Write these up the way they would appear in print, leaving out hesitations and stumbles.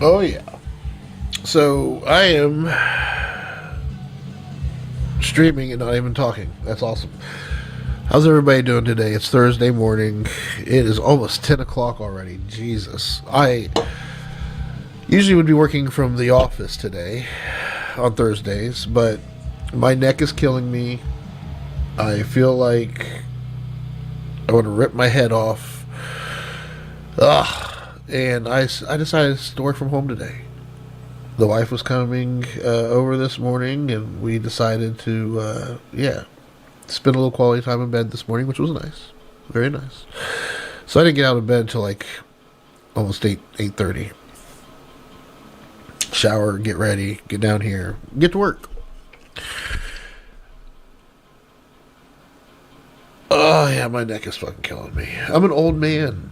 Oh, yeah. So, I am streaming and not even talking. That's awesome. How's everybody doing today? It's Thursday morning. It is almost 10 o'clock already. Jesus. I usually would be working from the office today on Thursdays, but my neck is killing me. I feel like I want to rip my head off. Ugh. And I decided to work from home today. The wife was coming over this morning, and we decided to, spend a little quality time in bed this morning, which was nice. Very nice. So I didn't get out of bed until like almost 8:30. Shower, get ready, get down here, get to work. Oh, yeah, my neck is fucking killing me. I'm an old man.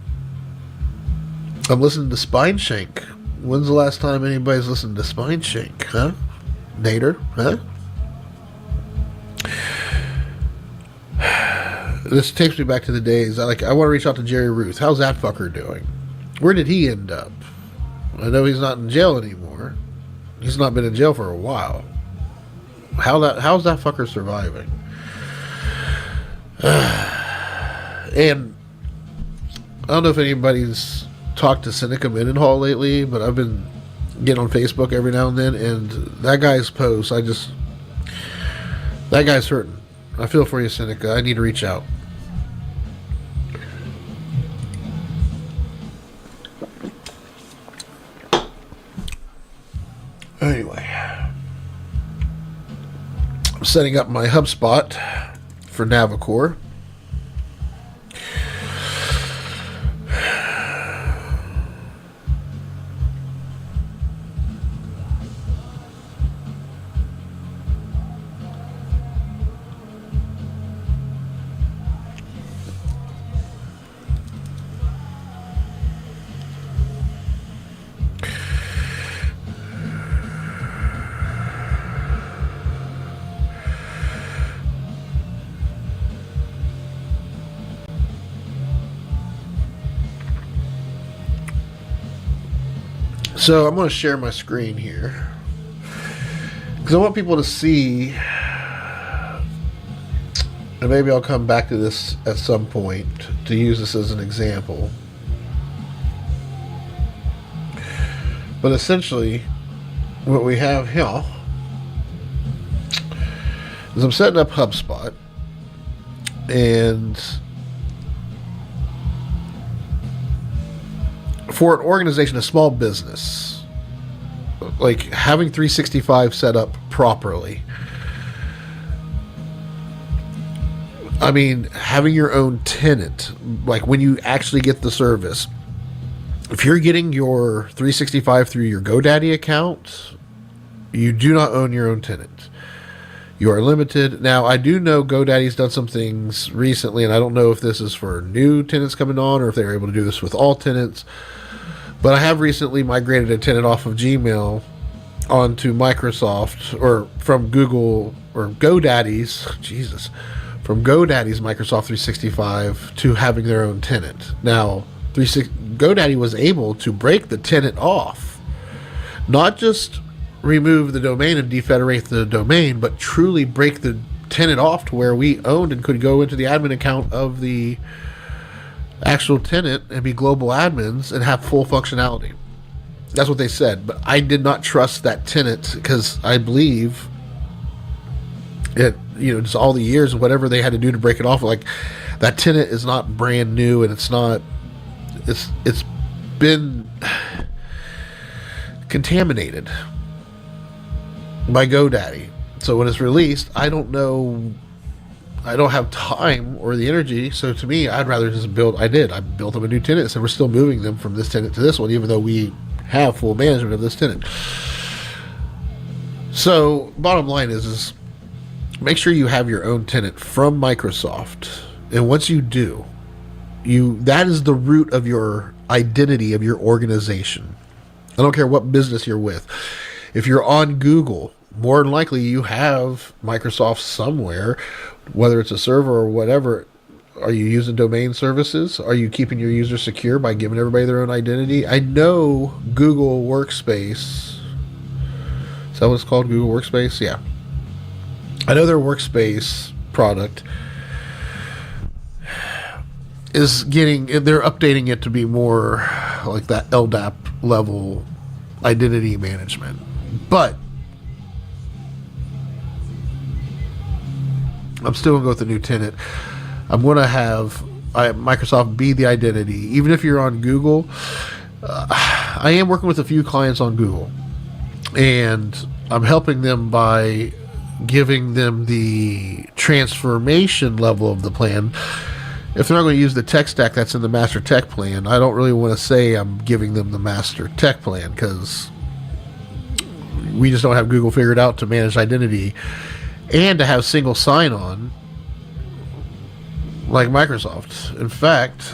I'm listening to Spine Shank. When's the last time anybody's listened to Spine Shank, huh? Nader, huh? This takes me back to the days. I want to reach out to Jerry Ruth. How's that fucker doing? Where did he end up? I know he's not in jail anymore. He's not been in jail for a while. How's that fucker surviving? And I don't know if anybody's talked to Seneca Mendenhall lately, but I've been getting on Facebook every now and then, and that guy's posts, that guy's hurting. I feel for you, Seneca. I need to reach out. Anyway, I'm setting up my HubSpot for Navicore. So I'm going to share my screen here because I want people to see, and maybe I'll come back to this at some point to use this as an example. But essentially, what we have here is I'm setting up HubSpot, and for an organization, a small business, like having 365 set up properly. I mean, having your own tenant, like when you actually get the service. If you're getting your 365 through your GoDaddy account, you do not own your own tenant. You are limited. Now, I do know GoDaddy's done some things recently, and I don't know if this is for new tenants coming on or if they're able to do this with all tenants. But I have recently migrated a tenant off of Gmail onto Microsoft, or from Google, or GoDaddy's, from GoDaddy's Microsoft 365 to having their own tenant. Now, GoDaddy was able to break the tenant off, not just remove the domain and defederate the domain, but truly break the tenant off to where we owned and could go into the admin account of the actual tenant and be global admins and have full functionality. That's what they said, but I did not trust that tenant because I believe it, just all the years and whatever they had to do to break it off. Like, that tenant is not brand new, and it's been contaminated by GoDaddy. So when it's released, I don't know. I don't have time or the energy. So to me, I'd rather just build. I built them a new tenant, so we're still moving them from this tenant to this one, even though we have full management of this tenant. So bottom line is make sure you have your own tenant from Microsoft. And once you do, that is the root of your identity of your organization. I don't care what business you're with. If you're on Google, more than likely you have Microsoft somewhere, whether it's a server or whatever. Are you using domain services? Are you keeping your users secure by giving everybody their own identity? I know Google Workspace. Is that what it's called? Google Workspace? Yeah. I know their Workspace product is they're updating it to be more like that LDAP level identity management. But I'm still going to go with the new tenant. I'm going to have Microsoft be the identity. Even if you're on Google, I am working with a few clients on Google. And I'm helping them by giving them the transformation level of the plan. If they're not going to use the tech stack that's in the master tech plan, I don't really want to say I'm giving them the master tech plan, because we just don't have Google figured out to manage identity and to have single sign-on like Microsoft. In fact,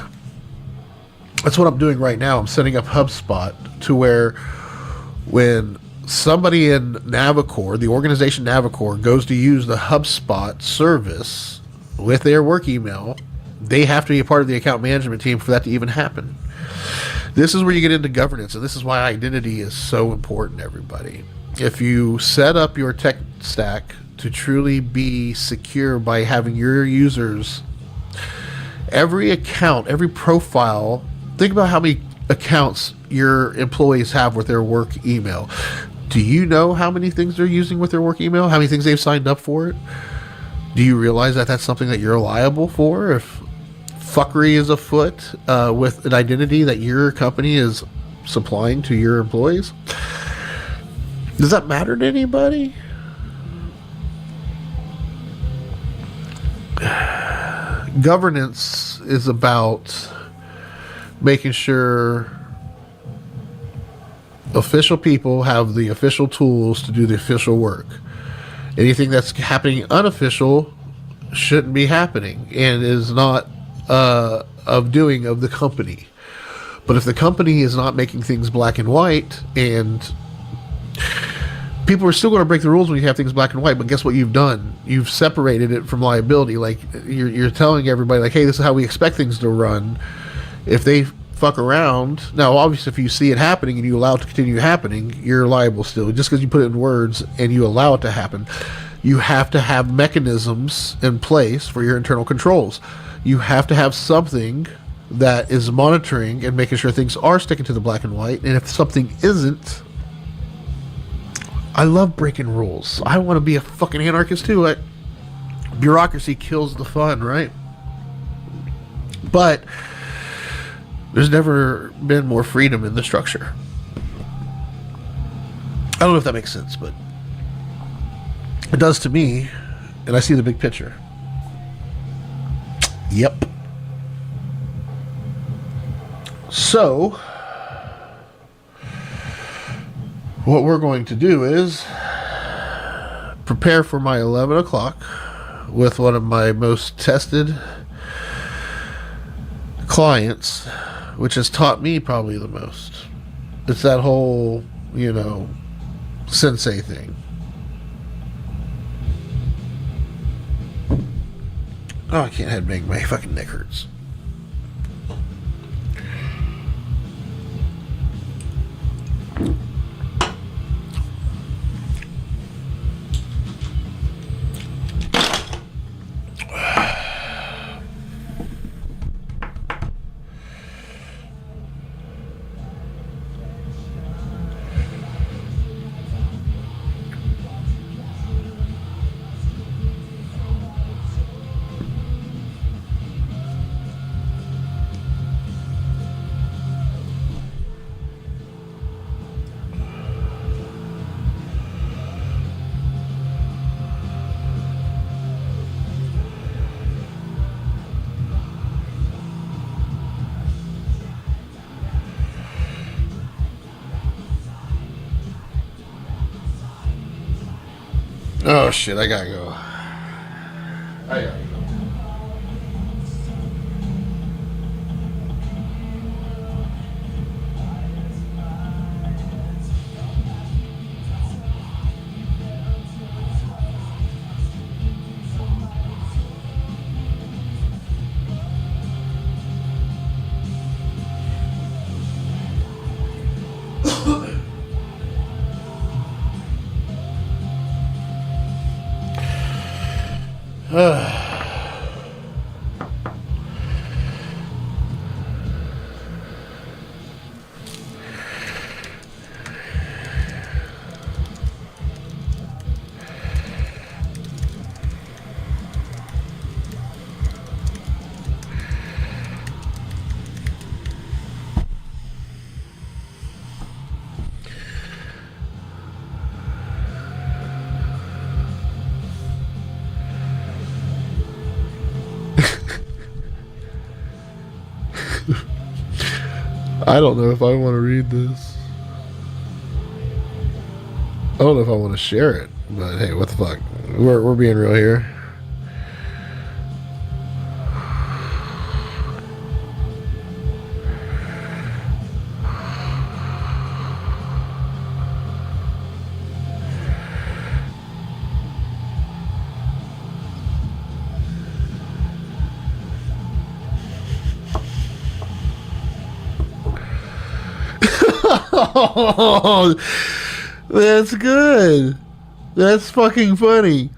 that's what I'm doing right now. I'm setting up HubSpot to where when somebody in Navicore, the organization Navicore, goes to use the HubSpot service with their work email, they have to be a part of the account management team for that to even happen. This is where you get into governance, and this is why identity is so important, everybody. If you set up your tech stack to truly be secure by having your users, every account, every profile, think about how many accounts your employees have with their work email. Do you know how many things they're using with their work email? How many things they've signed up for it? Do you realize that that's something that you're liable for if fuckery is afoot with an identity that your company is supplying to your employees? Does that matter to anybody? Governance is about making sure official people have the official tools to do the official work. Anything that's happening unofficial shouldn't be happening and is not of doing of the company. But if the company is not making things black and white, and people are still going to break the rules when you have things black and white, but guess what you've done? You've separated it from liability. Like you're telling everybody, like, hey, this is how we expect things to run. If they fuck around, now obviously if you see it happening and you allow it to continue happening, you're liable still. Just because you put it in words and you allow it to happen, you have to have mechanisms in place for your internal controls. You have to have something that is monitoring and making sure things are sticking to the black and white. And if something isn't, I love breaking rules. I want to be a fucking anarchist too. Bureaucracy kills the fun, right? But there's never been more freedom in the structure. I don't know if that makes sense, but it does to me, and I see the big picture. Yep. So, what we're going to do is prepare for my 11 o'clock with one of my most tested clients, which has taught me probably the most. It's that whole, sensei thing. Oh, I can't headbang. My fucking neck hurts. Oh shit, I gotta go. I gotta go. I don't know if I want to read this. I don't know if I want to share it, but hey, what the fuck? We're being real here. Oh, that's good. That's fucking funny.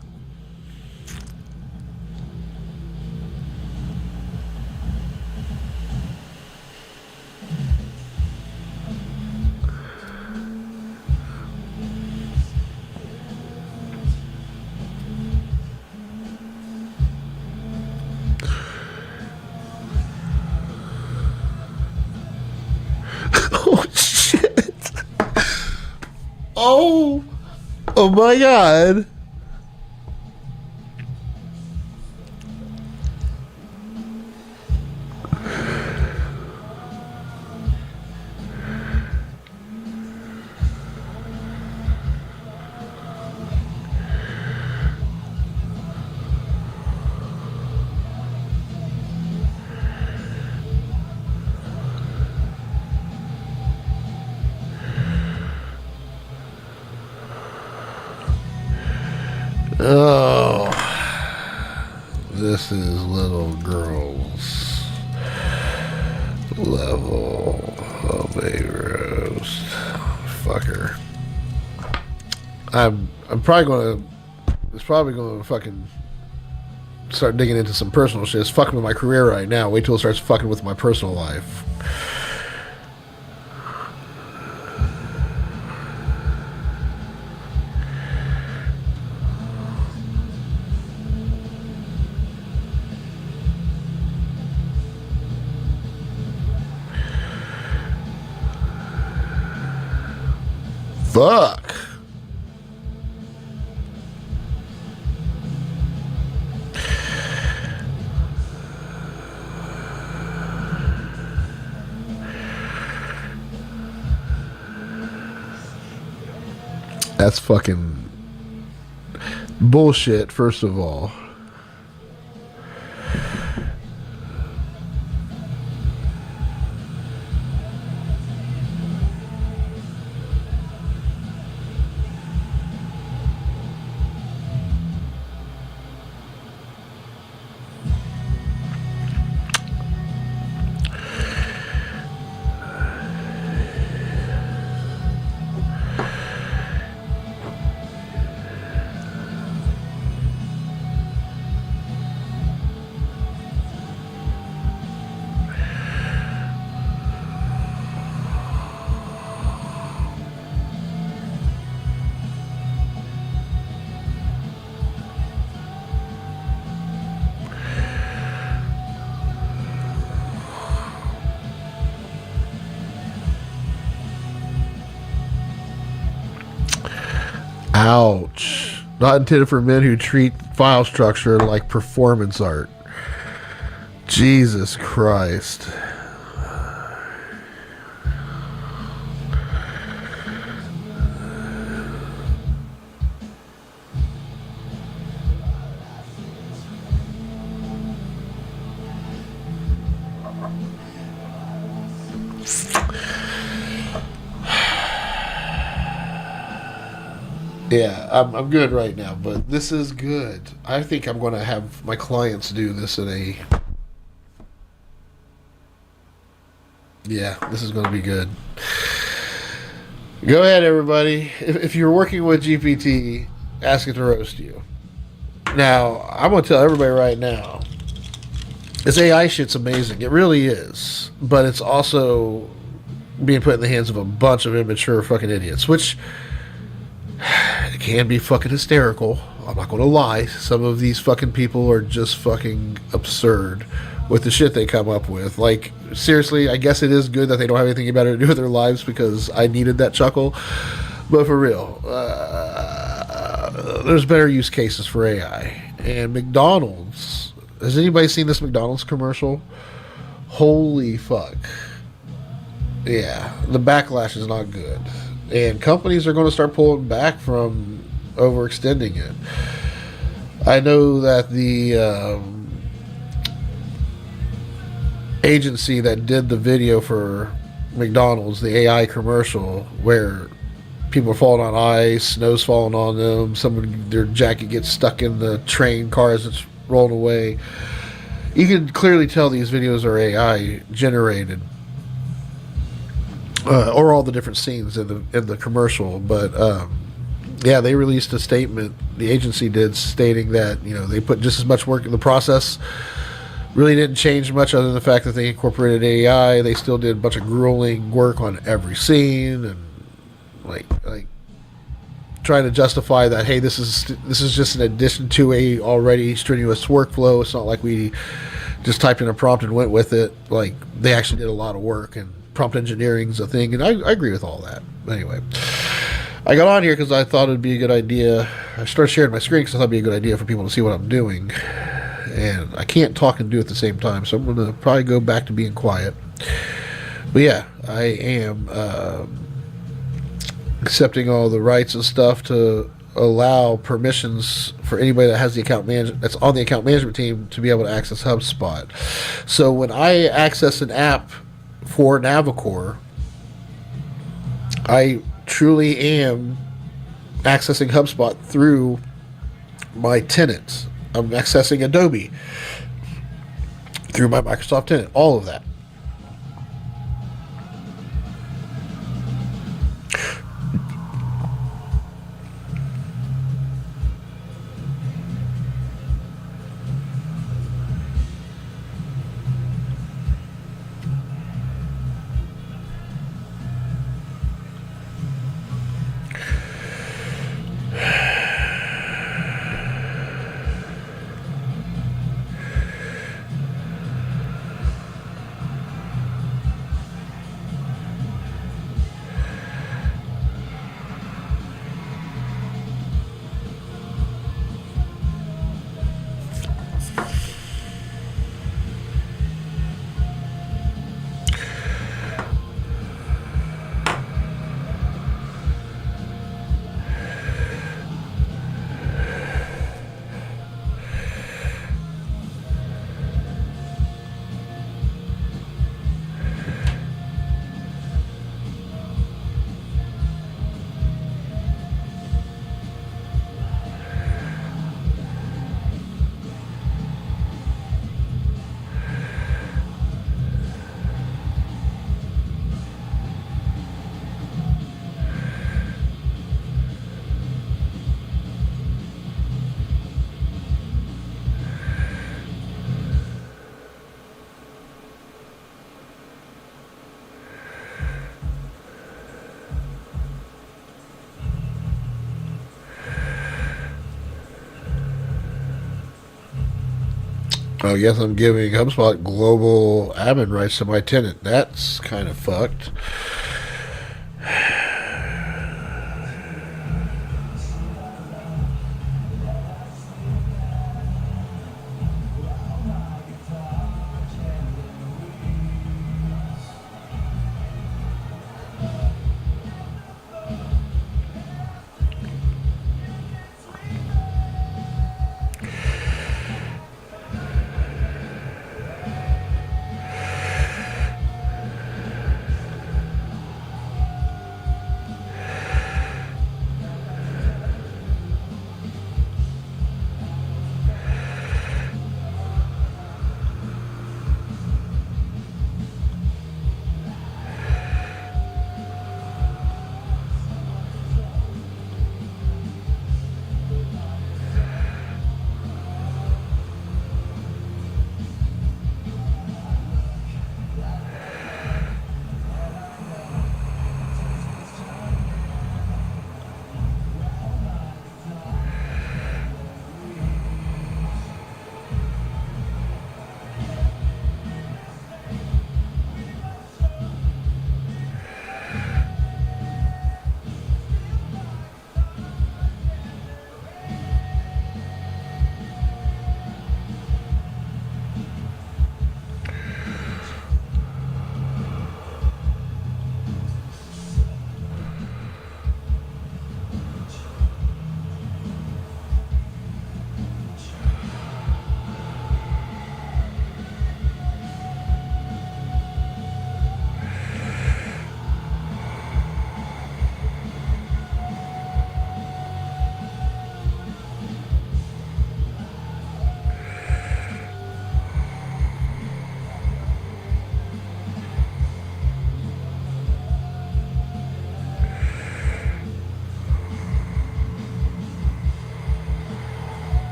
Oh shit. Oh. Oh my god. Oh, this is little girls level of a roast. Fucker. I'm probably gonna. It's probably gonna fucking start digging into some personal shit. It's fucking with my career right now. Wait till it starts fucking with my personal life. Fuck. That's fucking bullshit, first of all. Ouch. Not intended for men who treat file structure like performance art. Jesus Christ. Yeah, I'm good right now, but this is good. I think I'm going to have my clients do this in a. Yeah, this is going to be good. Go ahead, everybody. If you're working with GPT, ask it to roast you. Now, I'm going to tell everybody right now this AI shit's amazing. It really is. But it's also being put in the hands of a bunch of immature fucking idiots, which it can be fucking hysterical. I'm not going to lie. Some of these fucking people are just fucking absurd with the shit they come up with. Like, seriously, I guess it is good that they don't have anything better to do with their lives because I needed that chuckle. But for real, there's better use cases for AI. And McDonald's. Has anybody seen this McDonald's commercial? Holy fuck. Yeah, the backlash is not good. And companies are going to start pulling back from overextending it. I know that the agency that did the video for McDonald's, the AI commercial, where people are falling on ice, snow's falling on them, their jacket gets stuck in the train car as it's rolling away. You can clearly tell these videos are AI generated. Or all the different scenes in the commercial, but yeah, they released a statement. The agency did, stating that they put just as much work in the process. Really didn't change much other than the fact that they incorporated AI. They still did a bunch of grueling work on every scene and like trying to justify that, hey, this is just an addition to a already strenuous workflow. It's not like we just typed in a prompt and went with it. Like, they actually did a lot of work, and prompt engineering is a thing, and I agree with all that. Anyway, I got on here because I thought it would be a good idea. I started sharing my screen because I thought it would be a good idea for people to see what I'm doing. And I can't talk and do it at the same time, so I'm going to probably go back to being quiet. But yeah, I am accepting all the rights and stuff to allow permissions for anybody that has that's on the account management team to be able to access HubSpot. So when I access an app for Navicore, I truly am accessing HubSpot through my tenant. I'm accessing Adobe through my Microsoft tenant. All of that. I guess I'm giving HubSpot global admin rights to my tenant. That's kind of fucked.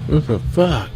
What the fuck?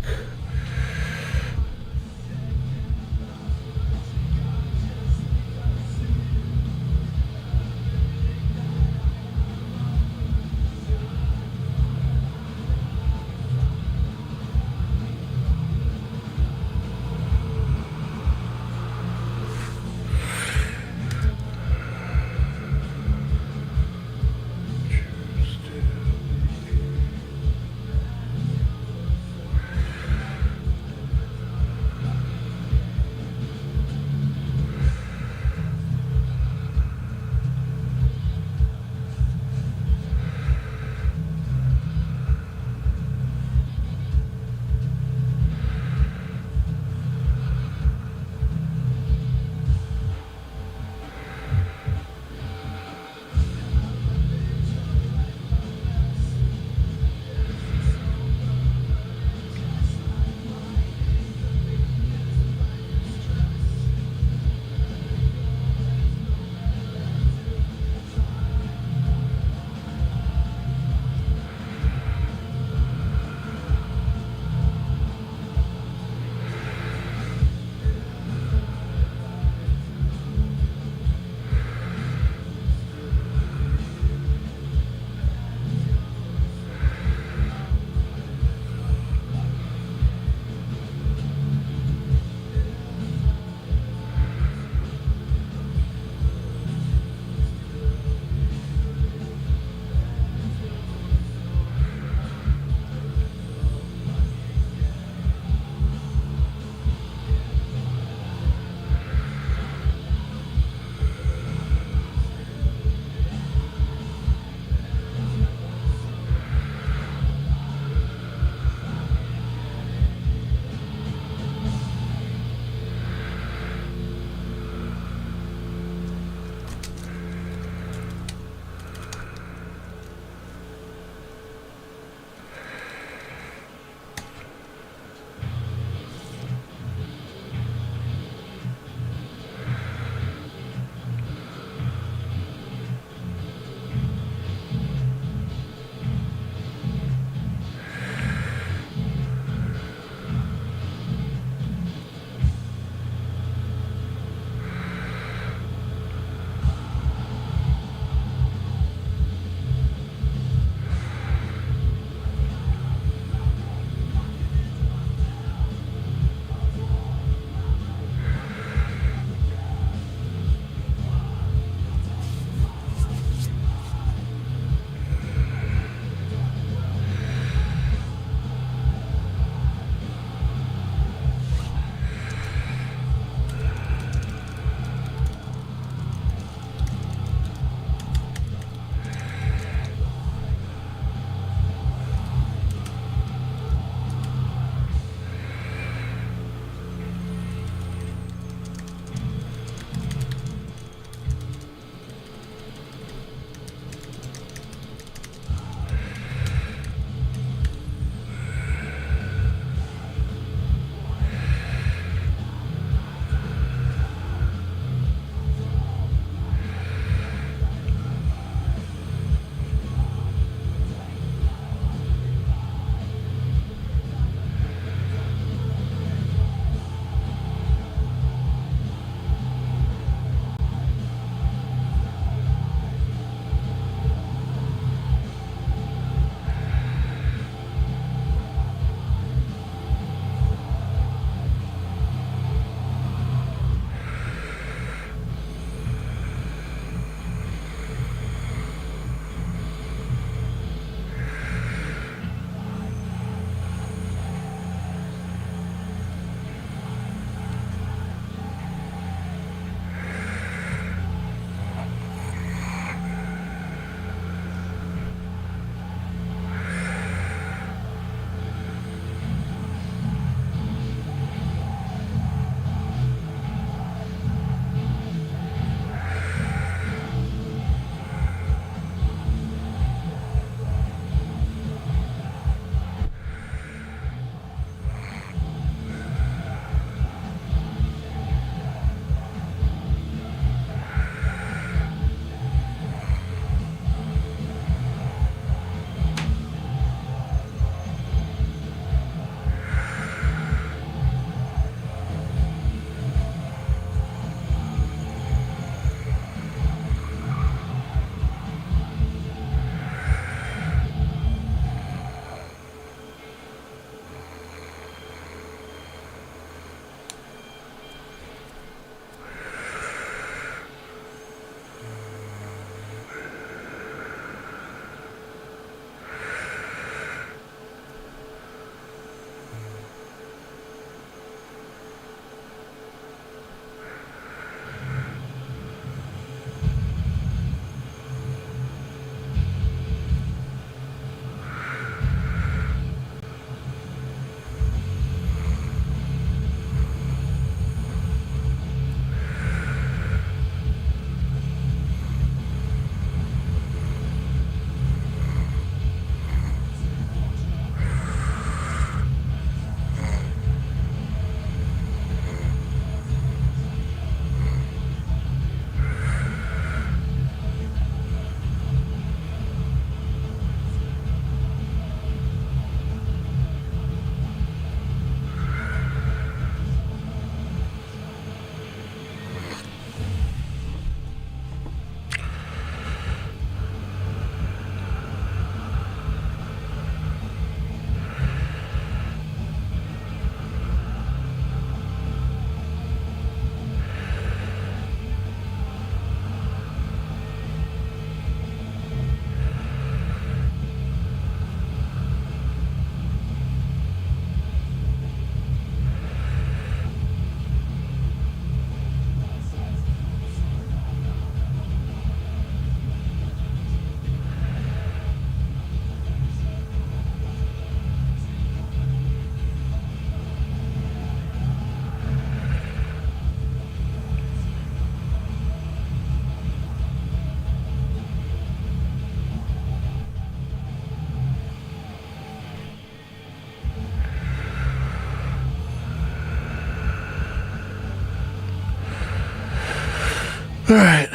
All right.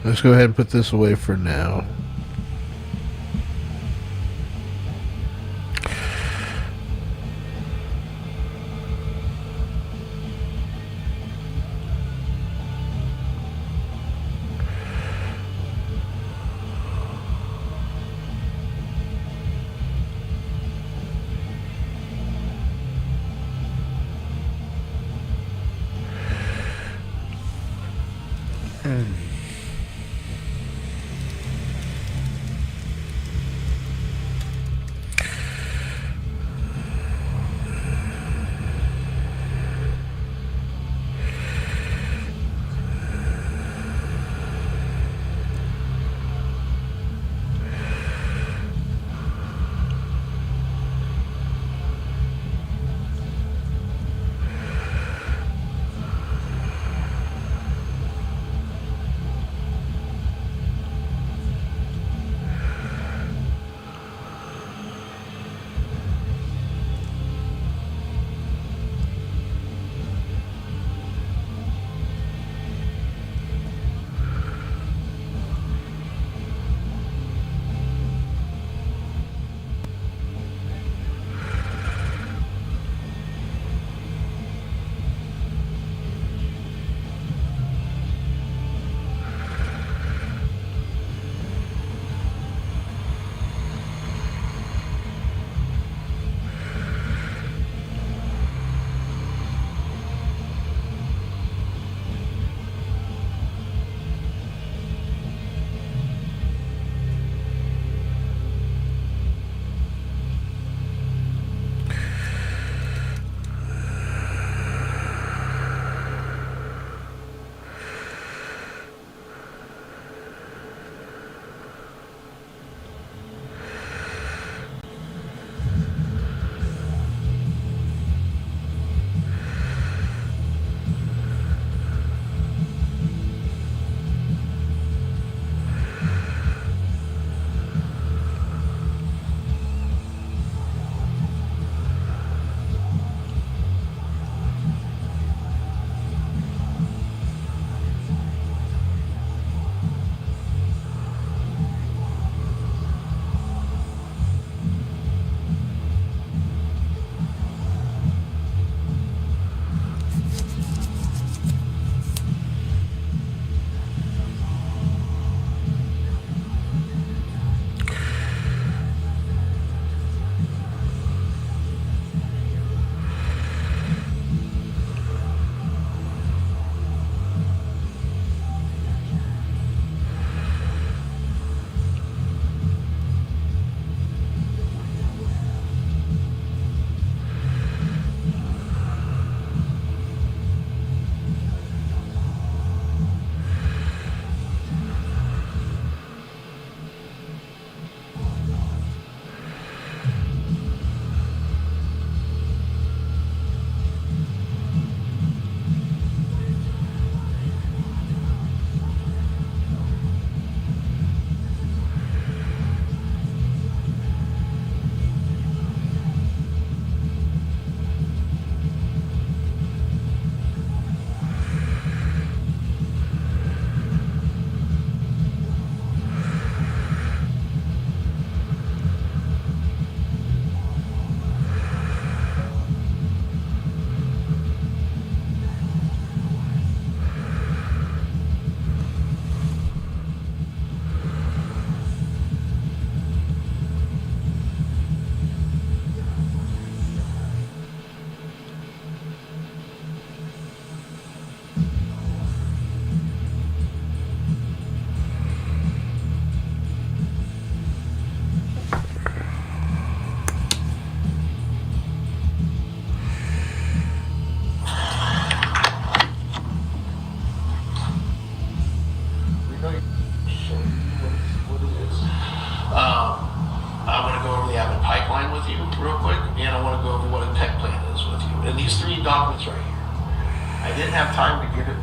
Let's go ahead and put this away for now. I want to go over the Avid pipeline with you real quick, and I want to go over what a tech plan is with you. And these three documents right here. I didn't have time to get it.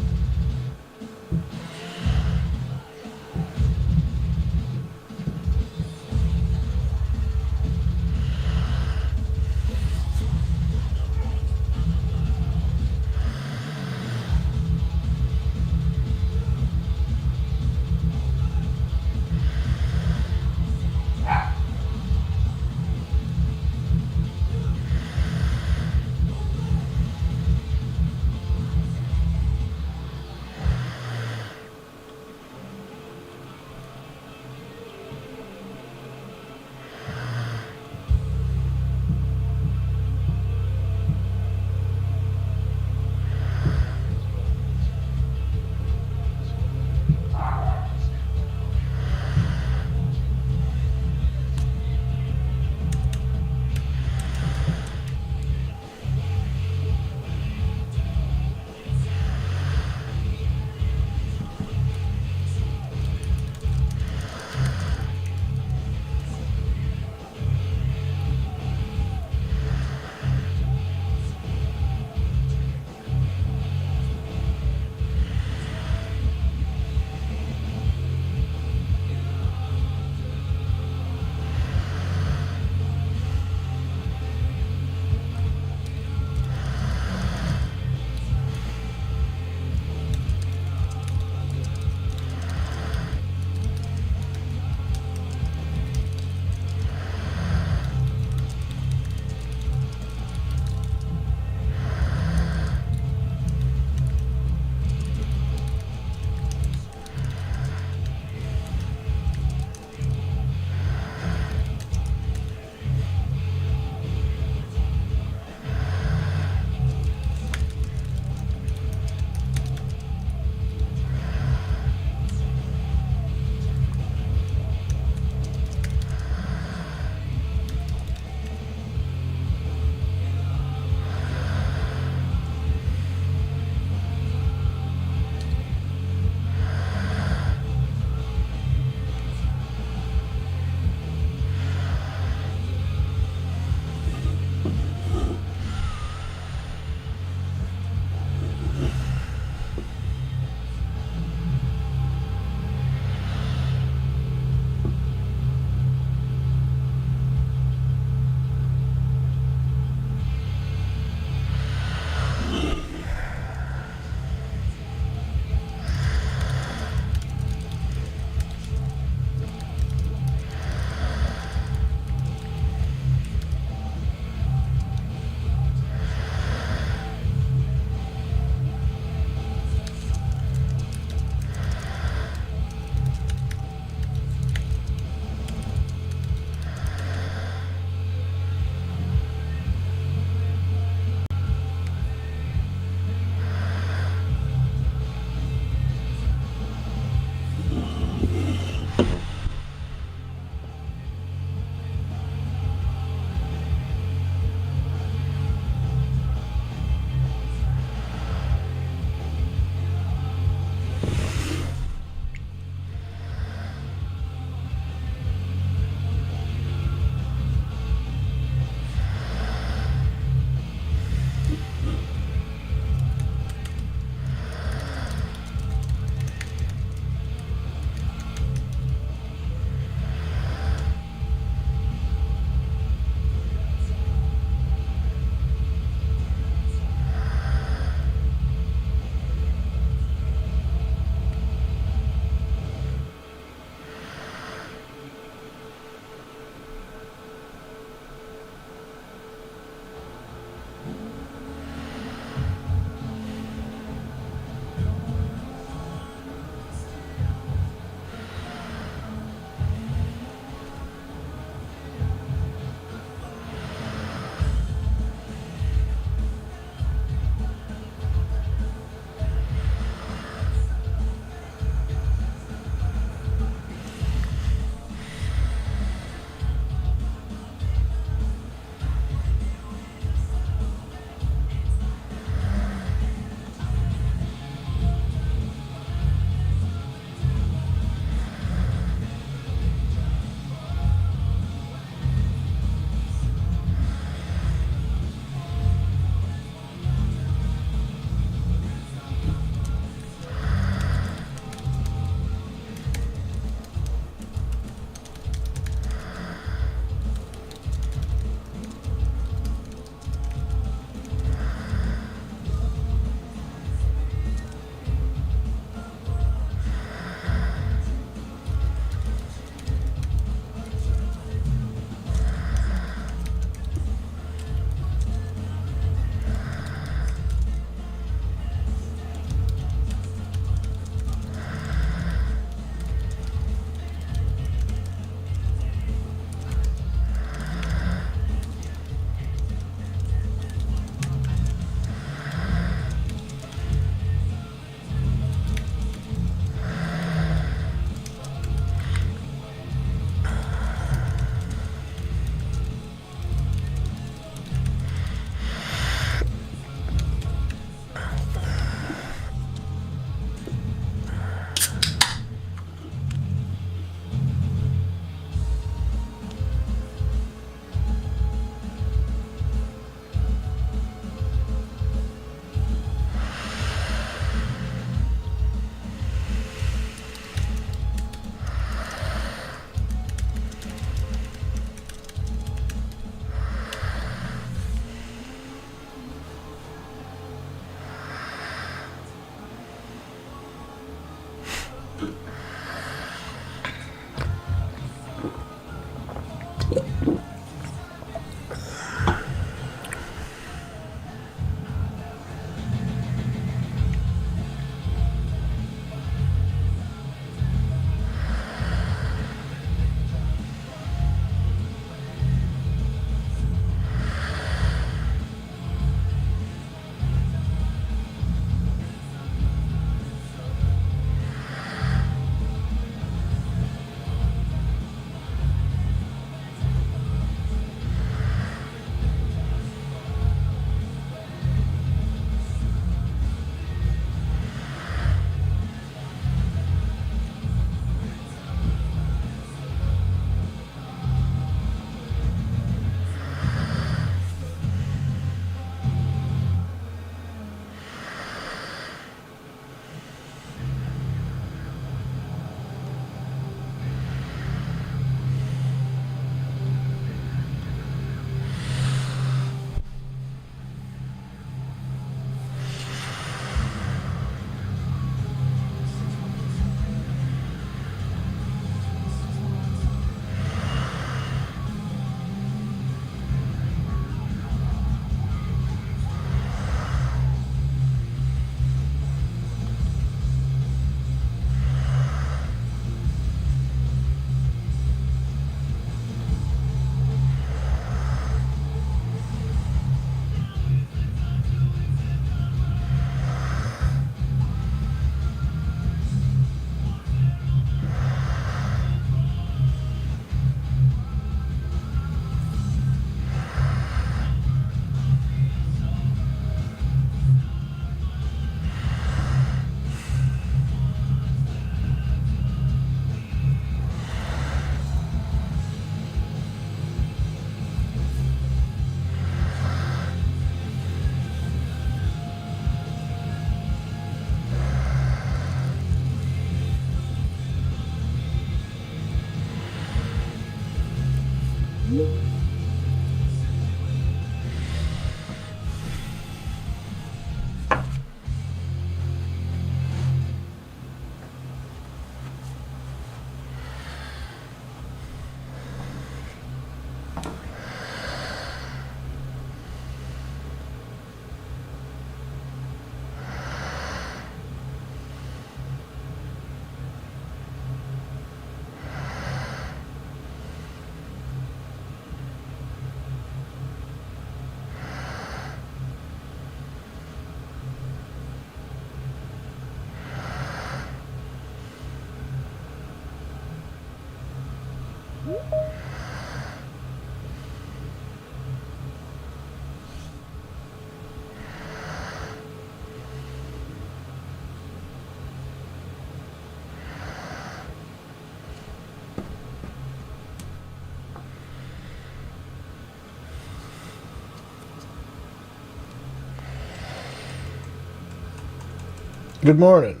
Good morning.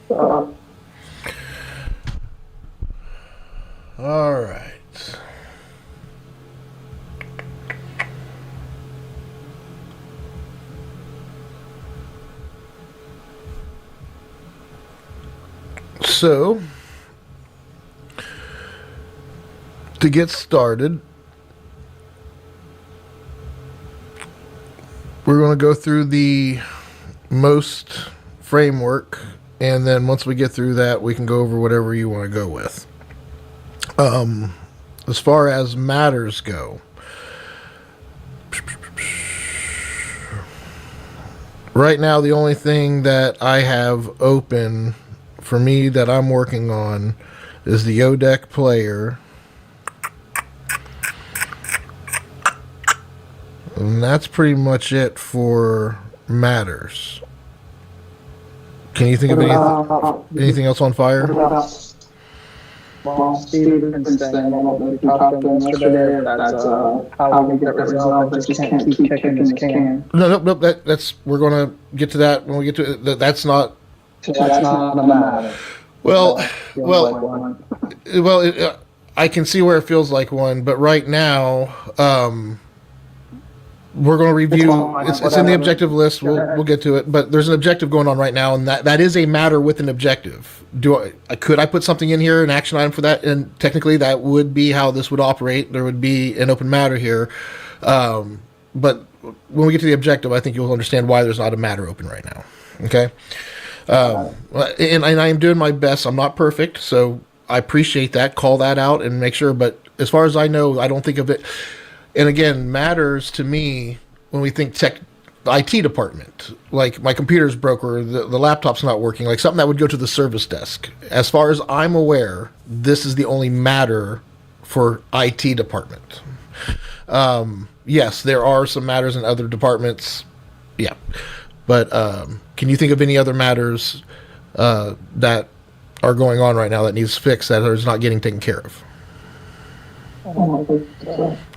All right. So, to get started, we're going to go through the most framework, and then once we get through that, we can go over whatever you want to go with. As far as matters go, right now the only thing that I have open for me that I'm working on is the ODEC player, and that's pretty much it for matters. Can you think of anything else on fire? Well, Steven's thing, I don't know if we talked about yesterday, if that's how we get resolved, just can't keep kicking this can. No. That's we're going to get to that when we get to it. That's not. So that's not a matter. Well, Well, I can see where it feels like one, but right now, we're going to review. It's in the objective list. We'll get to it, but there's an objective going on right now, and that is a matter with an objective. Could I put something in here, an action item for that? And technically, that would be how this would operate. There would be an open matter here, but when we get to the objective, I think you'll understand why there's not a matter open right now. Okay, and I am doing my best. I'm not perfect, so I appreciate that. Call that out and make sure. But as far as I know, I don't think of it. And again, matters to me when we think tech, the IT department, like my computer's broke or the laptop's not working, like something that would go to the service desk. As far as I'm aware, this is the only matter for IT department. Yes, there are some matters in other departments. Yeah. But can you think of any other matters that are going on right now that needs fixed that is not getting taken care of?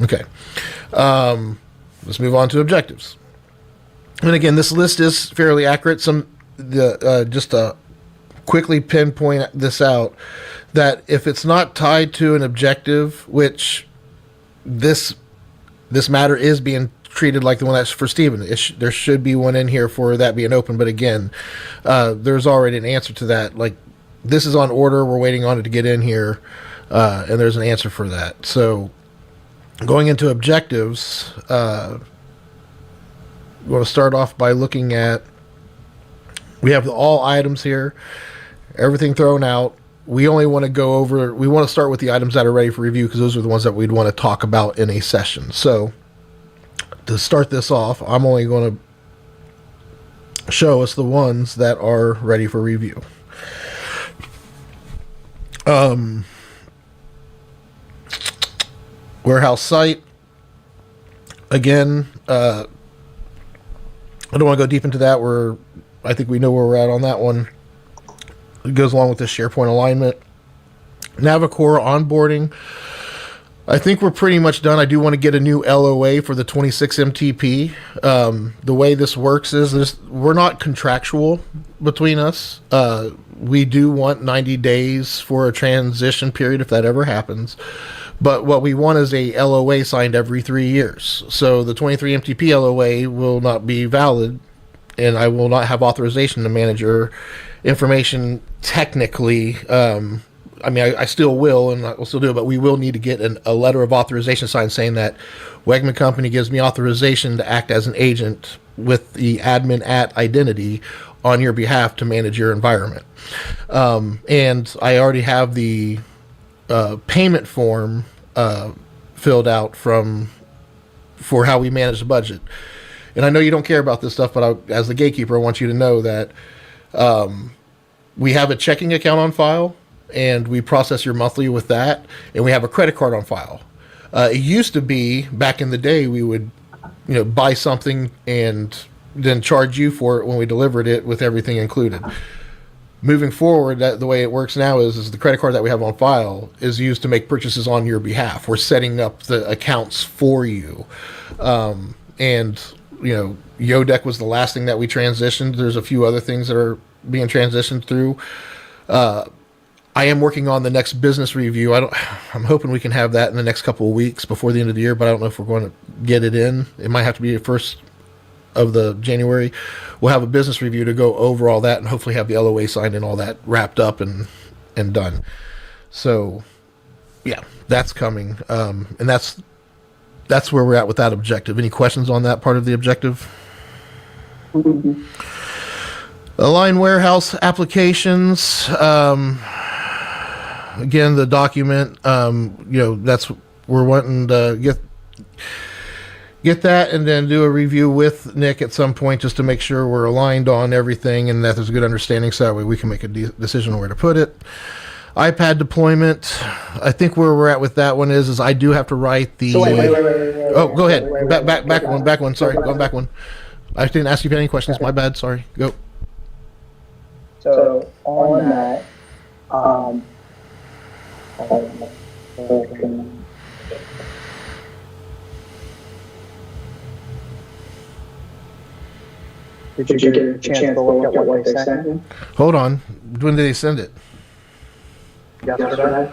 Okay. Let's move on to objectives. And again, this list is fairly accurate. Just to quickly pinpoint this out, that if it's not tied to an objective, which this matter is being treated like the one that's for Stephen, there should be one in here for that being open. But again, there's already an answer to that. Like, this is on order. We're waiting on it to get in here. And there's an answer for that. So going into objectives, we're going to start off by looking at, we have all items here, everything thrown out. We only want to start with the items that are ready for review because those are the ones that we'd want to talk about in a session. So to start this off, I'm only going to show us the ones that are ready for review. Warehouse site. Again, I don't want to go deep into that. I think we know where we're at on that one. It goes along with the SharePoint alignment. Navicore onboarding. I think we're pretty much done. I do want to get a new LOA for the 26 MTP. The way this works is we're not contractual between us. We do want 90 days for a transition period if that ever happens. But what we want is a LOA signed every 3 years. So the 23 MTP LOA will not be valid, and I will not have authorization to manage your information technically. I mean, I still will, and I will still do it, but we will need to get a letter of authorization signed saying that Wegman Company gives me authorization to act as an agent with the admin at identity on your behalf to manage your environment. And I already have the payment form filled out for how we manage the budget. And I know you don't care about this stuff, but as the gatekeeper, I want you to know that we have a checking account on file, and we process your monthly with that, and we have a credit card on file. It used to be, back in the day, we would buy something and then charge you for it when we delivered it with everything included. Moving forward, the way it works now is the credit card that we have on file is used to make purchases on your behalf. We're setting up the accounts for you. And Yodec was the last thing that we transitioned. There's a few other things that are being transitioned through. I am working on the next business review. I'm hoping we can have that in the next couple of weeks before the end of the year, but I don't know if we're going to get it in. It might have to be the first of the January. We'll have a business review to go over all that and hopefully have the LOA signed and all that wrapped up and done. So yeah, that's coming. And that's where we're at with that objective. Any questions on that part of the objective? Mm-hmm. Align warehouse applications. Again, the document, that's we're wanting to get that and then do a review with Nick at some point just to make sure we're aligned on everything and that there's a good understanding so that way we can make a decision on where to put it. iPad deployment. I think where we're at with that one is I do have to write the... So wait, oh, go ahead. Back one. Sorry, going back one. I didn't ask you any questions. My bad. Sorry. Go. So on that, did you get a chance to look at what they sent you? Hold on. When did they send it? Yesterday?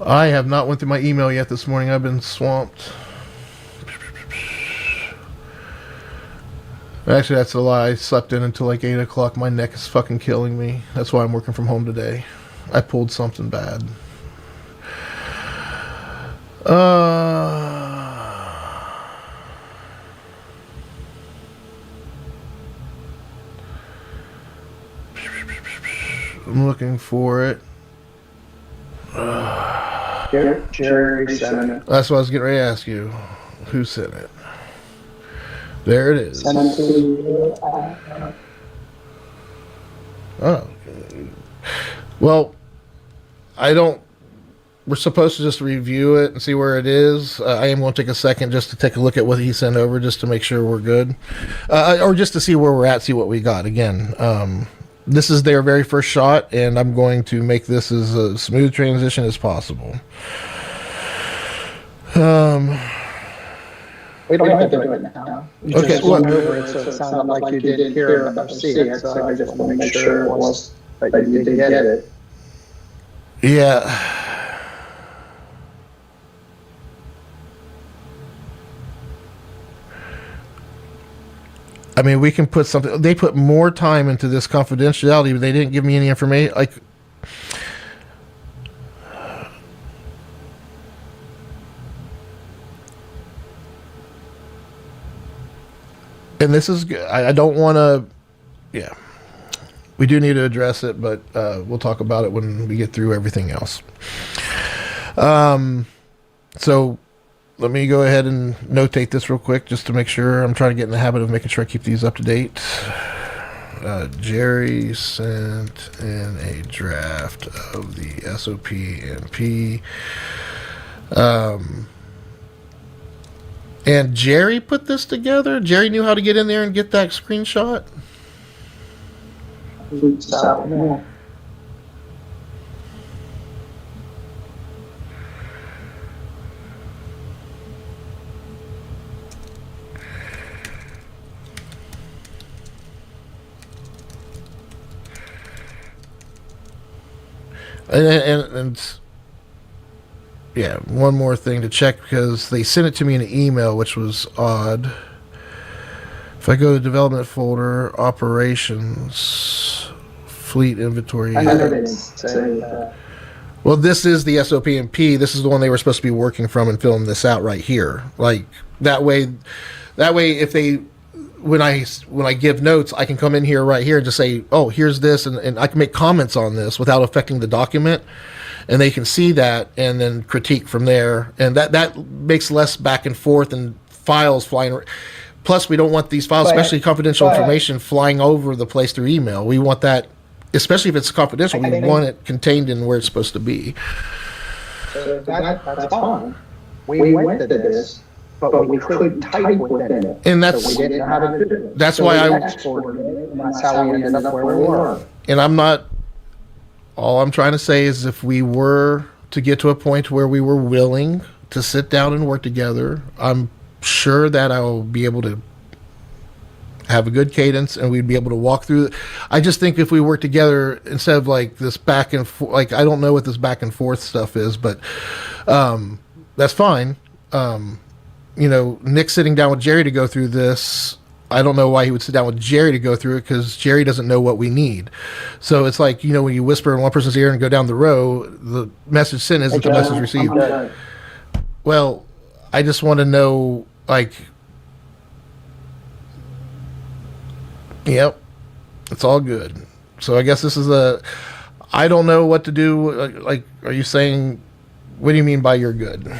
I have not went through my email yet this morning. I've been swamped. Actually, that's a lie. I slept in until like 8 o'clock. My neck is fucking killing me. That's why I'm working from home today. I pulled something bad. I'm looking for it. Jerry sent it. That's what I was getting ready to ask you. Who sent it? There it is. Send it to you. Oh. Well, we're supposed to just review it and see where it is. I am going to take a second just to take a look at what he sent over just to make sure we're good. Or just to see where we're at, see what we got. Again, this is their very first shot, and I'm going to make this as a smooth transition as possible. We don't have to do it now. You Okay, just went over it, so it sounded like you didn't hear it or see it, so I just want to make sure it was that you did get it. Yeah. I mean, we can put something. They put more time into this confidentiality, but they didn't give me any information. Like, and this is good. I don't want to. Yeah, we do need to address it, but we'll talk about it when we get through everything else. So. Let me go ahead and notate this real quick just to make sure. I'm trying to get in the habit of making sure I keep these up to date. Jerry sent in a draft of the SOP and P. And Jerry put this together? Jerry knew how to get in there and get that screenshot? So, And yeah, one more thing to check because they sent it to me in an email, which was odd. If I go to development folder, operations, fleet inventory. I know they didn't say that. Well, this is the SOP&P. This is the one they were supposed to be working from and filling this out right here. Like that way, if they when I give notes, I can come in here right here and just say, oh, here's this, and I can make comments on this without affecting the document, and they can see that and then critique from there, and that makes less back and forth and files flying. Plus, we don't want these files, especially confidential information, flying over the place through email. We want that, especially if it's confidential, we want it contained in where it's supposed to be. So that's fine. We went to this, but we couldn't type within it. And that's so we didn't know how to do it. That's so why we exported it, and that's how we ended up where we were. And all I'm trying to say is if we were to get to a point where we were willing to sit down and work together, I'm sure that I will be able to have a good cadence and we'd be able to walk through. I just think if we work together instead of like this back and forth, like I don't know what this back and forth stuff is, but that's fine. Nick sitting down with Jerry to go through this, I don't know why he would sit down with Jerry to go through it because Jerry doesn't know what we need. So it's like, when you whisper in one person's ear and go down the row, the message sent isn't the message received. Well, I just want to know, like, yep, it's all good. So I guess this is I don't know what to do. Like, are you saying, what do you mean by you're good?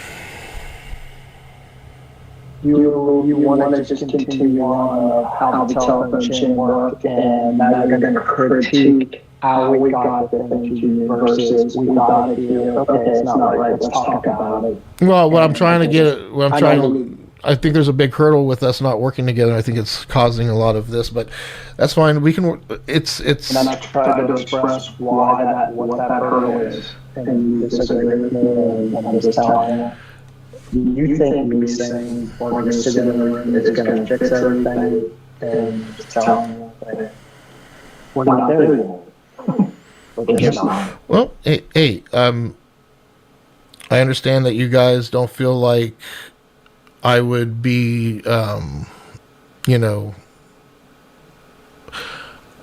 You want to just continue on how the telephone chain worked, and now you're going to critique how we got the thing to you versus we got it here. Okay, it's not right. Let's talk about it. Well, I think there's a big hurdle with us not working together. I think it's causing a lot of this, but that's fine. We can. It's. And I tried to express what that hurdle is, and you disagree with me, and I'm just telling you. You think me saying we're going to sit in the room is going to fix everything, and just telling you that we're not there yet. We're just not. Well, hey, I understand that you guys don't feel like I would be, I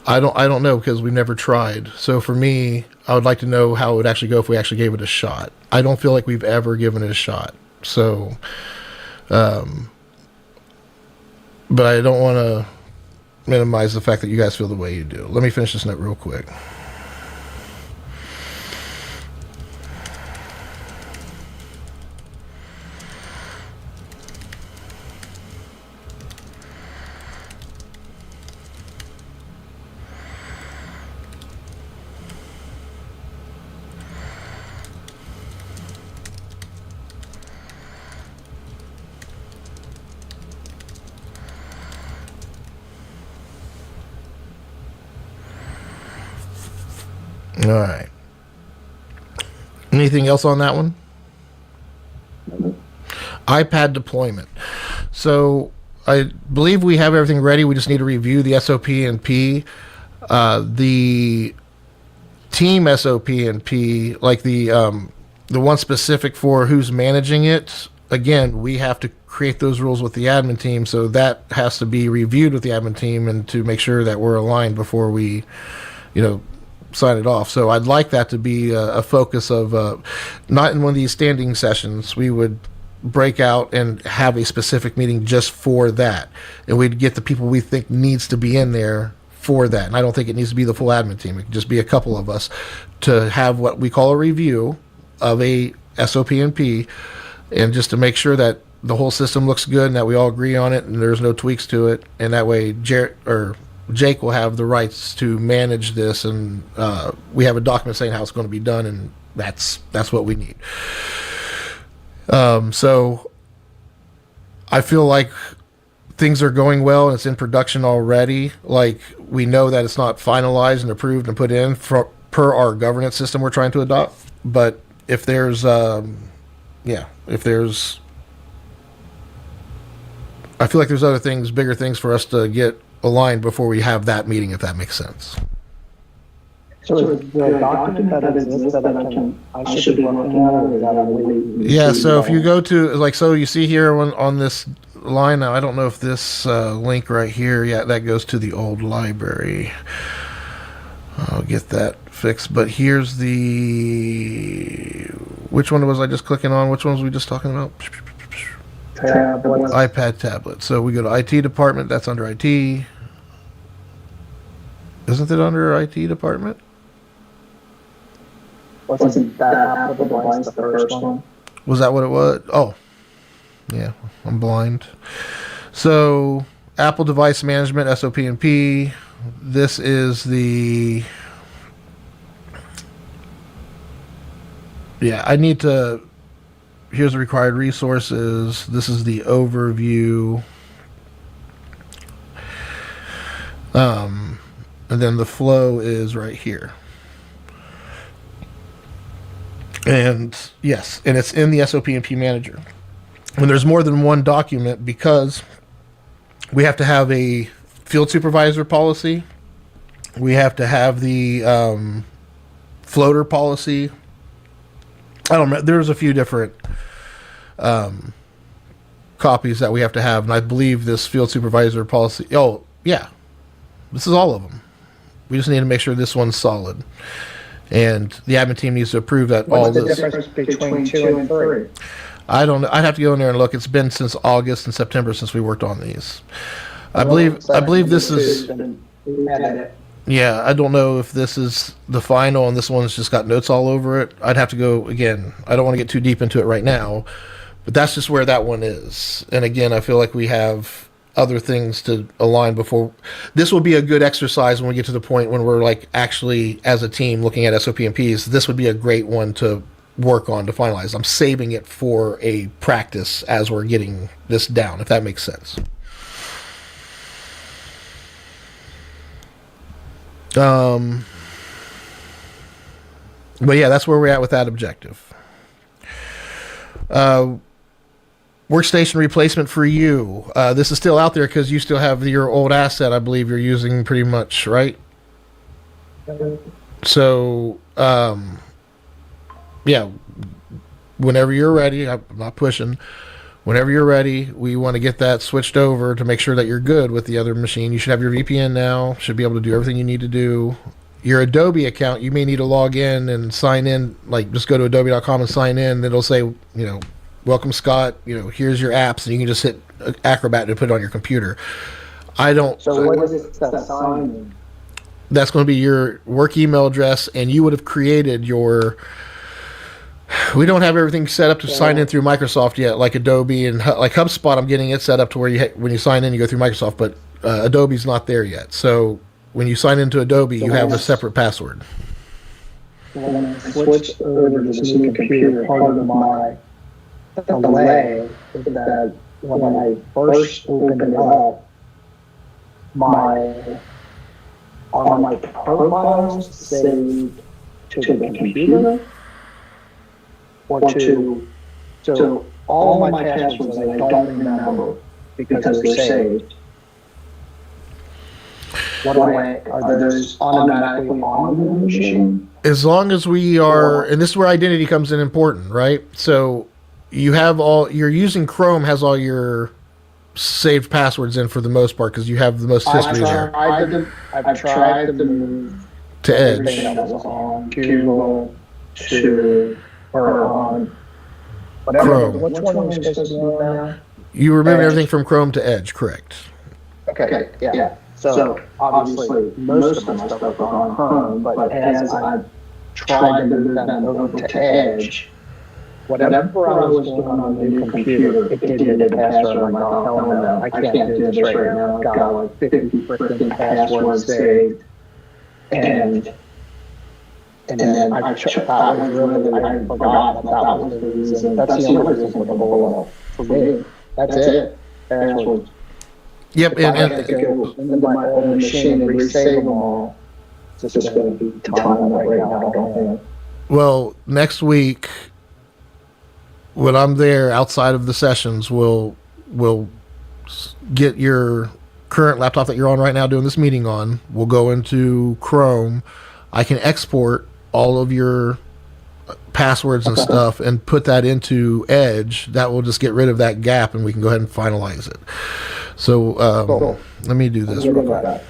don't know because we've never tried. So for me, I would like to know how it would actually go if we actually gave it a shot. I don't feel like we've ever given it a shot. So, but I don't want to minimize the fact that you guys feel the way you do. Let me finish this note real quick. All right. Anything else on that one? iPad deployment. So I believe we have everything ready. We just need to review the SOP and P. The team SOP and P, like the one specific for who's managing it. Again, we have to create those rules with the admin team, so that has to be reviewed with the admin team and to make sure that we're aligned before we, sign it off. So I'd like that to be a focus of not in one of these standing sessions. We would break out and have a specific meeting just for that, and we'd get the people we think needs to be in there for that. And I don't think it needs to be the full admin team. It could just be a couple of us to have what we call a review of a SOP and P, and just to make sure that the whole system looks good and that we all agree on it and there's no tweaks to it. And that way Jake will have the rights to manage this, and we have a document saying how it's going to be done, and that's what we need. So I feel like things are going well and it's in production already. Like, we know that it's not finalized and approved and put in per our governance system we're trying to adopt. But if there's I feel like there's other things, bigger things for us to get aligned before we have that meeting, if that makes sense. So is the document that exists that I should be looking at, or is that only? Yeah, so if you go to, like, so you see here on this line now, I don't know if this link right here, yeah, that goes to the old library. I'll get that fixed. But here's which one was I just clicking on? Which one was we just talking about? Tablets. iPad tablet. So we go to IT department, that's under IT. Isn't it under IT department? Wasn't that Apple device the first one? Was that what it was? Oh, yeah, I'm blind. So, Apple Device Management, SOP&P. This is the... Yeah, I need to... Here's the required resources. This is the overview. And then the flow is right here. And yes, and it's in the SOP&P manager. And there's more than one document because we have to have a field supervisor policy. We have to have the floater policy. I don't know. There's a few different copies that we have to have. And I believe this field supervisor policy. Oh, yeah. This is all of them. We just need to make sure this one's solid. And the admin team needs to approve that all this. What's the difference between 2 and 3? I don't know. I'd have to go in there and look. It's been since August and September since we worked on these. I believe this is... Yeah, I don't know if this is the final and this one's just got notes all over it. I'd have to go again. I don't want to get too deep into it right now, but that's just where that one is. And again, I feel like we have other things to align before. This will be a good exercise when we get to the point when we're like actually as a team looking at SOP&Ps. This would be a great one to work on to finalize. I'm saving it for a practice as we're getting this down, if that makes sense. But yeah, that's where we're at with that objective. Workstation replacement for you. This is still out there because you still have your old asset, I believe you're using pretty much, right? So, yeah, whenever you're ready, I'm not pushing. Whenever you're ready, we want to get that switched over to make sure that you're good with the other machine. You should have your VPN now, should be able to do everything you need to do. Your Adobe account, you may need to log in and sign in, like just go to adobe.com and sign in. It'll say, welcome Scott, here's your apps, and you can just hit Acrobat and put it on your computer. So what is that sign in? That's going to be your work email address, and you would have created your... We don't have everything set up to sign in through Microsoft yet, like Adobe and like HubSpot. I'm getting it set up to where when you sign in, you go through Microsoft, but Adobe's not there yet. So when you sign into Adobe, you have a separate password. When I switch over to this new computer, part of my delay is that when I first opened it up, all my profiles saved to the computer. So all my passwords I don't remember because they're saved. Are those automatically on the machine? As long as we are, and this is where identity comes in important, right? So you have you're using Chrome has all your saved passwords in for the most part because you have the most history there. I've tried to move to Edge. Everything that was on Google to or on whatever. Chrome. Which one are we supposed to be on now? You remove everything from Chrome to Edge, correct? Okay, yeah. So obviously most of my stuff was on Chrome, but as I tried to move them over to Edge, whatever I was doing on the new computer, it did the password. I'm like, oh, hell no, I can't do this right now. I've got like 50 freaking passwords saved. And then I thought was really, I forgot that was the reason. That's the only reason for the blow up for me. That's it. Passwords. Yep, If I have to go into my old machine and resave them all, it's just going to be time right now. I don't think. Well, next week, when I'm there outside of the sessions, we'll get your current laptop that you're on right now doing this meeting on. We'll go into Chrome. I can export all of your passwords and stuff and put that into Edge. That will just get rid of that gap, and we can go ahead and finalize it. So Cool. let me do this real quick.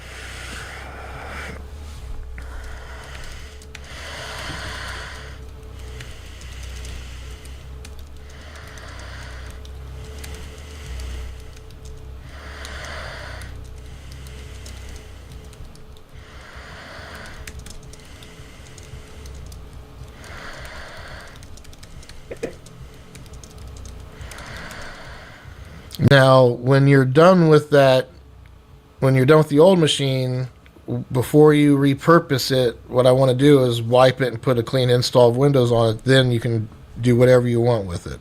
Now, when you're done with that, when you're done with the old machine, before you repurpose it, what I want to do is wipe it and put a clean install of Windows on it. Then you can do whatever you want with it.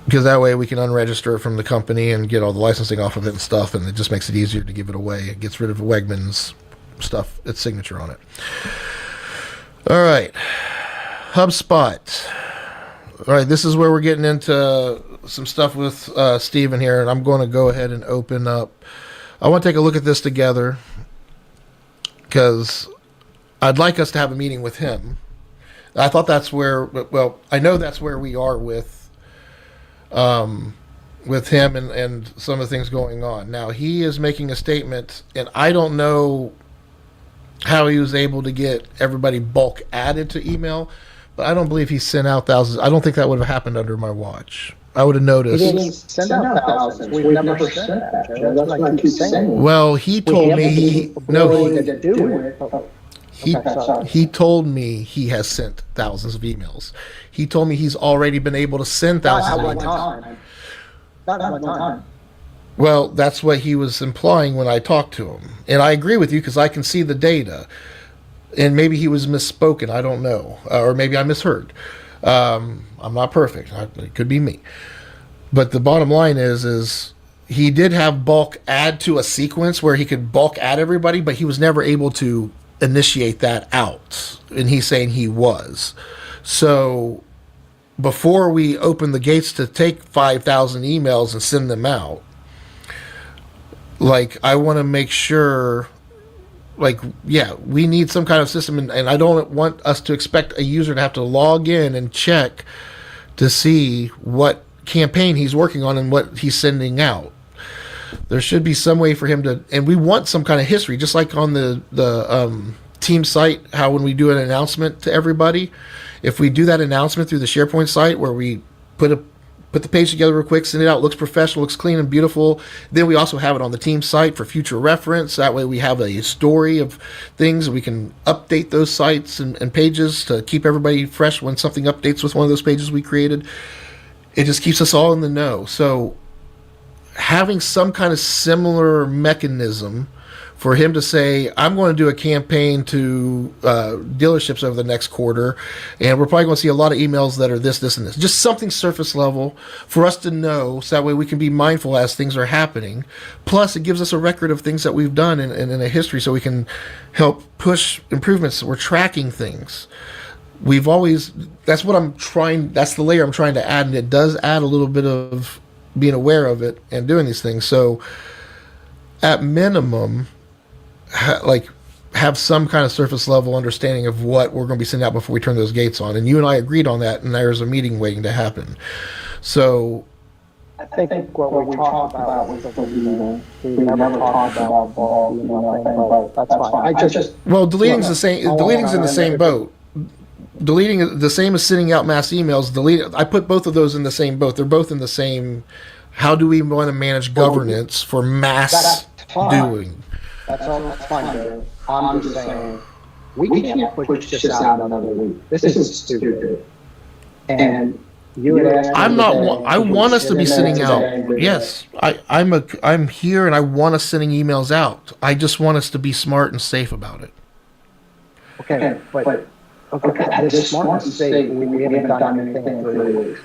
Because that way we can unregister it from the company and get all the licensing off of it and stuff, and it just makes it easier to give it away. It gets rid of Wegmans stuff, its signature on it. All right. HubSpot. All right, this is where we're getting into some stuff with Steven here, and I'm going to go ahead and open up. I want to take a look at this together because I'd like us to have a meeting with him. I thought that's where, well, I know that's where we are with him and some of the things going on. Now, he is making a statement, and I don't know how he was able to get everybody bulk added to email. But I don't believe he sent out thousands. I don't think that would have happened under my watch. I would have noticed. He didn't send out thousands. We've never sent that. Joe. That's what I keep saying. Well, he told me he told me he has sent thousands of emails. He told me he's already been able to send thousands of emails. Not at one time. Well, that's what he was implying when I talked to him. And I agree with you because I can see the data. And maybe he was misspoken. I don't know. Or maybe I misheard. I'm not perfect. It could be me. But the bottom line is he did have bulk add to a sequence where he could bulk add everybody, but he was never able to initiate that out. And he's saying he was. So before we open the gates to take 5,000 emails and send them out, like, I want to make sure... Like, yeah, we need some kind of system, and I don't want us to expect a user to have to log in and check to see what campaign he's working on and what he's sending out. There should be some way for him to, and we want some kind of history, just like on the team site, how when we do an announcement to everybody, if we do that announcement through the SharePoint site where we put the page together real quick, send it out, looks professional, looks clean and beautiful. Then we also have it on the team site for future reference. That way we have a story of things. We can update those sites and pages to keep everybody fresh when something updates with one of those pages we created. It just keeps us all in the know. So having some kind of similar mechanism for him to say, I'm going to do a campaign to dealerships over the next quarter, and we're probably going to see a lot of emails that are this, and this. Just something surface level for us to know, so that way we can be mindful as things are happening. Plus, it gives us a record of things that we've done in a history, so we can help push improvements. We're tracking things. That's the layer I'm trying to add, and it does add a little bit of being aware of it and doing these things. So, at minimum, have some kind of surface level understanding of what we're going to be sending out before we turn those gates on. And you and I agreed on that, and there's a meeting waiting to happen. So I think what we talked about was the email. We never talked about bulk email thing, but that's fine. Deleting's the same. Deleting's in the same boat. Deleting the same as sending out mass emails. I put both of those in the same boat. They're both in the same. How do we want to manage governance for mass doing? That's fine, Joe. I'm just saying, we can't push this out another week. This is stupid. And you would ask. I'm not. I want us to be sending out. Yes, I'm here, and I want us sending emails out. I just want us to be smart and safe about it. Okay, but this smart and safe. We haven't done anything in 3 weeks,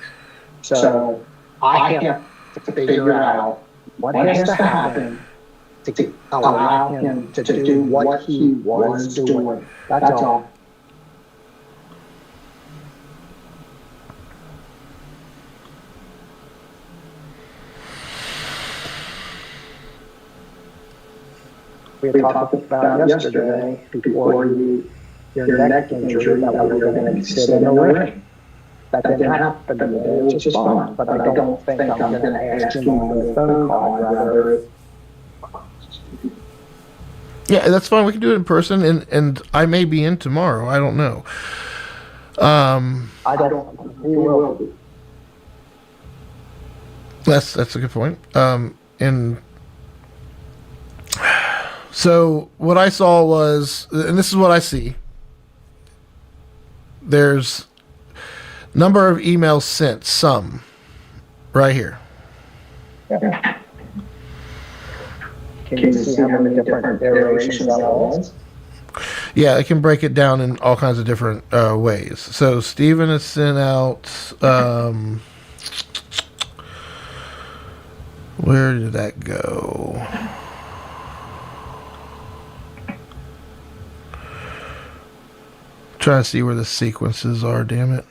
so I have to figure out what has to happen to allow him to do what he was doing. That's all. we had talked about yesterday before your neck injury that we were going to sit in the ring. That didn't happen today, which is fine. But I don't think I'm going to ask you on the phone call. Rather, Yeah, that's fine. We can do it in person, and I may be in tomorrow. I don't know. I don't. We will be. That's a good point. And so what I saw was, and this is what I see. There's number of emails sent, some, right here. Yeah. Can you see how many different iterations that was? Yeah, it can break it down in all kinds of different ways. So Stephen has sent out. Where did that go? Trying to see where the sequences are. Damn it.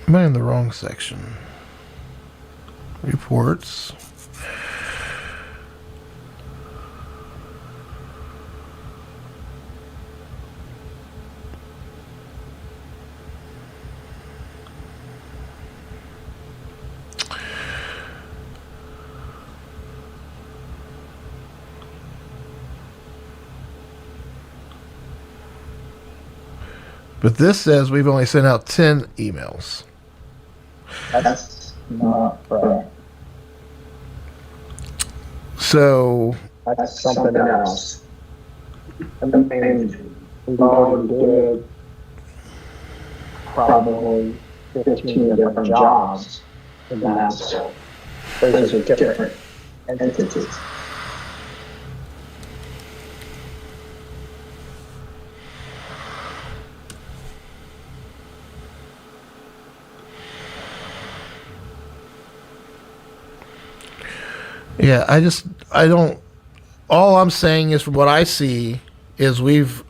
Am I in the wrong section? Reports. But this says we've only sent out 10 emails. That's not right. So that's something else. I mean, we've already did probably 15 different jobs in that. Those are different entities. yeah, I don't. All I'm saying is, from what I see, is we've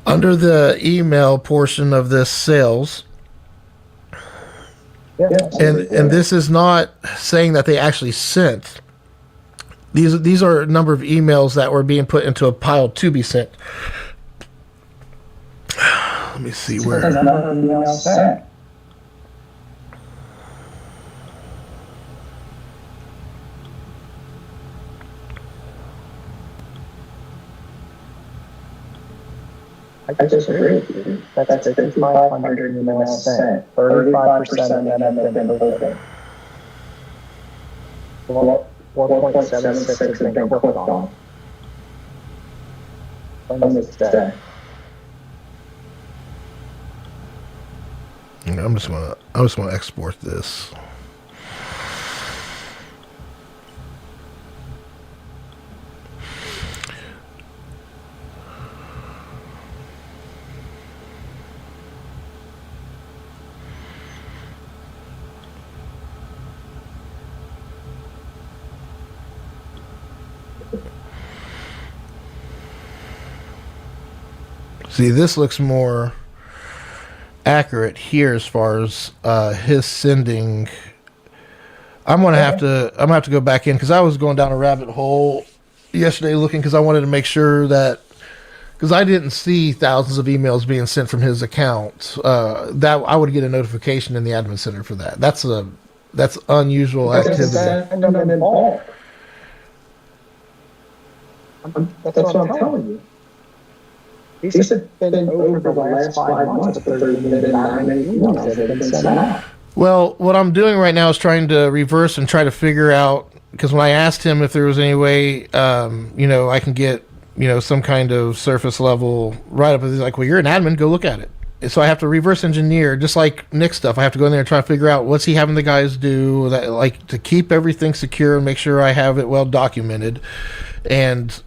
under the email portion of this sales. Yeah, And this is not saying that they actually sent. These are a number of emails that were being put into a pile to be sent. Let me see where. I disagree with you. That's 5,500 emails sent. 35% of them have been opened. 4.76 have been clicked on. From this day. I just want to export this. See, this looks more accurate here as far as his sending. I'm gonna have to go back in because I was going down a rabbit hole yesterday looking because I wanted to make sure that because I didn't see thousands of emails being sent from his account. That I would get a notification in the admin center for that. That's unusual activity. That's what I'm telling you. These have been over the last 5 months, but there's been not many emails that have been sent out. Well, what I'm doing right now is trying to reverse and try to figure out, because when I asked him if there was any way, I can get, some kind of surface level write-up, he's like, well, you're an admin, go look at it. So I have to reverse engineer, just like Nick's stuff. I have to go in there and try to figure out what's he having the guys do, that, like, to keep everything secure and make sure I have it well documented. And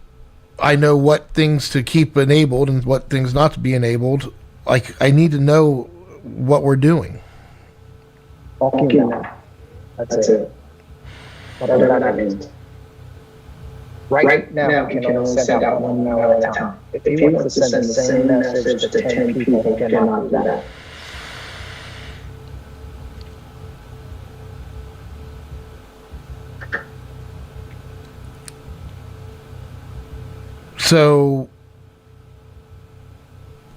I know what things to keep enabled and what things not to be enabled. Like, I need to know what we're doing. Okay, that's it. Whatever that means. Right now, he can only send out one email at a time. If he wants to send the same message to 10 people, he cannot do that. So,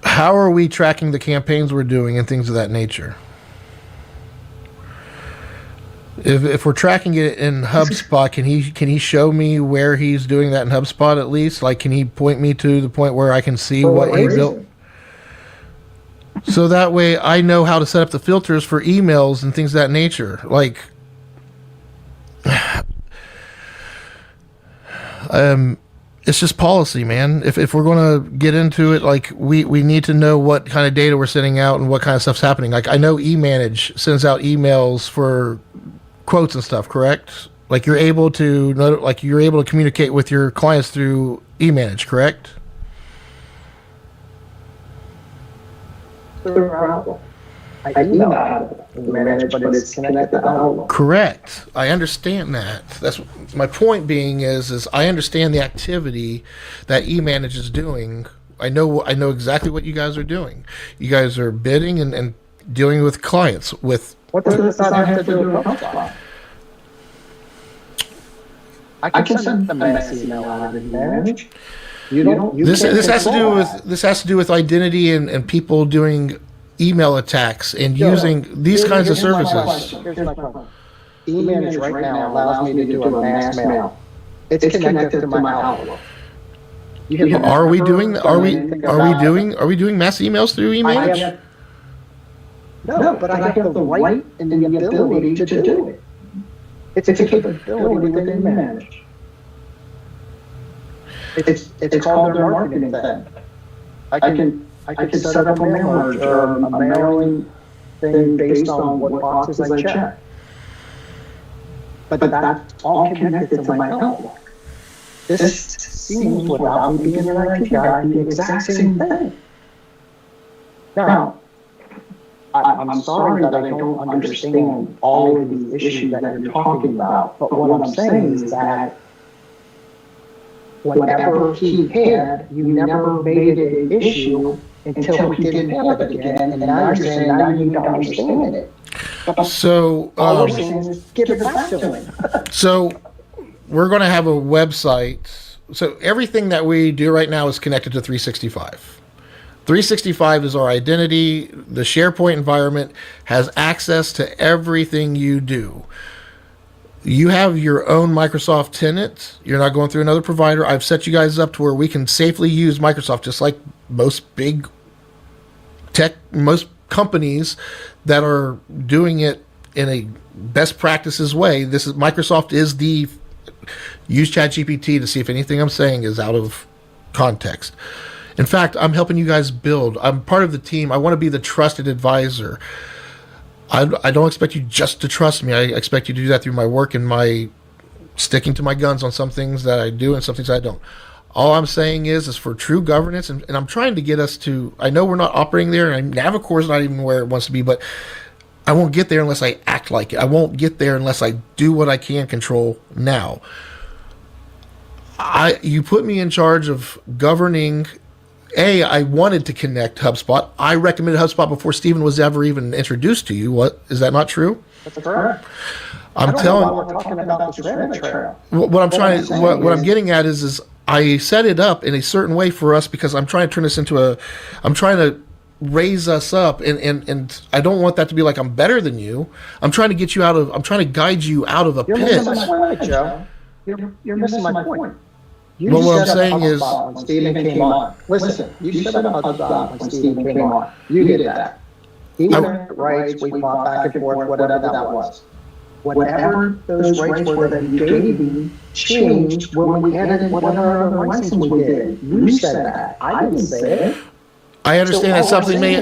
how are we tracking the campaigns we're doing and things of that nature? If we're tracking it in HubSpot, can he show me where he's doing that in HubSpot at least? Like, can he point me to the point where I can see what he built? So that way I know how to set up the filters for emails and things of that nature. Like, it's just policy, man. If we're going to get into it, like, we need to know what kind of data we're sending out and what kind of stuff's happening. Like, I know eManage sends out emails for quotes and stuff, correct? Like, you're able to communicate with your clients through eManage, correct? I email out eManage, but it's connected to Outlook. Correct. I understand that. That's my point. Being is I understand the activity that eManage is doing. I know exactly what you guys are doing. You guys are bidding and dealing with clients with. What does that have to do with HubSpot? I can send the mass email out of eManage. This has to do with identity and people doing email attacks and using these kinds of services. Here's my question. eManage right now allows me to do a mass mail. It's connected to my Outlook. Are we doing mass emails through eManage? No, but I have the right and the ability to do it. It's a capability within eManage. It's called their marketing thing. I can set up a mail merge or a mailing thing based on what boxes I check. But that's all connected to my Outlook. This seems, without me being an IT guy, the exact same thing. Now, I'm sorry that I don't understand all of the issues that you're talking about, but what I'm saying is that whatever he had, you never made it an issue until he didn't have it again, and now you're saying now you need to understand it. So, all we're saying is give it back to him. So, we're going to have a website. So, everything that we do right now is connected to 365. 365 is our identity. The SharePoint environment has access to everything you do. You have your own Microsoft tenant. You're not going through another provider. I've set you guys up to where we can safely use Microsoft, just like most big tech, most companies that are doing it in a best practices way. Microsoft is the use ChatGPT to see if anything I'm saying is out of context. In fact, I'm helping you guys build. I'm part of the team. I want to be the trusted advisor. I don't expect you just to trust me. I expect you to do that through my work and my sticking to my guns on some things that I do and some things I don't. All I'm saying is for true governance, and I'm trying to get us to, I know we're not operating there, and Navicore is not even where it wants to be, but I won't get there unless I act like it. I won't get there unless I do what I can control now. You put me in charge of governing. I wanted to connect HubSpot. I recommended HubSpot before Stephen was ever even introduced to you. What, is that not true? That's correct. I'm telling. We're talking about the rabbit trail. What I'm getting at is I set it up in a certain way for us because I'm trying to turn this into I'm trying to raise us up, and I don't want that to be like I'm better than you. I'm trying to guide you out of a pit. You're missing my point, Joe. You're missing my point. Well, what I'm saying is, when Stephen came on. Listen, you set up HubSpot when Stephen came on. You did that. He got rights, we fought back and forth, whatever that was. Whatever those rights were that you gave me changed when we added whatever other license we did. You said that. I didn't say it. I understand that something may.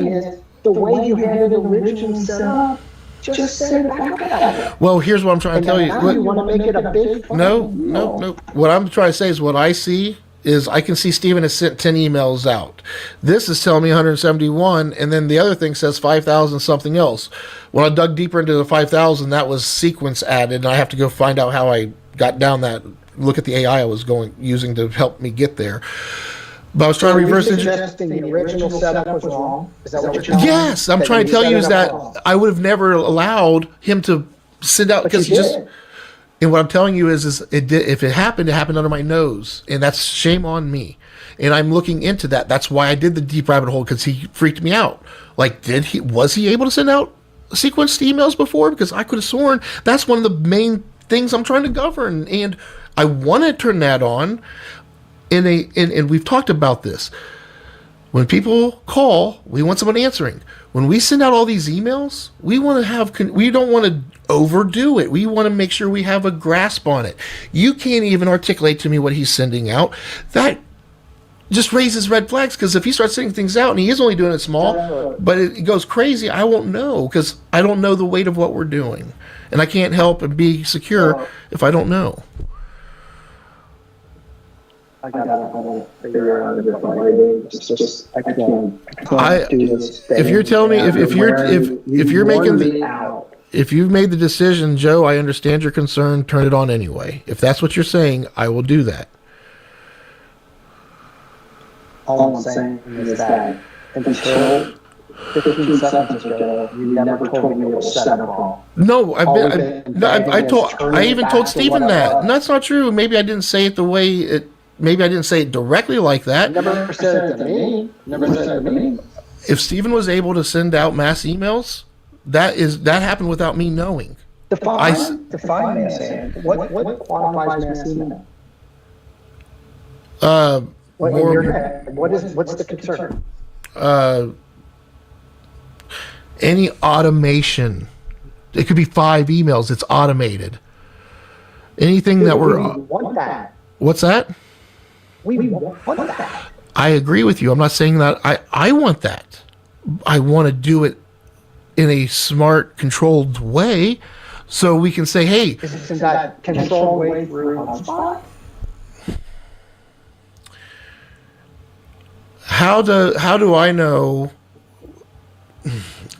The way you had it originally set up, just say it back about it. Well, here's what I'm trying to tell you. Now you want to make it a big No. What I'm trying to say is what I see is I can see Stephen has sent 10 emails out. This is telling me 171, and then the other thing says 5,000 something else. When I dug deeper into the 5,000, that was sequence added, and I have to go find out how I got down that look at the AI I was using to help me get there. But I was trying to reverse engineer. Suggesting the original setup was wrong. Is that what you're telling me? Yes, I'm trying to tell you is that I would have never allowed him to send out because just. And what I'm telling you is it did, if it happened under my nose, and that's shame on me. And I'm looking into that. That's why I did the deep rabbit hole, because he freaked me out. Like, was he able to send out sequenced emails before? Because I could have sworn that's one of the main things I'm trying to govern, and I want to turn that on. And we've talked about this. When people call, we want someone answering. When we send out all these emails, we don't want to overdo it. We want to make sure we have a grasp on it. You can't even articulate to me what he's sending out. That just raises red flags, because if he starts sending things out and he is only doing it small, but it goes crazy, I won't know, because I don't know the weight of what we're doing. And I can't help and be secure if I don't know. I gotta figure out a different way. It's just I can't do this. If you're telling me if you're making if you've made the decision, Joe, I understand your concern. Turn it on anyway. If that's what you're saying, I will do that. All I'm saying is that until 15 seconds ago, you never told me it was 7 o'clock. No, I even told Stephen that. And that's not true. Maybe I didn't say it the way it. Maybe I didn't say it directly like that. Never said it to me. Never said it to me. If Stephen was able to send out mass emails, that happened without me knowing. Define mass email. What qualifies mass email? What's the concern? Any automation. It could be 5 emails. It's automated. Anything that we're. We want that. What's that? We want that. I agree with you. I'm not saying that I want that. I want to do it in a smart, controlled way, so we can say, "Hey, isn't that controlled way through HubSpot?" How do I know?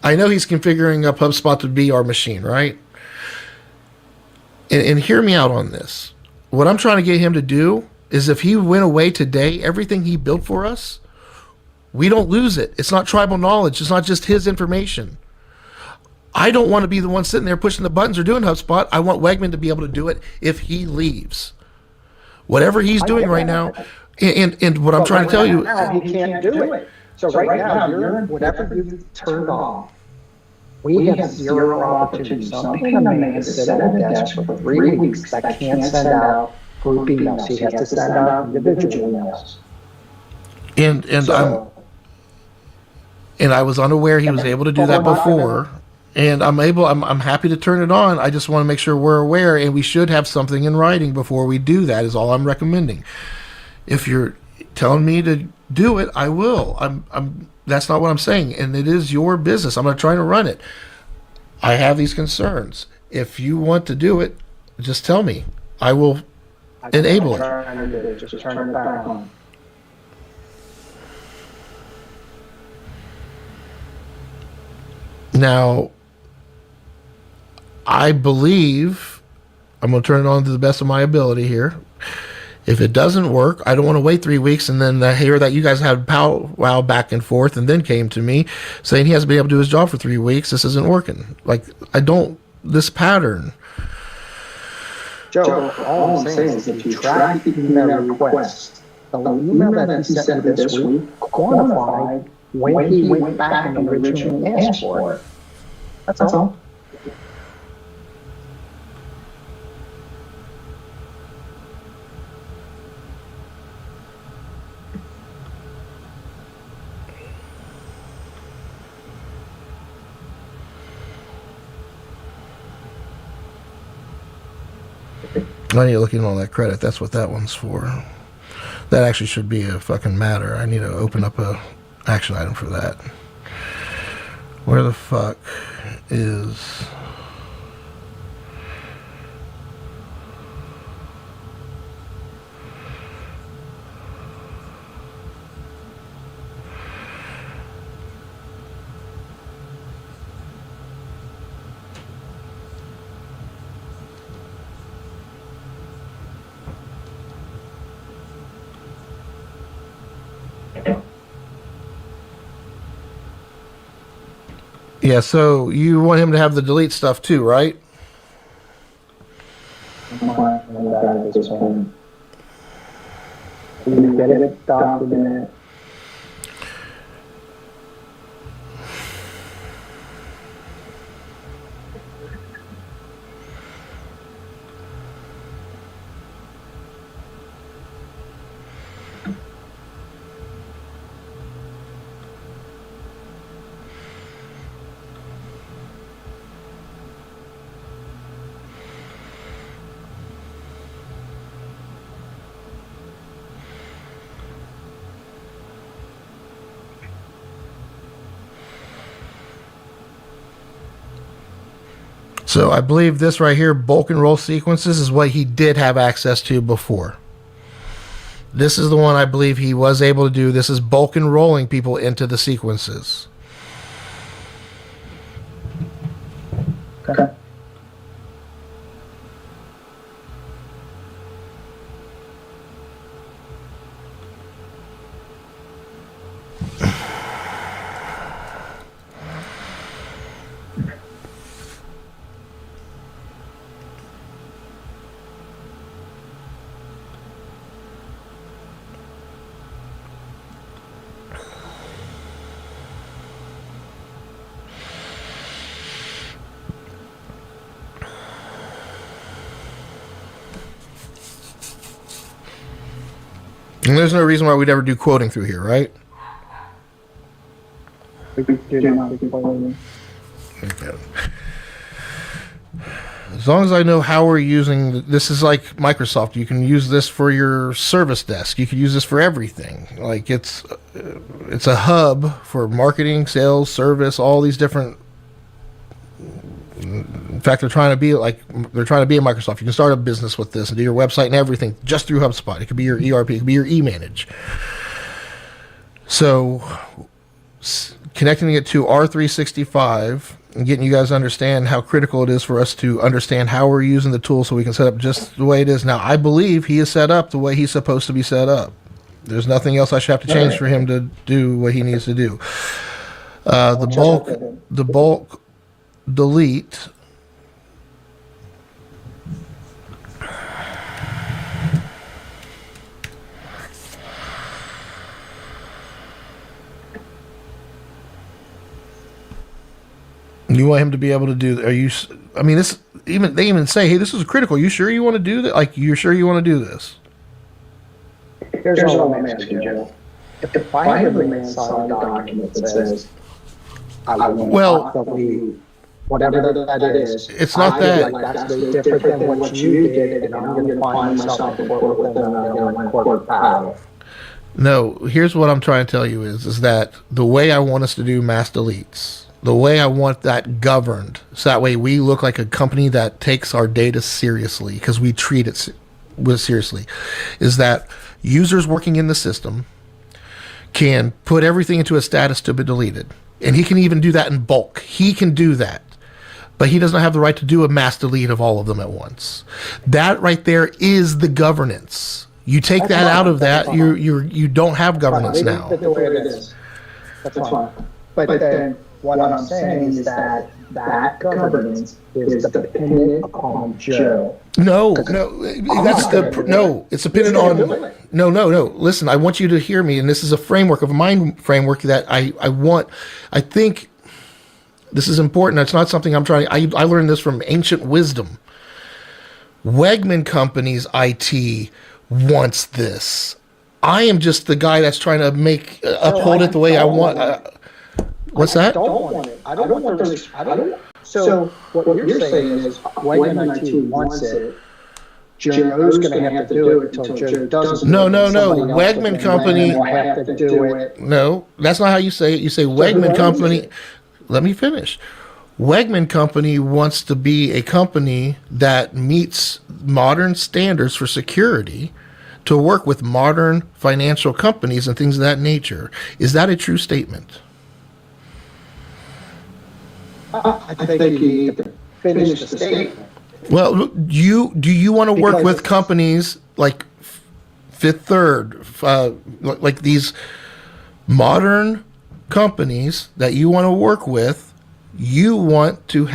I know he's configuring up HubSpot to be our machine, right? And hear me out on this. What I'm trying to get him to do is, if he went away today, everything he built for us, we don't lose it. It's not tribal knowledge. It's not just his information. I don't want to be the one sitting there pushing the buttons or doing HubSpot. I want Wegman to be able to do it if he leaves. Whatever he's doing right now, and what I'm trying to tell you, he can't do it. So right now, whatever you've turned on, we have zero opportunity. Some people may sit at a desk for 3 weeks that can't send out group emails. He has to send out individual emails. And I was unaware he was able to do that before. And I'm happy to turn it on. I just want to make sure we're aware, and we should have something in writing before we do that, is all I'm recommending. If you're telling me to do it, I will. That's not what I'm saying. And it is your business. I'm not trying to run it. I have these concerns. If you want to do it, just tell me. I will enable it. Just turn it back on. Now, I believe I'm going to turn it on to the best of my ability here. If it doesn't work, I don't want to wait 3 weeks and then hear that you guys had powwow back and forth and then came to me saying he hasn't been able to do his job for 3 weeks. This isn't working. This pattern. Joe, all I'm saying is if you track the email request, the email that he sent me this week quantified when he went back and originally asked for it. That's all. I need to look into all that credit. That's what that one's for. That actually should be a fucking matter. I need to open up a action item for that. Where the fuck is... Yeah, so you want him to have the delete stuff too, right? You get it document. So I believe this right here, bulk and roll sequences, is what he did have access to before. This is the one I believe he was able to do. This is bulk and rolling people into the sequences. Okay. And there's no reason why we'd ever do quoting through here, right? Okay. Okay. As long as I know how we're using this, is like Microsoft. You can use this for your service desk. You can use this for everything. Like it's a hub for marketing, sales, service, all these different. In fact, they're trying to be a Microsoft. You can start a business with this and do your website and everything just through HubSpot. It could be your ERP, it could be your e-manage. So connecting it to R365 and getting you guys to understand how critical it is for us to understand how we're using the tool so we can set up just the way it is. Now, I believe he is set up the way he's supposed to be set up. There's nothing else I should have to change for him to do what he needs to do. The bulk delete. You want him to be able to do? Are you? I mean, this even they even say, "Hey, this is critical. You sure you want to do that? Like, you're sure you want to do this?" Here's all I'm asking, Joe. If I have a solid document that says, I want to delete whatever that is, it's not that. Like that's very different than what you did, and I'm going to find myself in court with them, and I'm going to court battle. No, here's what I'm trying to tell you is that the way I want us to do mass deletes, the way I want that governed, so that way we look like a company that takes our data seriously because we treat it seriously, is that users working in the system can put everything into a status to be deleted. And he can even do that in bulk. He can do that. But he doesn't have the right to do a mass delete of all of them at once. That right there is the governance. You take that out of that, you don't have governance now. That's the way it is. That's fine. But then what I'm saying is that governance is dependent upon Joe. No, it's dependent on. No. Listen, I want you to hear me, and this is a framework of a mind framework that I want. I think this is important. It's not something I'm trying. I learned this from ancient wisdom. Wegman Company's IT wants this. I am just the guy that's trying to uphold it the way I want. What's that? I don't want it. I don't want this. So what you're saying is Wegman IT wants it. Joe's going to have to do it until Joe doesn't. No. Wegman Company will have to do it. No, that's not how you say it. You say Wegman Company. Let me finish. Wegman Company wants to be a company that meets modern standards for security to work with modern financial companies and things of that nature. Is that a true statement? I think you need to finish the statement. Well, do you want to work with companies like Fifth Third, like these modern companies that you want to work with you want to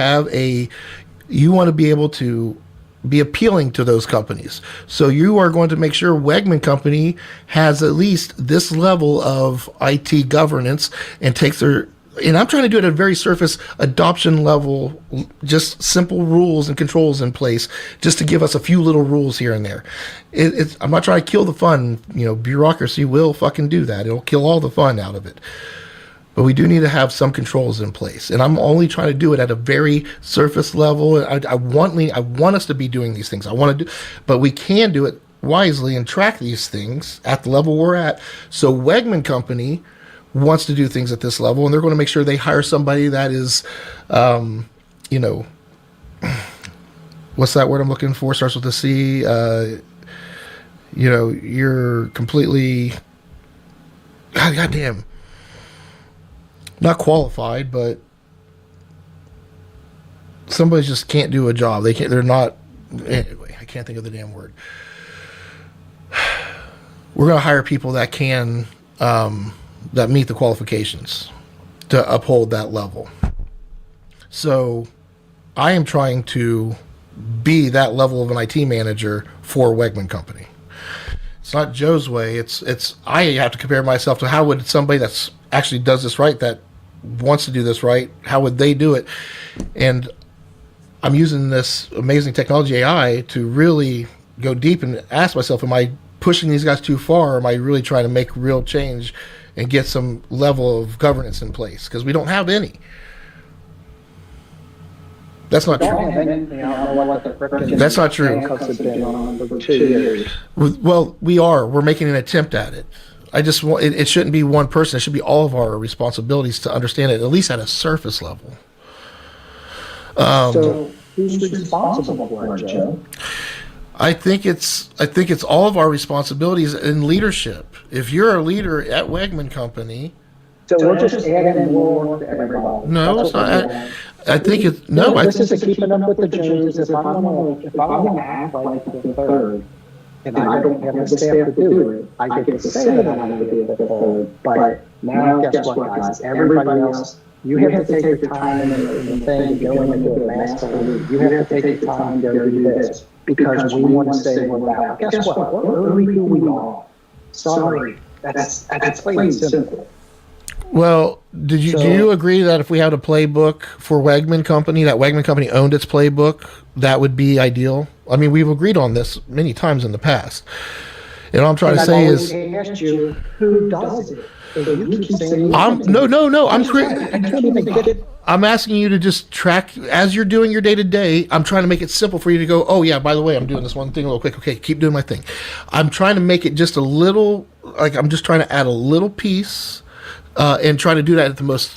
be able to be appealing to those companies. So you are going to make sure Wegman Company has at least this level of IT governance and takes their, and I'm trying to do it at a very surface adoption level, just simple rules and controls in place, just to give us a few little rules here and there. I'm not trying to kill the fun. Bureaucracy will fucking do that. It'll kill all the fun out of it. But we do need to have some controls in place, and I'm only trying to do it at a very surface level. I want us to be doing these things. But we can do it wisely and track these things at the level we're at. So Wegman Company wants to do things at this level, and they're going to make sure they hire somebody that is, what's that word I'm looking for? Starts with a C. You're completely, goddamn. Not qualified, but somebody just can't do a job. They're not, anyway, I can't think of the damn word. We're going to hire people that can, that meet the qualifications to uphold that level. So I am trying to be that level of an IT manager for Wegman Company. It's not Joe's way. It's I have to compare myself to how would somebody that's actually does this right, that wants to do this right, how would they do it? And I'm using this amazing technology, AI, to really go deep and ask myself, am I pushing these guys too far? Or am I really trying to make real change and get some level of governance in place? Because we don't have any. That's not true. That's not true. Well, we're making an attempt at it. I just want it shouldn't be one person. It should be all of our responsibilities to understand it, at least at a surface level. So who's responsible for it, Joe? I think it's all of our responsibilities in leadership. If you're a leader at Wegman Company, so we're just adding more work to everybody. No, it's not. I think it's no. This is keeping up with the Joneses. If I want to act like the third, and I don't have the staff to do it, I get to say that I'm going to be the third. But now, guess what, guys? Everybody else, you have to take your time in the thing to go in and do a master lead. You have to take your time to go do this because we want to say we're back. Guess what? We're early who we are. Sorry, that's plain and simple. Well, do you agree that if we had a playbook for Wegman Company, that Wegman Company owned its playbook, that would be ideal? I mean, we've agreed on this many times in the past. And all I'm trying to say is, asked you, who does it? You keep saying, no. I can't even get it. I'm asking you to just track as you're doing your day to day. I'm trying to make it simple for you to go, oh yeah, by the way, I'm doing this one thing real quick. Okay, keep doing my thing. I'm trying to make it just a little, like I'm just trying to add a little piece. And try to do that at the most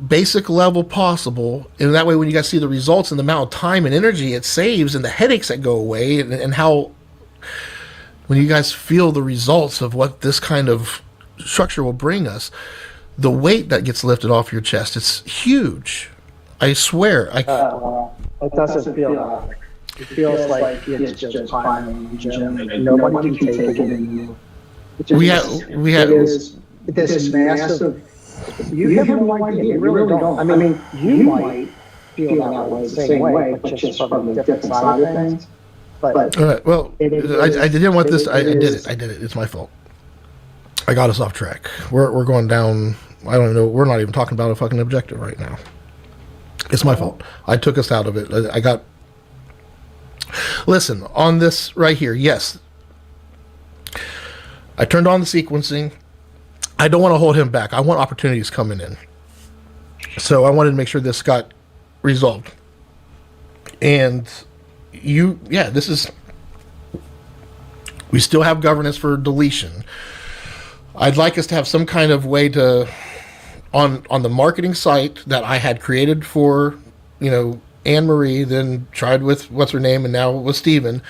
basic level possible. And that way, when you guys see the results and the amount of time and energy it saves and the headaches that go away, and how, when you guys feel the results of what this kind of structure will bring us, the weight that gets lifted off your chest, it's huge. I swear. It doesn't feel like it. It feels like it's just piling on. Nobody can take it anymore. We have this massive. You have no idea. You really don't. I mean, you might feel that way the same way, but just from a different side of things. But all right. Well, I didn't want this. I did it. It's my fault. I got us off track. We're going down. I don't know. We're not even talking about a fucking objective right now. It's my fault. I took us out of it. Listen, on this right here. Yes, I turned on the sequencing. I don't want to hold him back. I want opportunities coming in. So I wanted to make sure this got resolved. And this is, we still have governance for deletion. I'd like us to have some kind of way to, on the marketing site that I had created for, Anne Marie, then tried with what's her name, and now with Steven.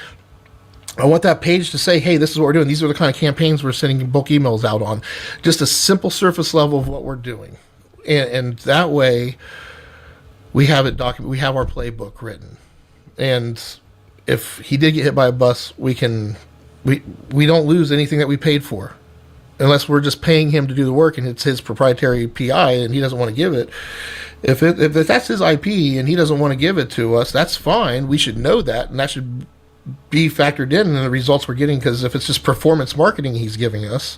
I want that page to say, hey, this is what we're doing. These are the kind of campaigns we're sending bulk emails out on. Just a simple surface level of what we're doing. And that way, we have it documented. We have our playbook written. And if he did get hit by a bus, we don't lose anything that we paid for. unless we're just paying him to do the work and it's his proprietary PI and he doesn't want to give it. If that's his IP and he doesn't want to give it to us, that's fine. We should know that, and that should be factored in the results we're getting. Because if it's just performance marketing he's giving us,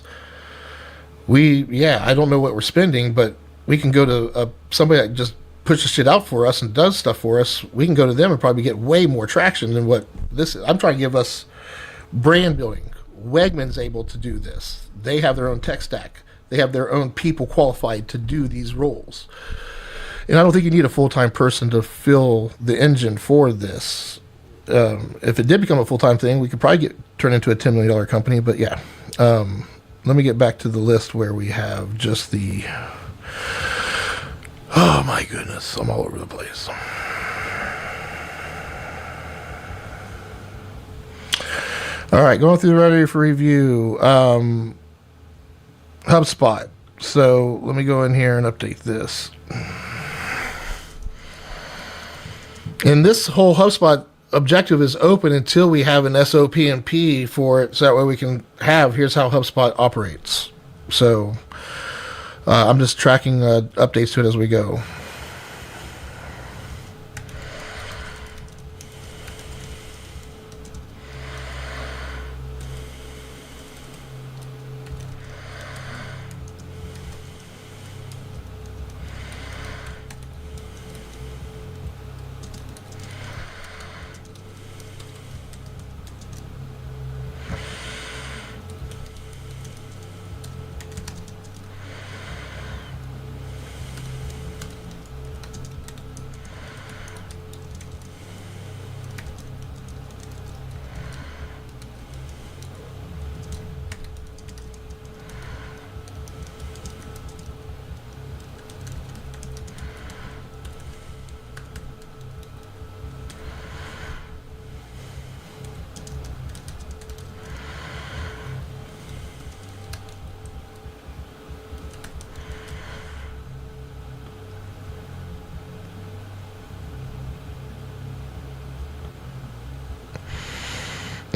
I don't know what we're spending, but we can go to somebody that just pushes shit out for us and does stuff for us. We can go to them and probably get way more traction than what this is. I'm trying to give us brand building. Wegman's able to do this. They have their own tech stack. They have their own people qualified to do these roles. And I don't think you need a full-time person to fill the engine for this. If it did become a full-time thing, we could probably turn into a $10 million company. But yeah, let me get back to the list where we have just the... Oh my goodness, I'm all over the place. All right, going through ready for review. HubSpot. So let me go in here and update this. And this whole HubSpot objective is open until we have an SOP and P for it, so that way we can have, here's how HubSpot operates. So I'm just tracking updates to it as we go.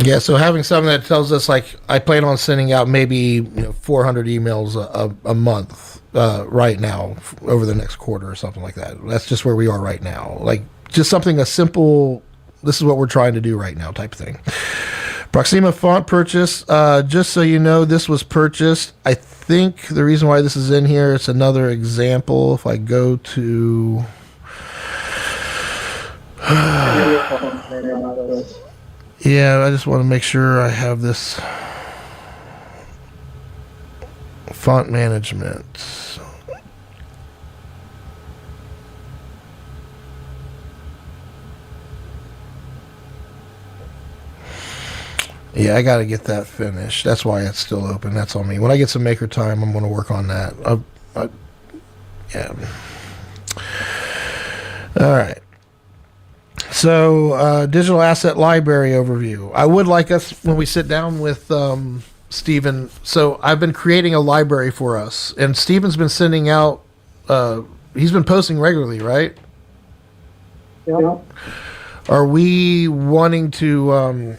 Yeah, so having something that tells us, like, I plan on sending out maybe 400 emails a month right now over the next quarter or something like that. That's just where we are right now. Like, just something, a simple, this is what we're trying to do right now type thing. Proxima font purchase. Just so you know, this was purchased. I think the reason why this is in here, it's another example. If I go to... Yeah, I just want to make sure I have this font management. Yeah, I got to get that finished. That's why it's still open. That's on me. When I get some maker time, I'm going to work on that. Yeah. All right. So, digital asset library overview. I would like us, when we sit down with Stephen, so I've been creating a library for us, and Stephen's been sending out, he's been posting regularly, right? Yeah. Are we wanting to,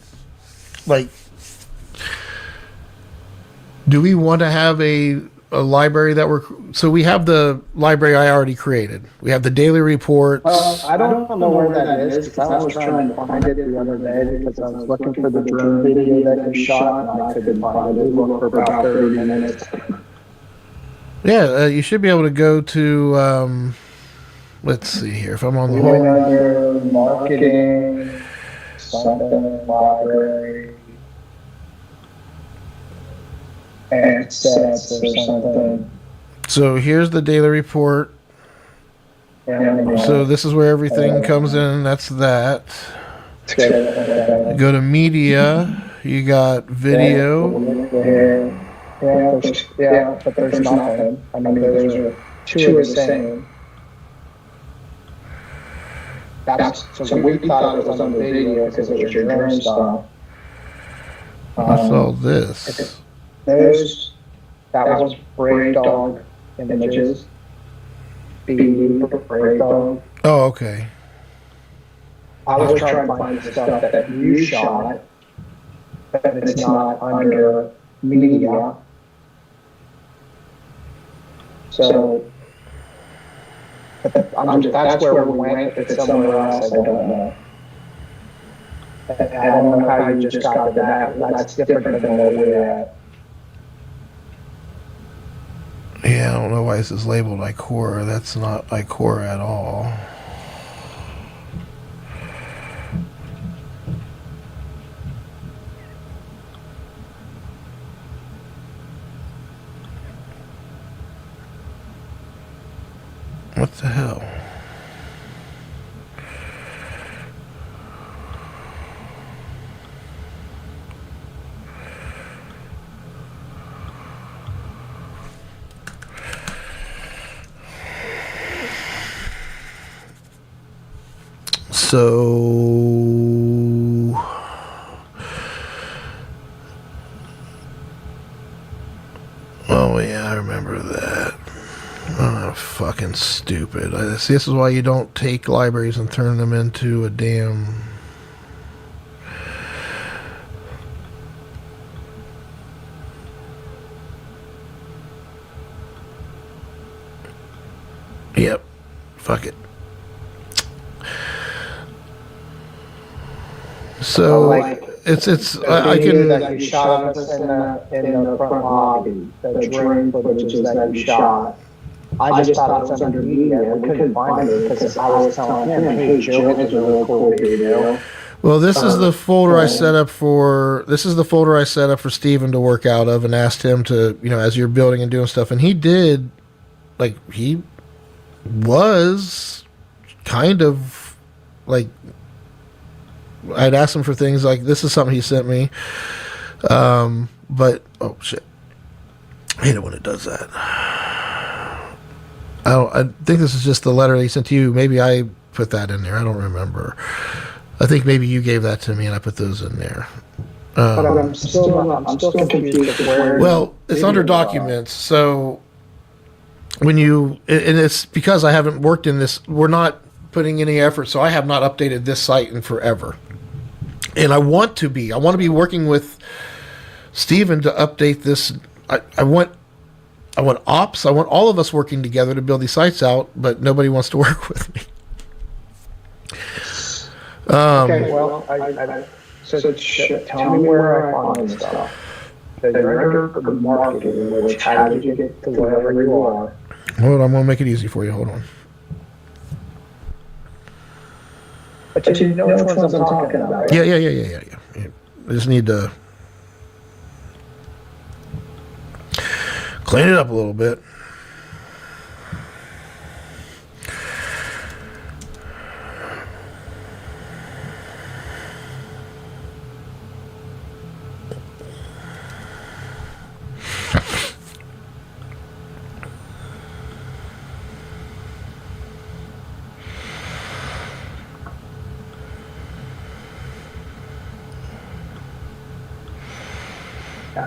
do we want to have a library that so we have the library I already created. We have the daily reports. I don't know where that is, because I was trying to find it the other day, because I was looking for the drone video that you shot, and I couldn't find it. It looked for about 30 minutes. Yeah, you should be able to go to, let's see here, if I'm on the Going under marketing, something, library, assets or something. So here's the daily report. So this is where everything comes in. That's that. Go to media. You got video. Yeah, but there's nothing. I mean, there's two are the same. So we thought it was on the video because it was your drone stuff. I saw this. That was Brave Dog images. B for Brave Dog. Oh, okay. I was trying to find the stuff that you shot, but it's not under media. So that's where we went. If it's somewhere else, I don't know. I don't know how you just got to that. That's different than where we're at. Yeah, I don't know why this is labeled Ikora. That's not Ikora at all. What the hell? So, oh yeah, I remember that. Oh, fucking stupid. See, this is why you don't take libraries and turn them into a damn... Yep. Fuck it. So I can. That you shot us in the front lobby. The drone footages that you shot. I just thought it was under media. We couldn't find it because I was telling him, "Hey, Joe, it's a really cool video." Well, this is the folder I set up for. This is the folder I set up for Steven to work out of, and asked him to, as you're building and doing stuff, and he did. Like, he was kind of like. I'd asked him for things like, this is something he sent me. But, oh shit. I hate it when it does that. I think this is just the letter he sent to you. Maybe I put that in there. I don't remember. I think maybe you gave that to me and I put those in there. But I'm still confused. Well, it's under documents. So when you, and it's because I haven't worked in this, we're not putting any effort. So I have not updated this site in forever. And I want to be working with Steven to update this. I want ops. I want all of us working together to build these sites out, but nobody wants to work with me. Okay, well, tell me where I find this stuff. The director of marketing, which how did you get to wherever you are? Hold on, I'm going to make it easy for you. Hold on. But you know which ones I'm talking about. Yeah. I just need to clean it up a little bit.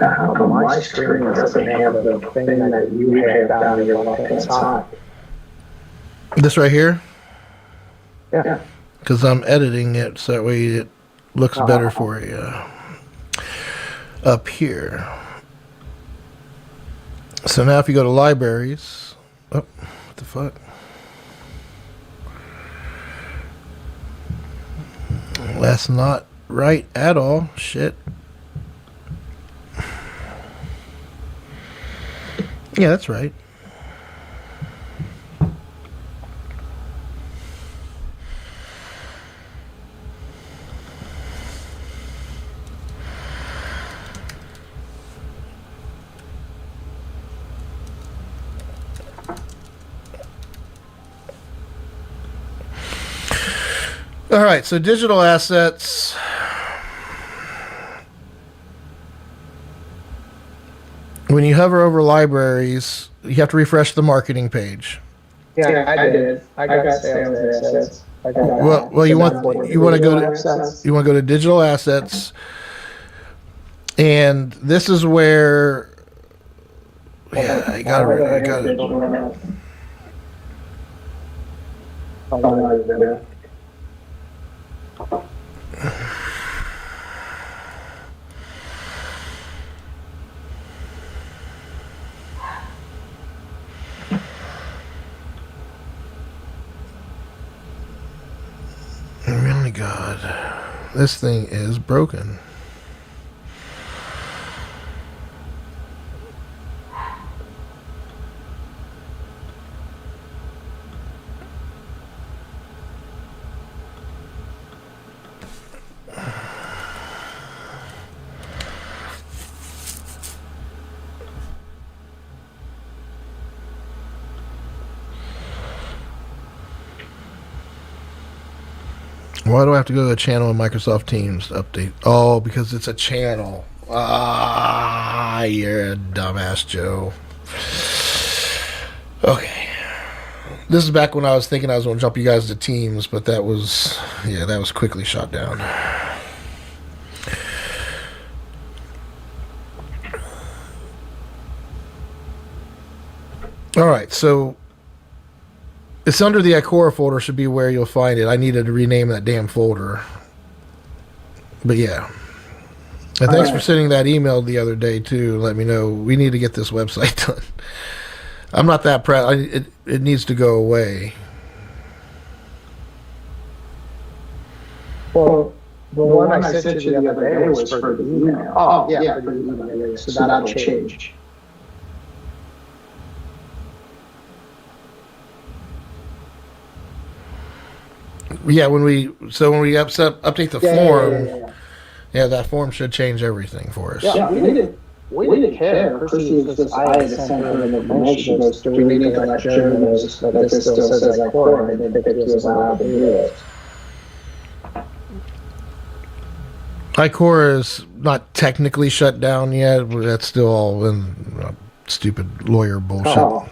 How come my screen doesn't have the thing that you have down on your left-hand side? This right here? Yeah. Because I'm editing it so that way it looks better for you. Up here. So now if you go to libraries, what the fuck? That's not right at all. Shit. Yeah, that's right. All right, so digital assets. When you hover over libraries, you have to refresh the marketing page. Yeah, I did. I got sales assets. Well, you want to go to digital assets, and this is where. Yeah, I got it. This thing is broken. Why do I have to go to the channel in Microsoft Teams to update? Oh, because it's a channel. Ah, you're a dumbass, Joe. Okay. This is back when I was thinking I was going to jump you guys to Teams, but that was quickly shot down. All right, so it's under the Ikora folder, should be where you'll find it. I needed to rename that damn folder. But yeah. And thanks for sending that email the other day, too. Let me know. We need to get this website done. I'm not that proud. It needs to go away. Well, the one I sent you the other day was for the email. Oh, yeah, for the email. So that'll change. Yeah, when we update the form, yeah, that form should change everything for us. Yeah, we didn't care. Percy was just, I had sent her the information. Goes, do we need to let Joe know that this still says Ikora? I didn't think he was allowed to do it. Ikora is not technically shut down yet, but that's still all in stupid lawyer bullshit. Oh.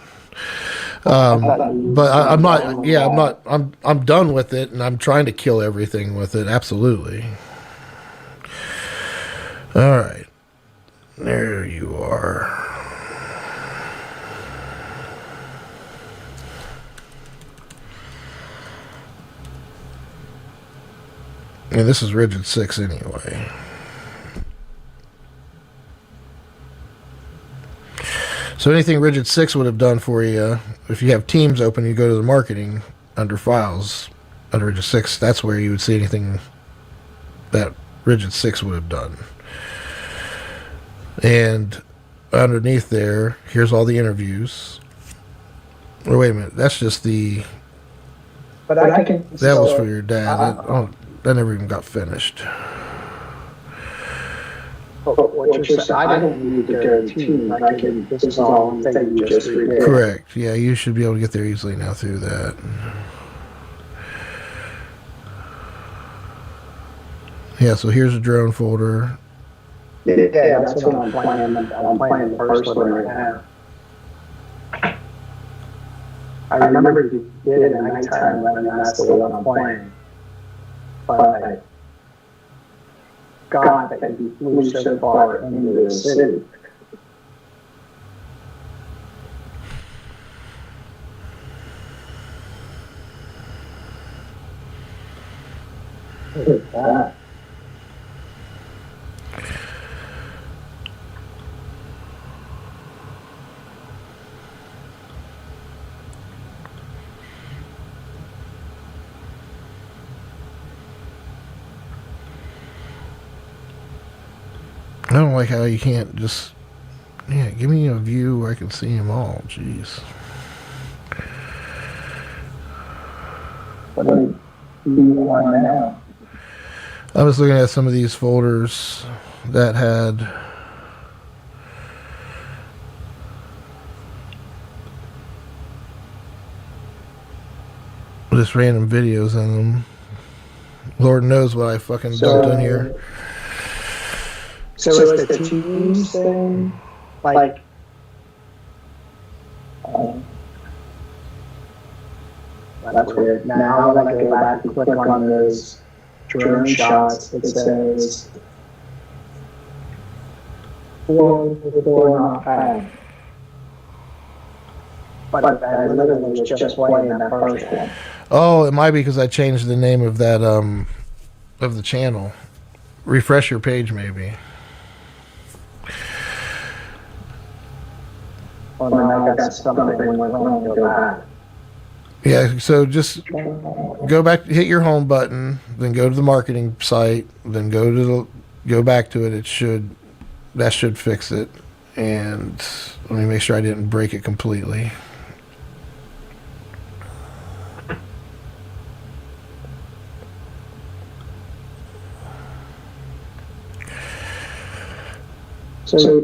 But I'm not. Yeah, I'm not. I'm done with it, and I'm trying to kill everything with it. Absolutely. All right, there you are. And this is rigid 6 anyway. So anything rigid 6 would have done for you, if you have Teams open, you go to the marketing under files, under rigid 6, that's where you would see anything that rigid 6 would have done. And underneath there, here's all the interviews. Oh, wait a minute, that's just the... But I can... That was for your dad. That never even got finished. What you're saying, I don't need to guarantee. I can, this is all thing you just redid. Correct. Yeah, you should be able to get there easily now through that. Yeah, so here's a drone folder. Yeah, that's what I'm playing. I'm playing the first one right now. I remember you did it at nighttime when that's the one I'm playing. But God, that you flew so far into the city. Look at that. I don't like how you can't just... Yeah, give me a view where I can see them all. Jeez. What do you want now? I was looking at some of these folders that had... just random videos in them. Lord knows what I fucking dumped in here. So is the Teams thing like that's weird. Now when I go back and click on those drone shots, it says 4 not found. But I literally was just playing that first one. Oh, it might be because I changed the name of that of the channel. Refresh your page, maybe. Well, now I got something went wrong. Go back. Yeah, so just go back, hit your home button, then go to the marketing site, then go back to it. That should fix it. And let me make sure I didn't break it completely. So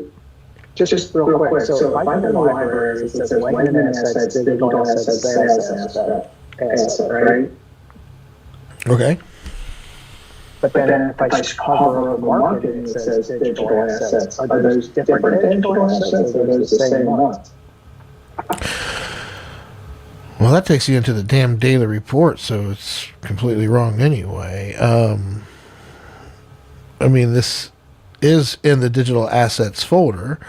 just real quick, so if I go to the library, it says Wegman Assets, Digital Assets, Sales Asset, right? Okay. But then if I hover over marketing, it says digital assets. Are those different digital assets or are those the same ones? Well, that takes you into the damn daily report, so it's completely wrong anyway. I mean, this is in the digital assets folder.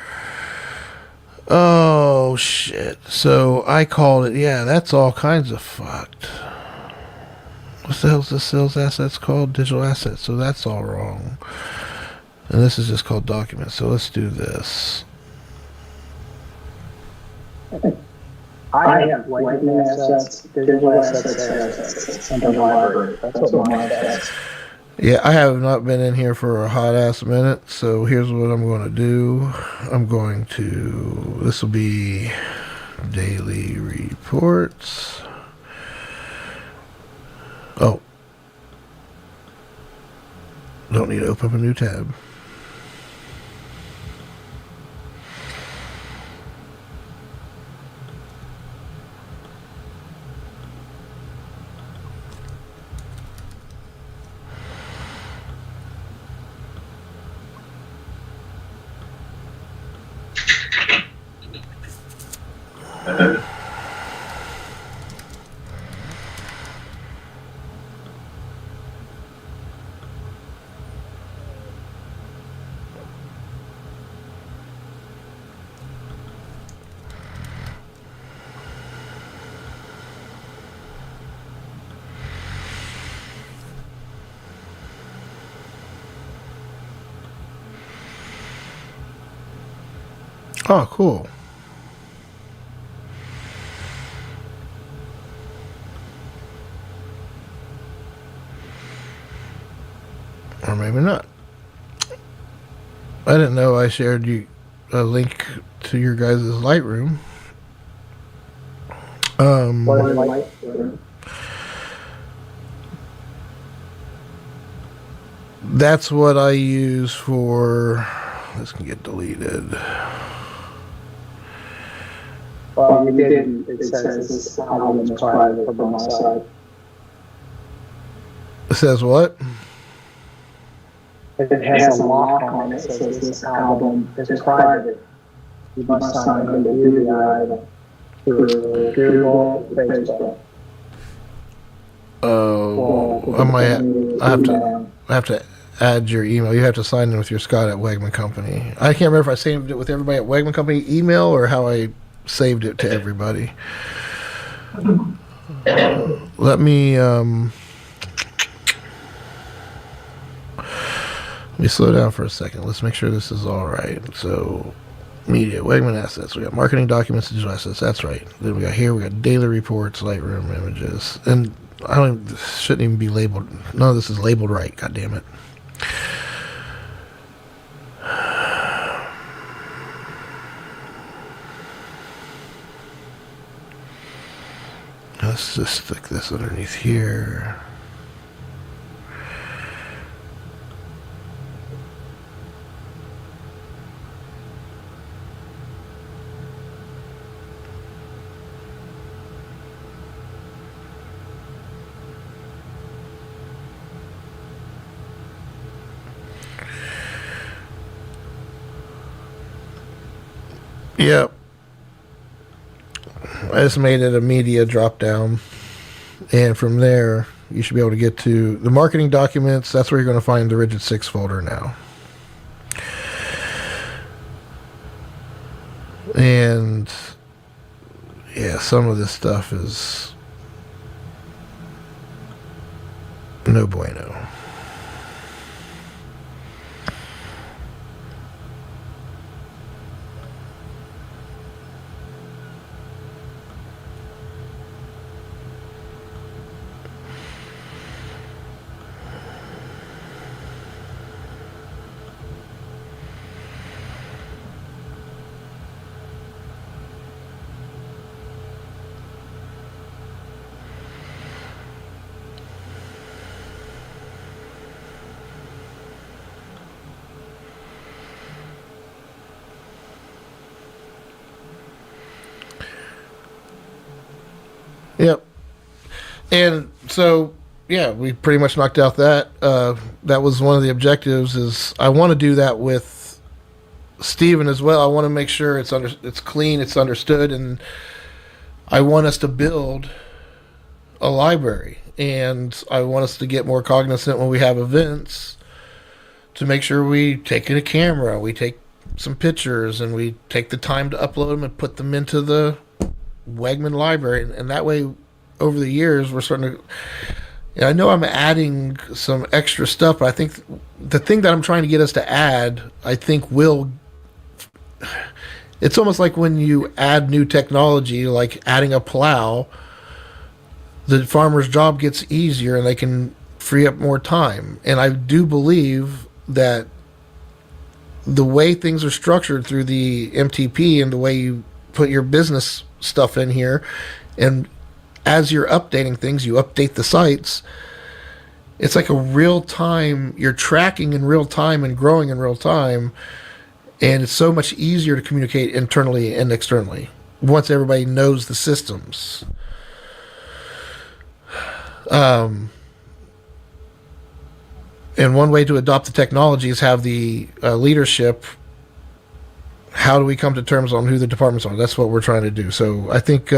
Oh, shit. So I called it, yeah, that's all kinds of fucked. What the hell's the sales assets called? Digital assets. So that's all wrong. And this is just called documents. So let's do this. I have Wegman Assets, digital assets, sales assets, under library. That's what mine says. Yeah, I have not been in here for a hot ass minute. So here's what I'm going to do. This will be daily reports. Oh. Don't need to open up a new tab. Oh, cool. Or maybe not. I didn't know I shared you a link to your guys' Lightroom. That's what I use for. This can get deleted. Well, you didn't. It says this album is private from my side. It says what? It has a lock on it. It says this album is private. You must sign in to view the item through Google, Facebook. Oh, I have to add your email. You have to sign in with your Scott at Wegman Company. I can't remember if I saved it with everybody at Wegman Company email or how I saved it to everybody. Let me slow down for a second. Let's make sure this is all right. So, media, Wegman Assets. We got marketing documents, digital assets. That's right. Then we got daily reports, Lightroom images, and shouldn't even be labeled. None of this is labeled right. God damn it. Let's just stick this underneath here. Yep. I just made it a media drop down. And from there, you should be able to get to the marketing documents. That's where you're going to find the Rigid 6 folder now. And yeah, some of this stuff is no bueno. And so, yeah, we pretty much knocked out that. That was one of the objectives. Is I want to do that with Steven as well. I want to make sure it's clean, it's understood, and I want us to build a library, and I want us to get more cognizant when we have events to make sure we take a camera, we take some pictures, and we take the time to upload them and put them into the Wegman library, and that way, over the years, we're starting to. I know I'm adding some extra stuff, but I think the thing that I'm trying to get us to add, I think will. It's almost like when you add new technology, like adding a plow, the farmer's job gets easier and they can free up more time. And I do believe that the way things are structured through the MTP and the way you put your business stuff in here, and as you're updating things, you update the sites. It's like a real time, you're tracking in real time and growing in real time. And it's so much easier to communicate internally and externally once everybody knows the systems. And one way to adopt the technology is have the leadership. How do we come to terms on who the departments are? That's what we're trying to do. So I think,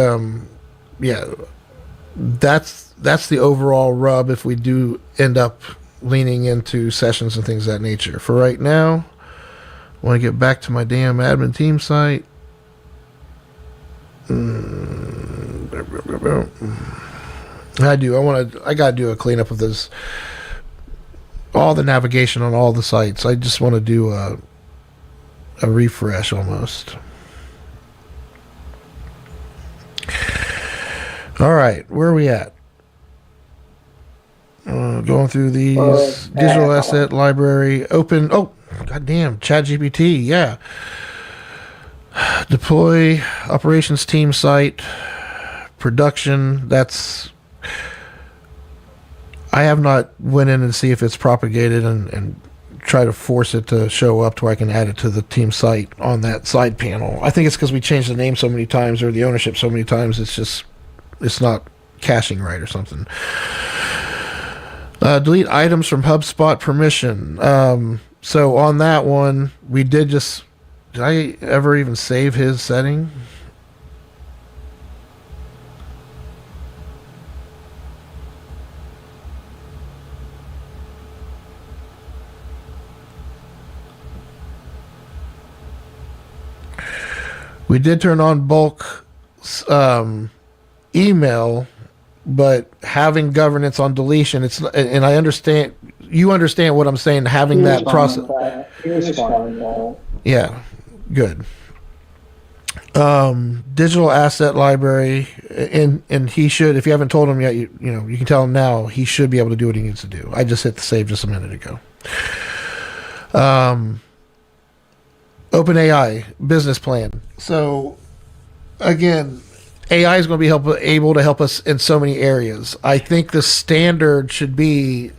that's the overall rub if we do end up leaning into sessions and things of that nature. For right now, I want to get back to my damn admin team site. I gotta do a cleanup of this, all the navigation on all the sites. I just want to do a refresh almost. All right, where are we at? Going through these digital asset library, open. Oh, goddamn, ChatGPT. Yeah. Deploy operations team site production. That's. I have not went in and see if it's propagated and try to force it to show up to where I can add it to the team site on that side panel. I think it's because we changed the name so many times or the ownership so many times. It's not caching right or something. Delete items from HubSpot permission. So on that one, we did I ever even save his setting? We did turn on bulk email, but having governance on deletion, and I understand, you understand what I'm saying, having that process. Yeah, good. Digital asset library, and he should, if you haven't told him yet, you can tell him now, he should be able to do what he needs to do. I just hit the save just a minute ago. OpenAI business plan. So again, AI is going to be able to help us in so many areas. I think the standard should be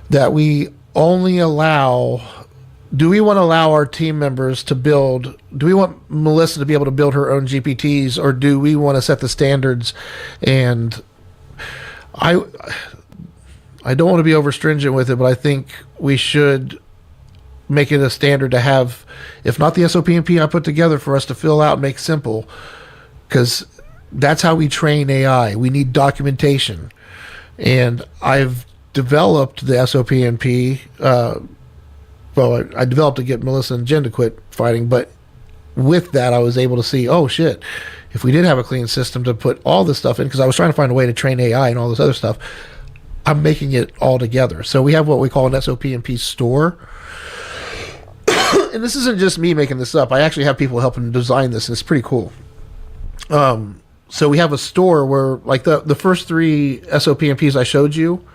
that we only allow. Do we want to allow our team members to build? Do we want Melissa to be able to build her own GPTs, or do we want to set the standards? And I don't want to be over stringent with it, but I think we should make it a standard to have, if not the SOP and P I put together for us to fill out and make simple, because that's how we train AI. We need documentation. And I've developed the SOP and P. I developed to get Melissa and Jen to quit fighting, but with that, I was able to see, oh shit, if we did have a clean system to put all this stuff in, because I was trying to find a way to train AI and all this other stuff, I'm making it all together. So we have what we call an SOP and P store. And this isn't just me making this up. I actually have people helping design this, and it's pretty cool. So we have a store where, like the first 3 SOP and Ps I showed you,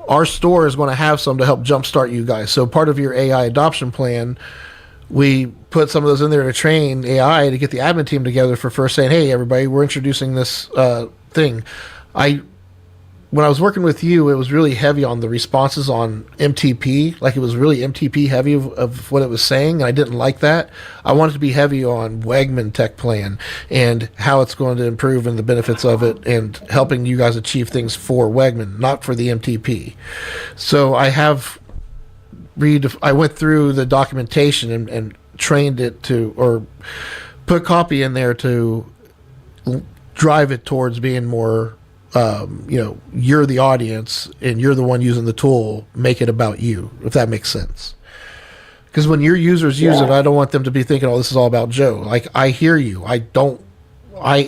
our store is going to have some to help jumpstart you guys. So part of your AI adoption plan, we put some of those in there to train AI to get the admin team together for first saying, hey, everybody, we're introducing this thing. when I was working with you, it was really heavy on the responses on MTP. Like it was really MTP heavy of what it was saying, and I didn't like that. I wanted to be heavy on Wegman Tech Plan and how it's going to improve and the benefits of it, and helping you guys achieve things for Wegman, not for the MTP. So I went through the documentation and trained it to, or put copy in there to drive it towards being more, you're the audience and you're the one using the tool. Make it about you, if that makes sense. Because when your users use it, I don't want them to be thinking, "Oh, this is all about Joe." Like, I hear you. I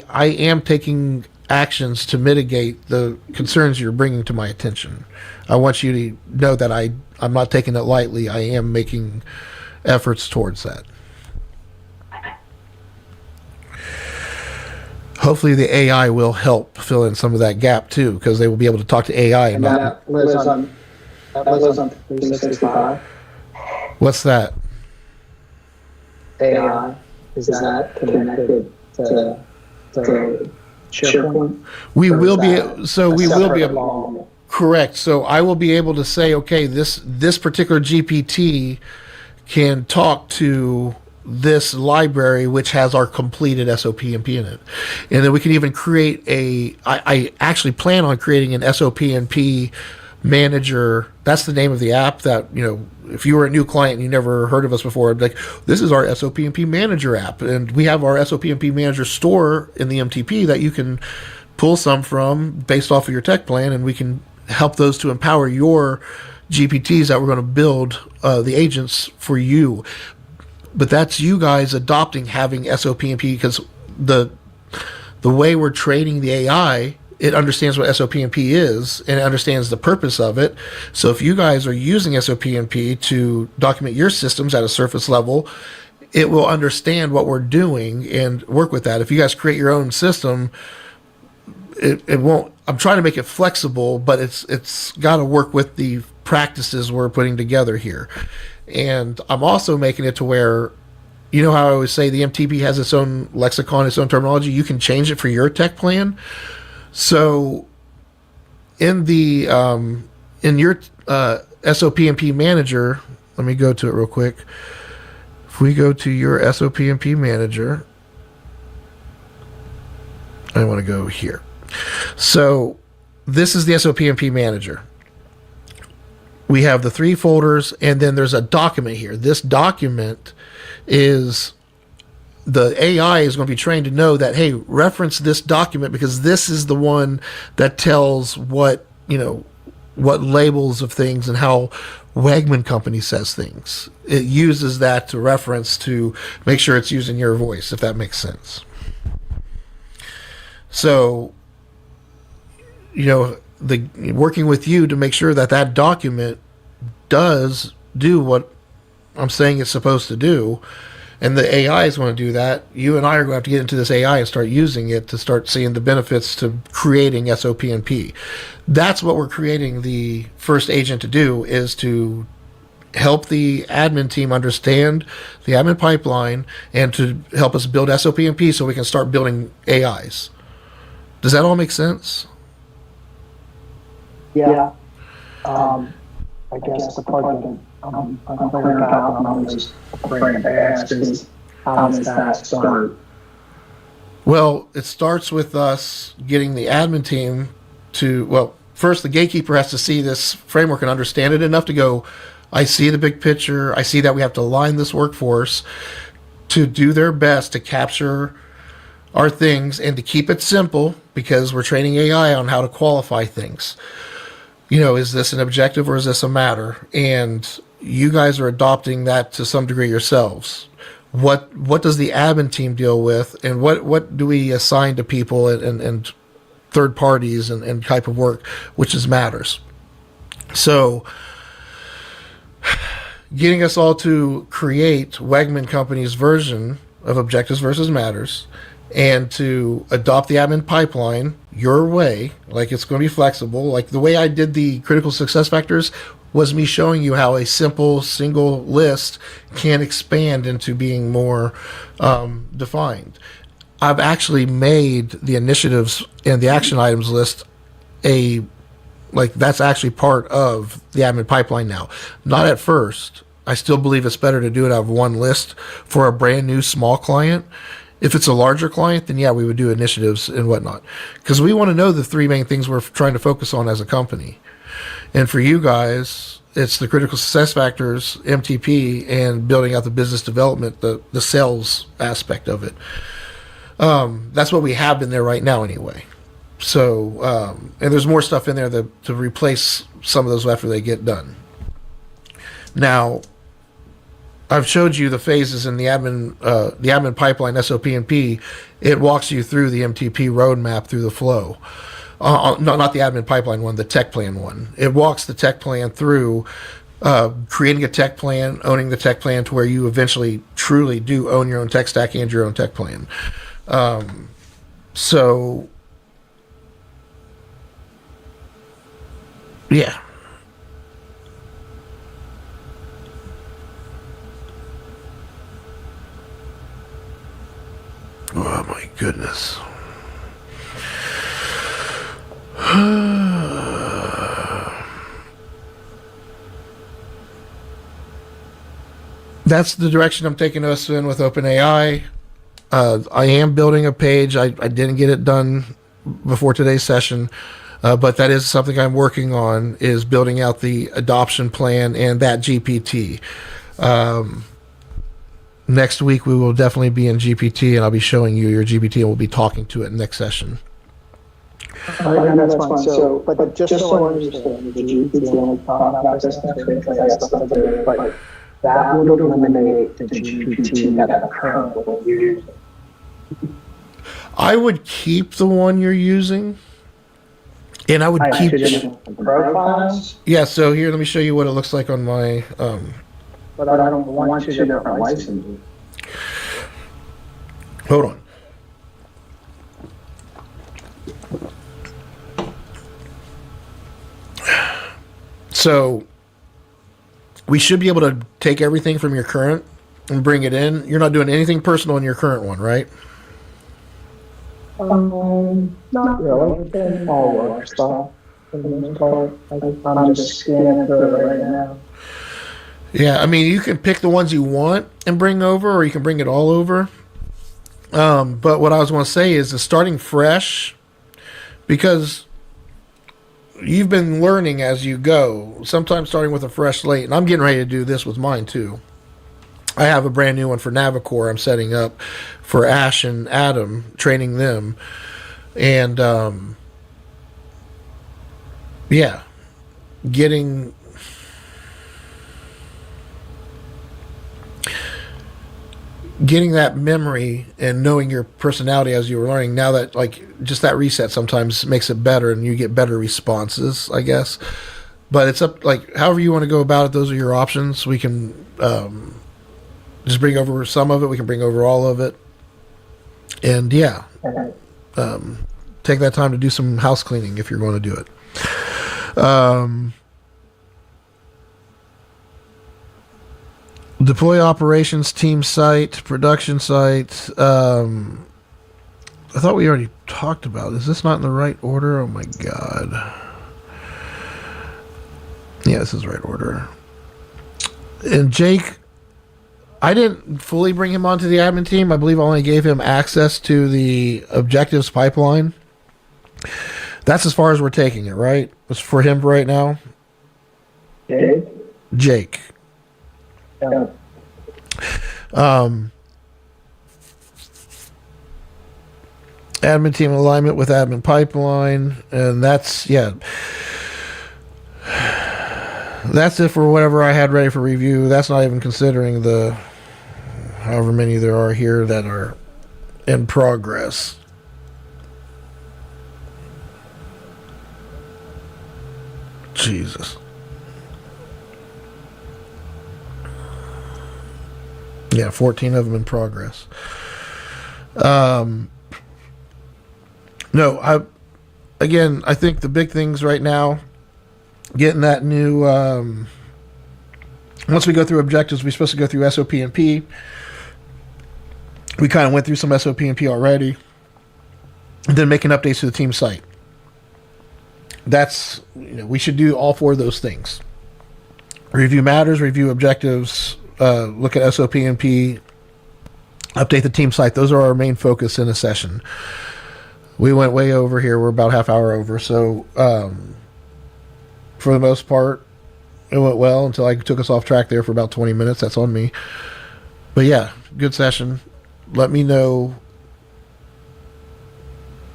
am taking actions to mitigate the concerns you're bringing to my attention. I want you to know that I'm not taking it lightly. I am making efforts towards that. Hopefully the AI will help fill in some of that gap too, because they will be able to talk to AI. And that lives on 365. What's that? AI, is that connected to SharePoint? We will be able. Able. Correct. So I will be able to say, okay, this particular GPT can talk to this library, which has our completed SOPMP in it. And then we can even create I actually plan on creating an SOPMP manager. That's the name of the app that, if you were a new client and you never heard of us before, I'd be like, this is our SOPMP manager app. And we have our SOPMP manager store in the MTP that you can pull some from based off of your tech plan, and we can help those to empower your GPTs that we're going to build, the agents for you. But that's you guys adopting having SOPMP, because the way we're training the AI, it understands what SOPMP is and it understands the purpose of it. So if you guys are using SOPMP to document your systems at a surface level, it will understand what we're doing and work with that. If you guys create your own system, it won't. I'm trying to make it flexible, but it's got to work with the practices we're putting together here. And I'm also making it to where, how I always say the MTP has its own lexicon, its own terminology. You can change it for your tech plan. So in the in your SOPMP manager, let me go to it real quick. If we go to your SOPMP manager, I want to go here. So this is the SOPMP manager. We have the 3 folders, and then there's a document here. This document is, the AI is going to be trained to know that, hey, reference this document because this is the one that tells what labels of things and how Wegman Company says things. It uses that to reference to make sure it's using your voice, if that makes sense. So, working with you to make sure that that document does do what I'm saying it's supposed to do, and the AI is going to do that. You and I are going to have to get into this AI and start using it to start seeing the benefits to creating SOPMP. That's what we're creating the first agent to do, is to help the admin team understand the admin pipeline and to help us build SOPMP so we can start building AIs. Does that all make sense? Yeah. I guess the part that I'm clear about and I'm just afraid to ask is, how does that start? Well, it starts with us getting the admin team to, first the gatekeeper has to see this framework and understand it enough to go, I see the big picture. I see that we have to align this workforce to do their best to capture our things and to keep it simple, because we're training AI on how to qualify things. Is this an objective or is this a matter? And you guys are adopting that to some degree yourselves. What does the admin team deal with, and what do we assign to people and third parties and type of work, which is matters. So getting us all to create Wegman Company's version of objectives versus matters, and to adopt the admin pipeline your way, like it's going to be flexible. Like the way I did the critical success factors was me showing you how a simple single list can expand into being more defined. I've actually made the initiatives and the action items list a Like, that's actually part of the admin pipeline now. Not at first. I still believe it's better to do it out of one list for a brand new small client. If it's a larger client, then yeah, we would do initiatives and whatnot. Because we want to know the three main things we're trying to focus on as a company. And for you guys, it's the critical success factors, MTP, and building out the business development, the sales aspect of it. That's what we have in there right now anyway. So, and there's more stuff in there to replace some of those after they get done. Now, I've showed you the phases in the admin pipeline, SOP and P. It walks you through the MTP roadmap through the flow. No, not the admin pipeline one, the tech plan one. It walks the tech plan through creating a tech plan, owning the tech plan to where you eventually truly do own your own tech stack and your own tech plan. So, yeah. Oh my goodness. That's the direction I'm taking us in with OpenAI. I am building a page. I didn't get it done before today's session, but that is something I'm working on, is building out the adoption plan and that GPT. Next week, we will definitely be in GPT, and I'll be showing you your GPT, and we'll be talking to it next session. And that's fine. So, but just so I understand, the GPT only talk about this stuff, but that would eliminate the GPT that I'm currently using. I would keep the one you're using, and I would keep profiles. Yeah, so here, let me show you what it looks like on my. But I don't want two different licenses. Hold on. So we should be able to take everything from your current and bring it in. You're not doing anything personal in your current one, right? Not really. All work stuff. For the most part. I'm just scanning through it right now. Yeah, I mean, you can pick the ones you want and bring over, or you can bring it all over. But what I was going to say is starting fresh, because you've been learning as you go, sometimes starting with a fresh slate, and I'm getting ready to do this with mine too. I have a brand new one for Navicore I'm setting up for Ash and Adam, training them. And, yeah, getting that memory and knowing your personality as you were learning, now that, like, just that reset sometimes makes it better and you get better responses, I guess. But it's up, like, however you want to go about it, those are your options. We can just bring over some of it, we can bring over all of it. And yeah, take that time to do some house cleaning if you're going to do it. Deploy operations, team site, production site. I thought we already talked about. Is this not in the right order? Oh my god. Yeah, this is the right order. And Jake, I didn't fully bring him onto the admin team. I believe I only gave him access to the objectives pipeline. That's as far as we're taking it, right? It's for him right now. Jake. Yeah. Admin team alignment with admin pipeline, and that's that's it for whatever I had ready for review. That's not even considering the however many there are here that are in progress. Jesus. Yeah, 14 of them in progress. No, I think the big things right now, getting that new, once we go through objectives, we're supposed to go through SOP and P. We kind of went through some SOP and P already. And then making updates to the team site. that's, we should do all four of those things. Review matters, review objectives, look at SOP and P, update the team site. Those are our main focus in a session. We went way over here. We're about half hour over. So, for the most part, it went well until I took us off track there for about 20 minutes. That's on me. But yeah, good session. Let me know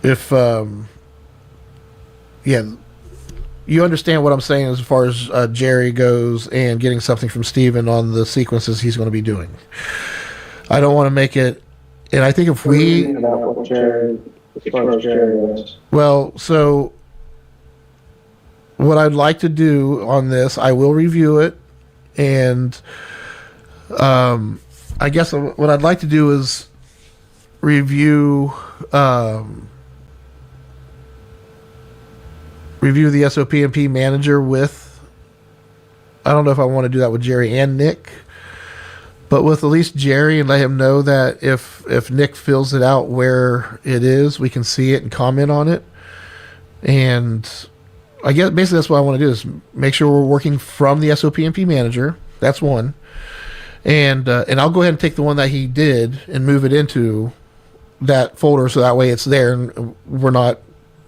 if, you understand what I'm saying as far as Jerry goes and getting something from Steven on the sequences he's going to be doing. I don't want to make it, and I think if we... About what Jerry, as far as Jerry was. Well, so what I'd like to do on this, I will review it, and I guess what I'd like to do is review the SOP and P manager with, I don't know if I want to do that with Jerry and Nick, but with at least Jerry, and let him know that if Nick fills it out where it is, we can see it and comment on it. And I guess basically that's what I want to do, is make sure we're working from the SOP and P manager. That's one. And I'll go ahead and take the one that he did and move it into that folder, so that way it's there and we're not,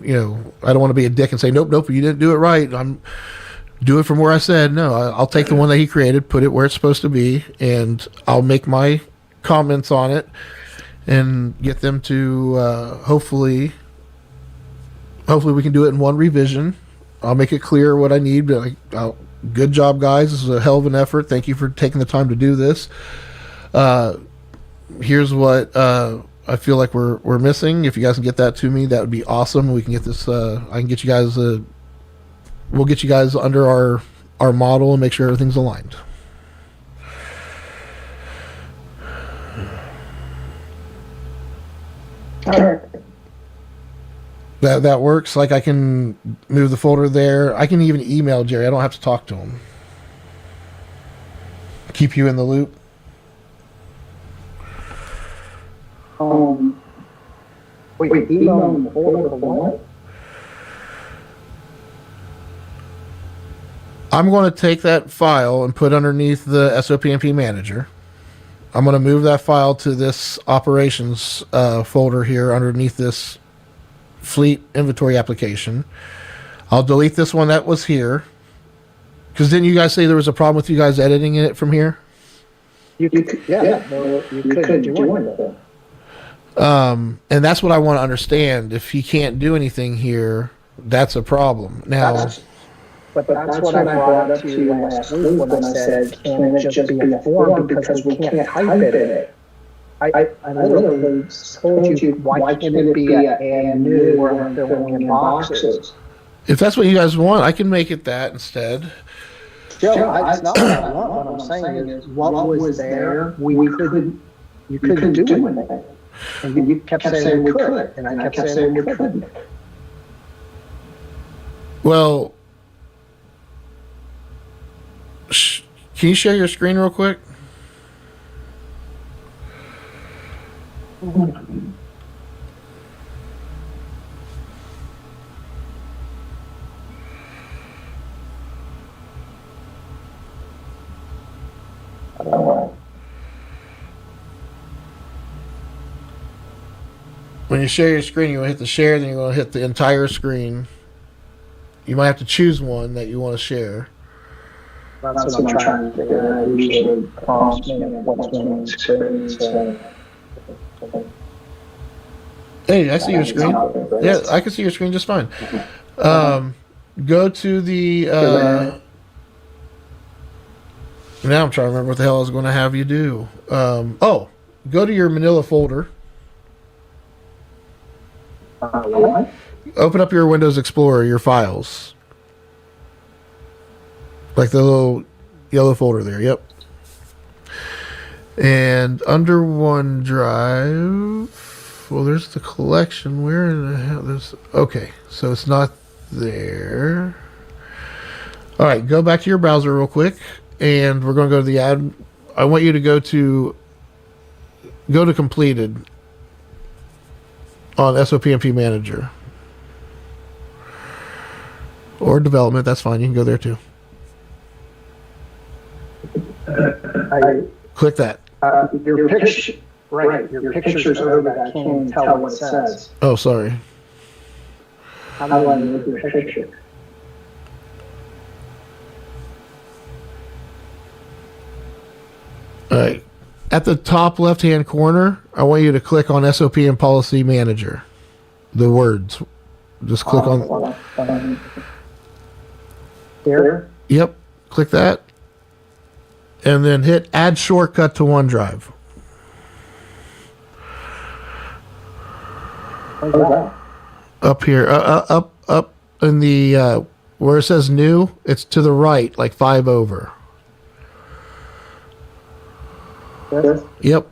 I don't want to be a dick and say, nope, you didn't do it right. Do it from where I said. No, I'll take the one that he created, put it where it's supposed to be, and I'll make my comments on it and get them to hopefully we can do it in one revision. I'll make it clear what I need. But good job, guys. This is a hell of an effort. Thank you for taking the time to do this. Here's what I feel like we're missing. If you guys can get that to me, that would be awesome. We can get this. I can get you guys. We'll get you guys under our model and make sure everything's aligned. Sure. That works. Like, I can move the folder there. I can even email Jerry. I don't have to talk to him. Keep you in the loop. Wait, email the folder for what? I'm going to take that file and put underneath the SOPMP manager. I'm going to move that file to this operations folder here underneath this fleet inventory application. I'll delete this one that was here. Because didn't you guys say there was a problem with you guys editing it from here? You could join it. And that's what I want to understand. If he can't do anything here, that's a problem. Now, But that's what I brought up to you last week when I said, can it just be a form because we can't type it? I literally told you, why can't it be a and new where I'm filling in boxes? if that's what you guys want, I can make it that instead. Joe, it's not what I want. What I'm saying is, what was there, you couldn't do anything. And you kept saying we could, and I kept saying we couldn't. Well, can you share your screen real quick? I don't know. When you share your screen, you want to hit the share, then you want to hit the entire screen. You might have to choose one that you want to share. That's what I'm trying to figure out. Usually prompts me what's on the screen. So. Hey, I see your screen. Yeah, I can see your screen just fine. Go to the... now I'm trying to remember what the hell I was going to have you do. Go to your Manila folder. What? Open up your Windows Explorer, your files. Like the little yellow folder there, yep. And under OneDrive, well, there's the collection. Where in the hell? There's, okay, so it's not there. All right, go back to your browser real quick, and we're going to go to the ad. I want you to go to completed on SOPMP Manager. Or development, that's fine. You can go there too. Click that. Your picture, right? Your picture's over that. I can't even tell what it says. Oh, sorry. How do I move your picture? All right. At the top left-hand corner, I want you to click on SOP and Policy Manager. The words. Just click on. Here? Yep. Click that. And then hit Add Shortcut to OneDrive. Where's that? Up here. Up in the, where it says New, it's to the right, like 5 over. This? Yep.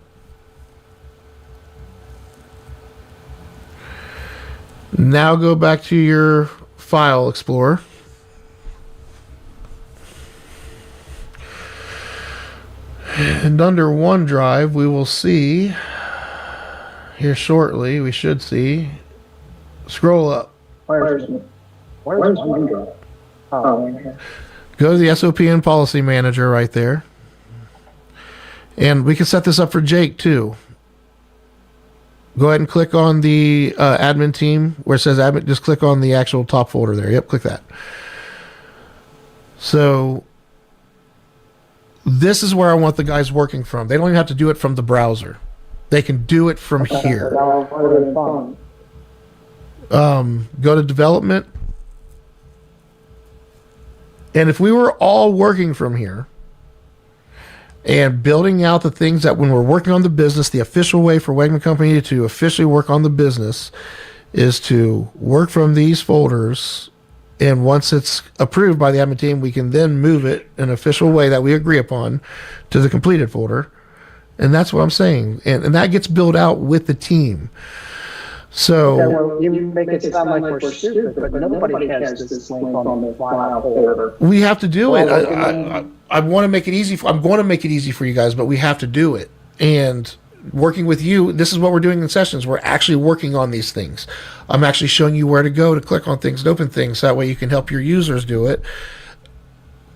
Now go back to your File Explorer. And under OneDrive, we will see, here shortly, we should see, scroll up. Where's OneDrive? Oh, okay. Go to the SOP and Policy Manager right there. And we can set this up for Jake too. Go ahead and click on the admin team where it says admin. Just click on the actual top folder there. Yep, click that. So this is where I want the guys working from. They don't even have to do it from the browser. They can do it from here. Go to development. And if we were all working from here and building out the things that when we're working on the business, the official way for Wegman Company to officially work on the business is to work from these folders. And once it's approved by the admin team, we can then move it in an official way that we agree upon to the completed folder. And that's what I'm saying. And that gets built out with the team. So Okay, well, you make it sound like we're stupid, but nobody has this link on the file folder. we have to do it. I want to make it easy. I'm going to make it easy for you guys, but we have to do it. And working with you, this is what we're doing in sessions. We're actually working on these things. I'm actually showing you where to go to click on things and open things. That way you can help your users do it.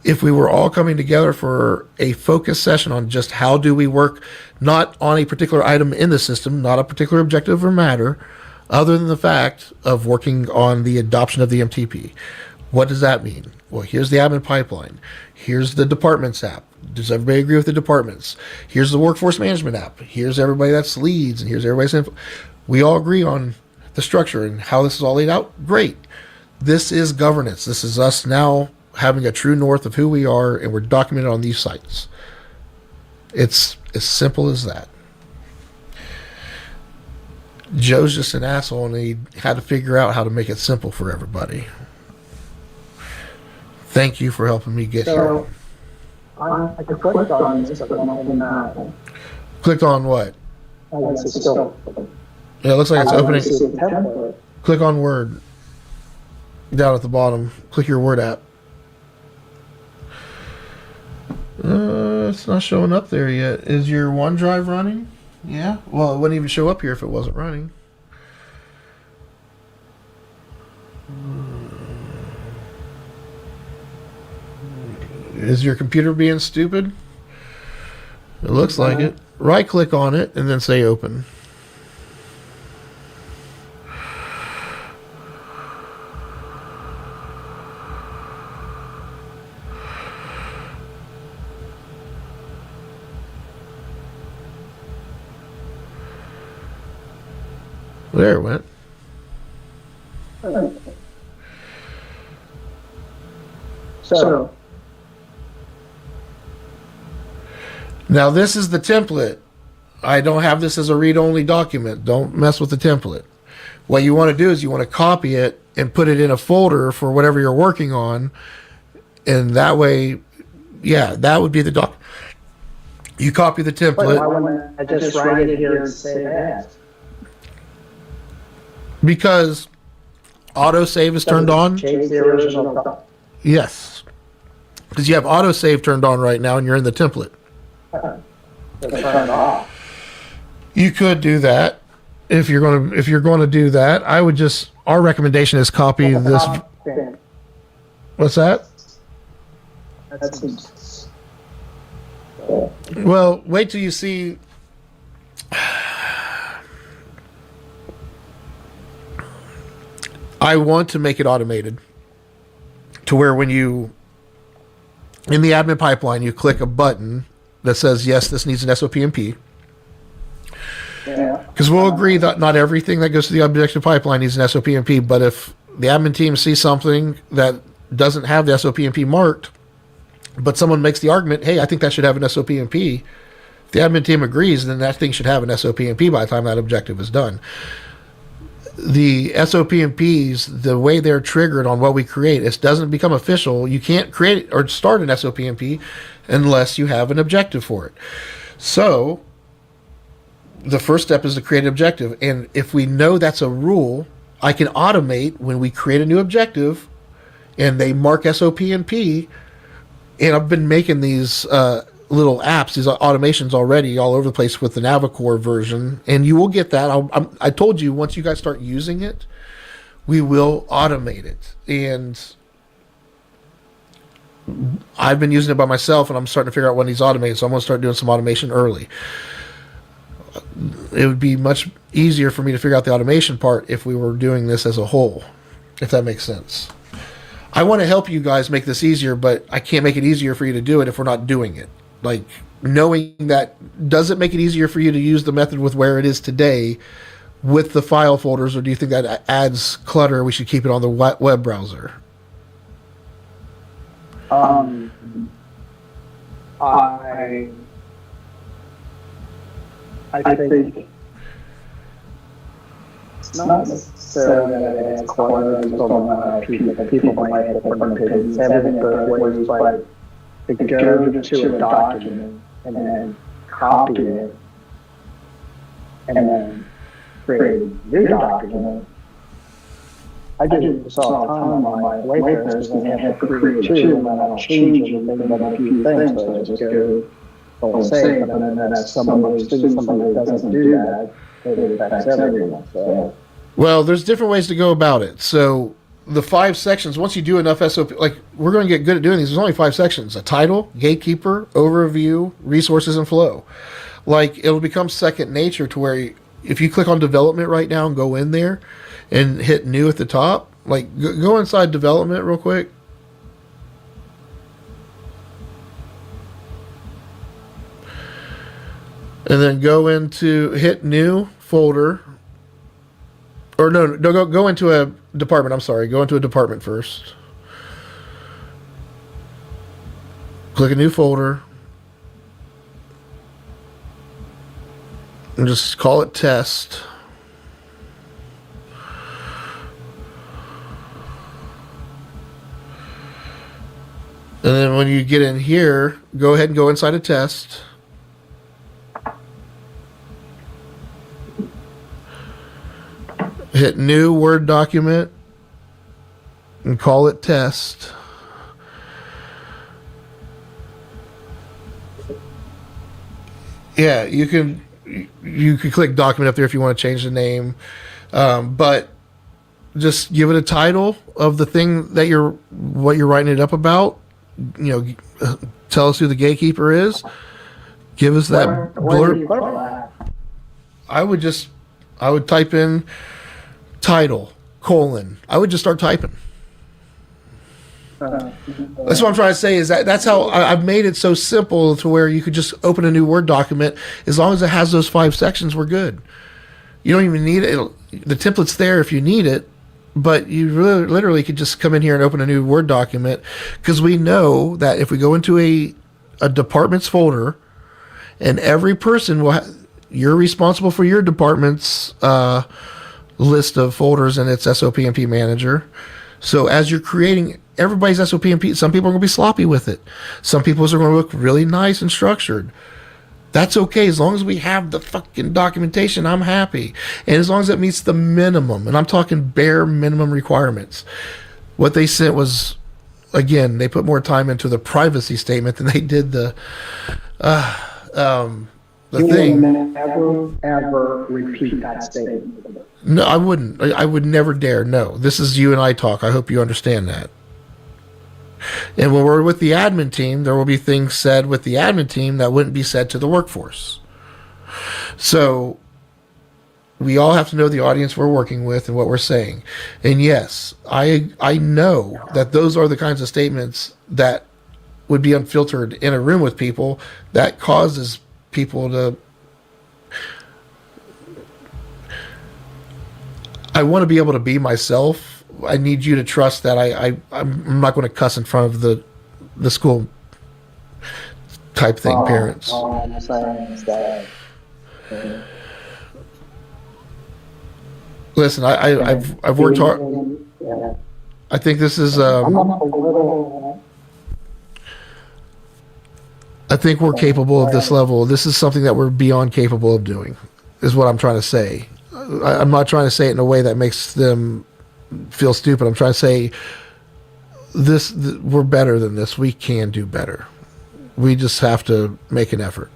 If we were all coming together for a focused session on just how do we work, not on a particular item in the system, not a particular objective or matter, other than the fact of working on the adoption of the MTP. What does that mean? Well, here's the admin pipeline. Here's the departments app. Does everybody agree with the departments? Here's the workforce management app. Here's everybody that's leads, and here's everybody's info. We all agree on the structure and how this is all laid out. Great. This is governance. This is us now having a true north of who we are, and we're documented on these sites. It's as simple as that. Joe's just an asshole, and he had to figure out how to make it simple for everybody. Thank you for helping me get here. I clicked on this, but nothing happened. Clicked on what? I guess it's still. Yeah, it looks like it's I wanna opening. see the template. Click on Word. Down at the bottom. Click your Word app. It's not showing up there yet. Is your OneDrive running? Yeah. Well, it wouldn't even show up here if it wasn't running. Is your computer being stupid? It looks like it. Right click on it and then say open. There it went. So, Now this is the template. I don't have this as a read-only document. Don't mess with the template. What you want to do is you want to copy it and put it in a folder for whatever you're working on. And that way, yeah, that would be the doc. You copy the but why template wouldn't I just write it here and say that? because autosave is turned on. Change the original doc. Yes. Because you have autosave turned on right now and you're in the template. Turn it off. You could do that if you're going to do that. I would just, our recommendation is copy this. What's that? That's Well, wait till you see. I want to make it automated to where when you, in the admin pipeline, you click a button that says, yes, this needs an SOPMP. yeah. Because we'll agree that not everything that goes to the objective pipeline needs an SOPMP, but if the admin team sees something that doesn't have the SOPMP marked, but someone makes the argument, hey, I think that should have an SOPMP, if the admin team agrees, then that thing should have an SOPMP by the time that objective is done. The SOPMPs, the way they're triggered on what we create, it doesn't become official. You can't create or start an SOPMP unless you have an objective for it. So the first step is to create an objective. And if we know that's a rule, I can automate when we create a new objective and they mark SOPMP. And I've been making these little apps, these automations already all over the place with the Navicore version. And you will get that. I told you, once you guys start using it, we will automate it. And I've been using it by myself, and I'm starting to figure out when these automated. So I'm going to start doing some automation early. It would be much easier for me to figure out the automation part if we were doing this as a whole, if that makes sense. I want to help you guys make this easier, but I can't make it easier for you to do it if we're not doing it. Like, knowing that, does it make it easier for you to use the method with where it is today with the file folders, or do you think that adds clutter? We should keep it on the web browser. I think it's not necessarily that it adds clutter as well. People might have different opinions. Having it both ways, but to go to a document and then copy it and then create a new document. I do this all the time on my Wayfarers, and I have to create two, and then I'll change and think about a few things, so I just go all same, but then that's somebody that doesn't do that, it affects everyone. So. Well, there's different ways to go about it. So the 5 sections, once you do enough SOP, like, we're going to get good at doing these. There's only 5 sections: a title, gatekeeper, overview, resources, and flow. Like, it'll become second nature to where if you click on development right now and go in there and hit new at the top, like, go inside development real quick. And then go into, hit new folder. Or no, go into a department. I'm sorry. Go into a department first. Click a new folder. And just call it test. And then when you get in here, go ahead and go inside a test. Hit new Word document and call it test. Yeah, you can click document up there if you want to change the name, but just give it a title of the thing that what you're writing it up about. You know, tell us who the gatekeeper is. Give us that blurb. I would type in title, : I would just start typing. That's what I'm trying to say, is that's how I've made it so simple to where you could just open a new Word document. As long as it has those 5 sections, we're good. You don't even need it. The template's there if you need it, but you really, literally could just come in here and open a new Word document, because we know that if we go into a department's folder, and every person you're responsible for your department's list of folders and its SOPMP manager. So as you're creating everybody's SOPMP, some people are going to be sloppy with it. Some people's are going to look really nice and structured. That's okay. As long as we have the fucking documentation, I'm happy. And as long as it meets the minimum, and I'm talking bare minimum requirements. What they sent was, again, they put more time into the privacy statement than they did the thing. Never, ever repeat that statement. No, I wouldn't. I would never dare. No, this is you and I talk. I hope you understand that. And when we're with the admin team, there will be things said with the admin team that wouldn't be said to the workforce. So we all have to know the audience we're working with and what we're saying. And yes, I know that those are the kinds of statements that would be unfiltered in a room with people that causes people to. I want to be able to be myself. I need you to trust that I'm not going to cuss in front of the school type thing, parents. All I'm saying is that. Listen, I've worked hard. Yeah. I think this is. I'm not a little. I think we're capable of this level. This is something that we're beyond capable of doing, is what I'm trying to say. I'm not trying to say it in a way that makes them feel stupid. I'm trying to say we're better than this. We can do better. We just have to make an effort.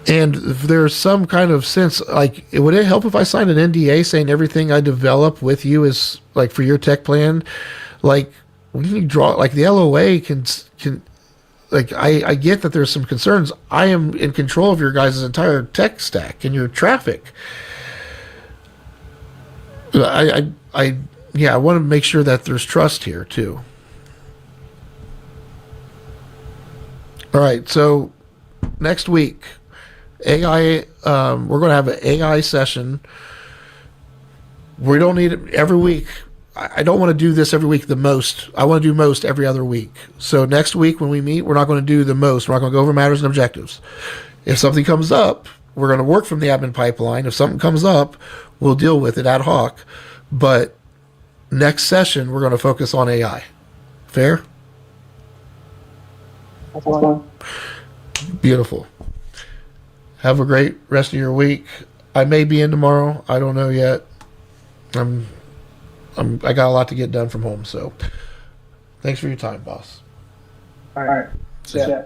And if there's some kind of sense, like, would it help if I signed an NDA saying everything I develop with you is like for your tech plan? Like, when you draw, like, the LOA can like, I get that there's some concerns. I am in control of your guys' entire tech stack and your traffic. I want to make sure that there's trust here too. All right, so next week, AI. We're going to have an AI session. We don't need it every week. I don't want to do this every week the most. I want to do most every other week. So next week when we meet, we're not going to do the most. We're not going to go over matters and objectives. If something comes up, we're going to work from the admin pipeline. If something comes up, we'll deal with it ad hoc. But next session, we're going to focus on AI. Fair? That's fine. Beautiful. Have a great rest of your week. I may be in tomorrow. I don't know yet. I got a lot to get done from home, so thanks for your time, boss. All right. Yeah.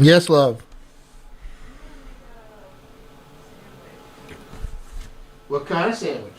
Yes, love. What kind of sandwich?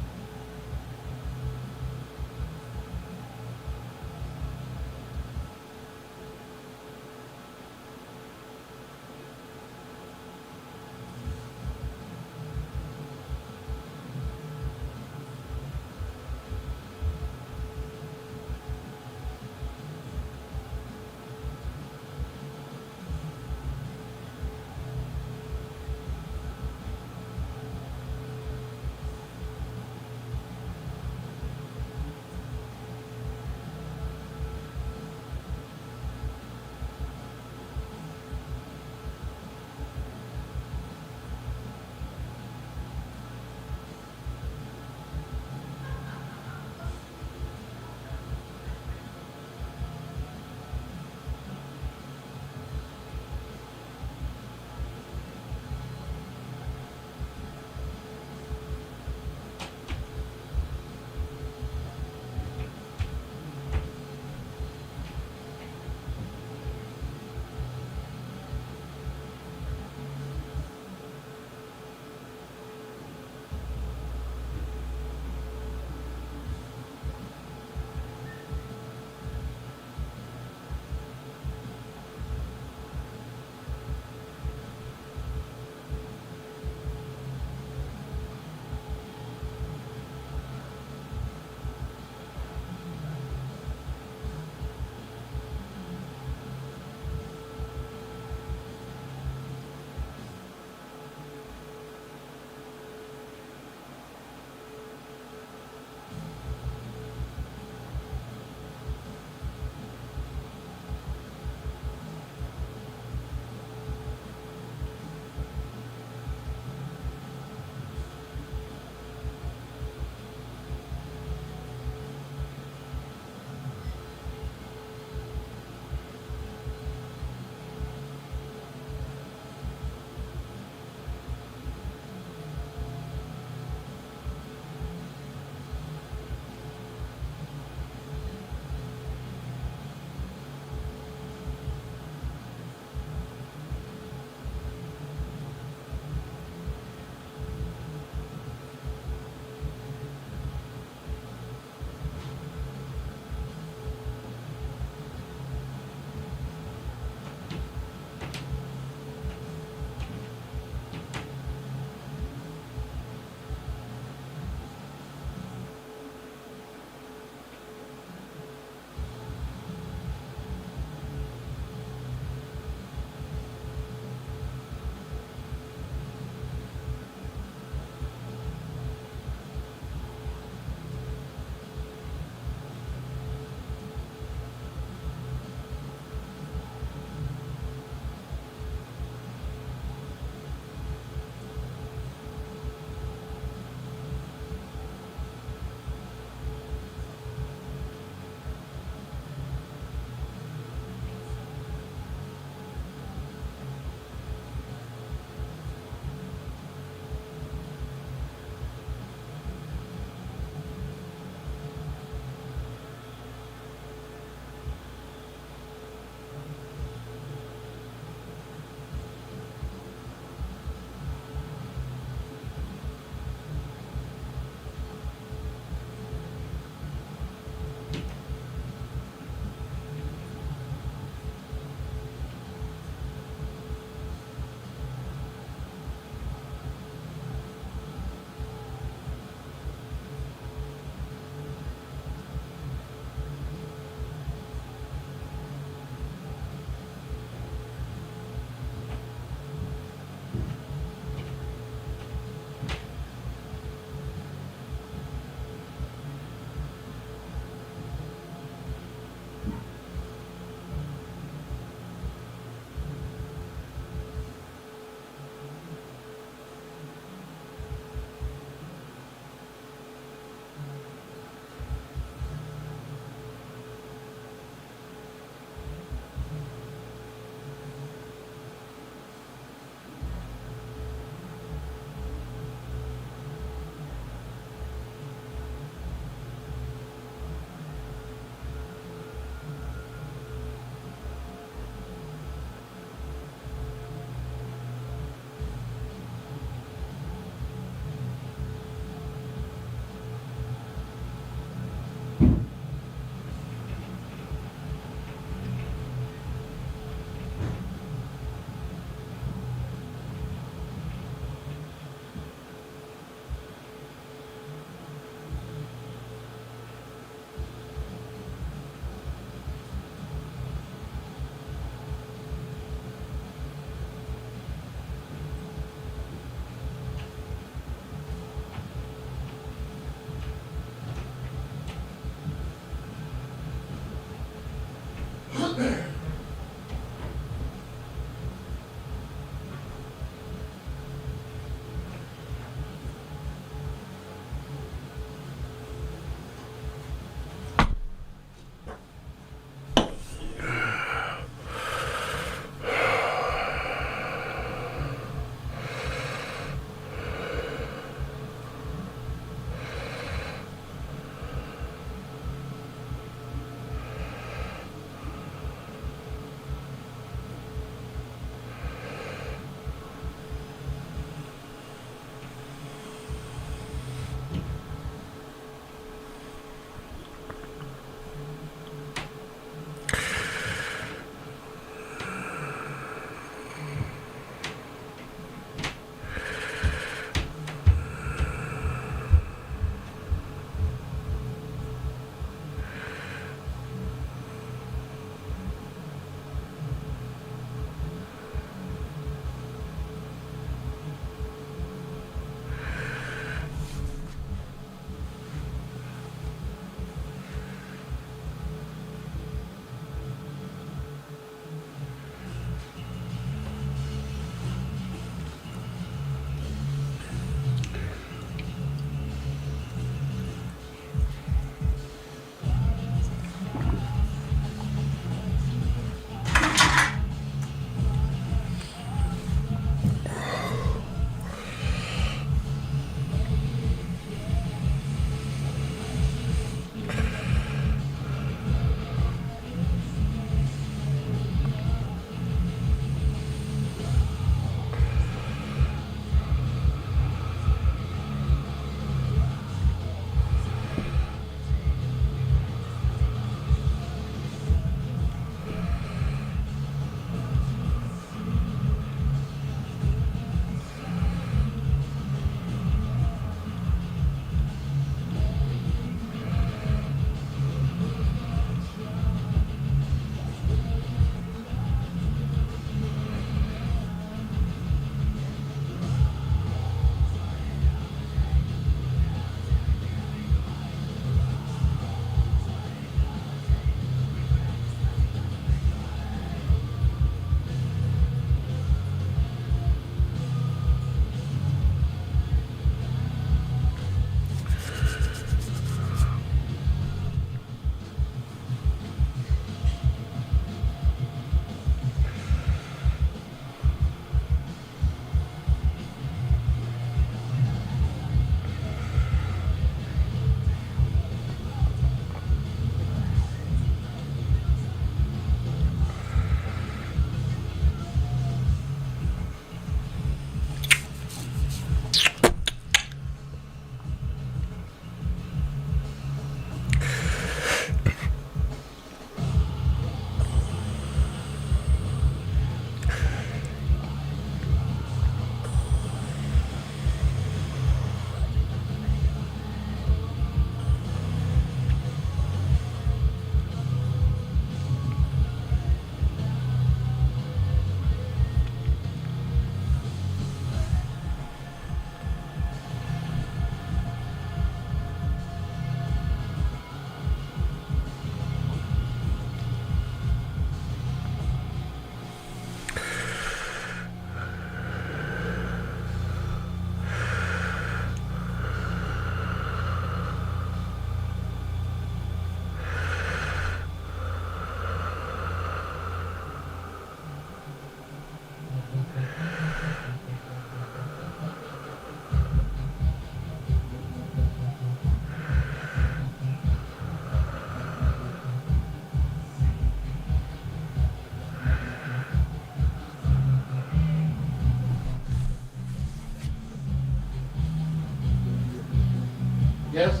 Yes,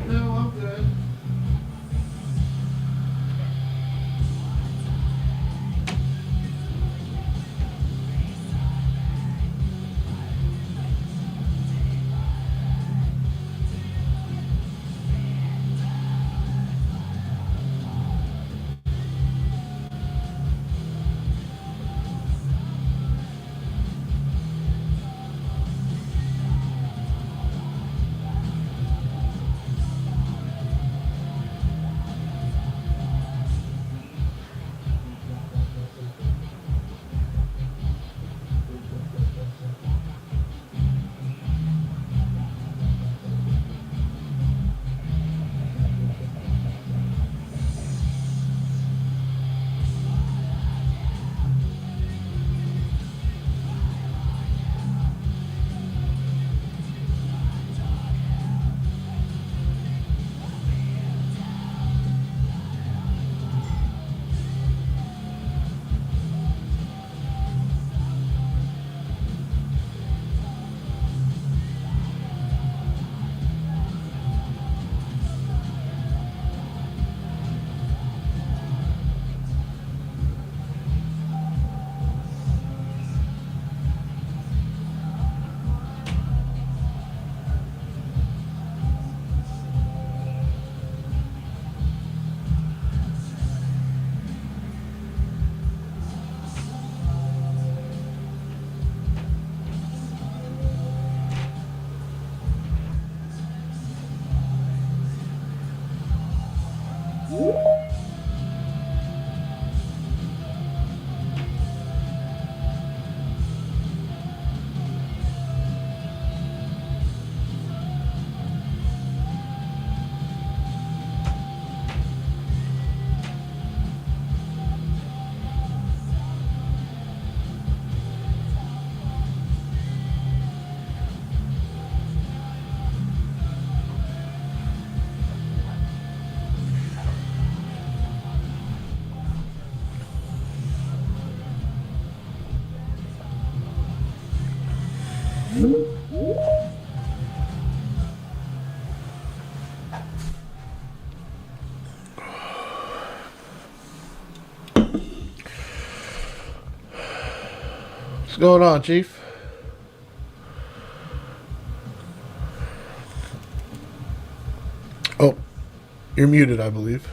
no, I'm good. What's going on, Chief? Oh, you're muted, I believe.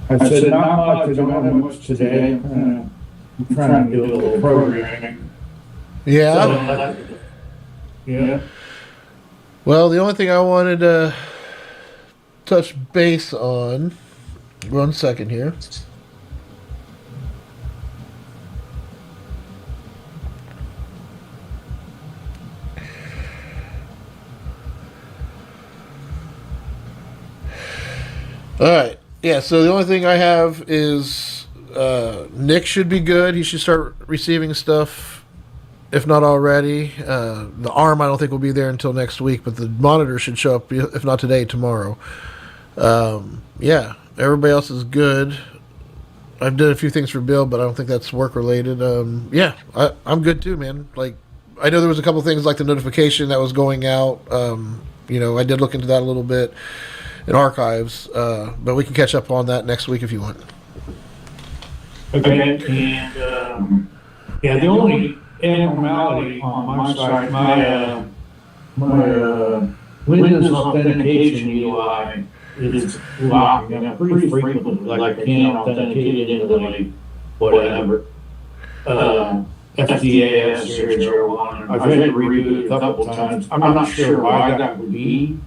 I said, not much, I don't have much today. I'm trying to do a little programming. Yeah. Yeah. Well, the only thing I wanted to touch base on, 1 second here. All right. Yeah, so the only thing I have is Nick should be good. He should start receiving stuff, if not already. The arm, I don't think will be there until next week, but the monitor should show up, if not today, tomorrow. Yeah, everybody else is good. I've done a few things for Bill, but I don't think that's work related. Yeah, I'm good too, man. Like, I know there was a couple things like the notification that was going out. I did look into that a little bit in archives, but we can catch up on that next week if you want. Okay, and yeah, the only abnormality on my side, my Windows authentication UI is locking up pretty frequently, like I can't authenticate it into like whatever. FDAS 001. I've had to reboot it a couple times. I'm not sure why that would be.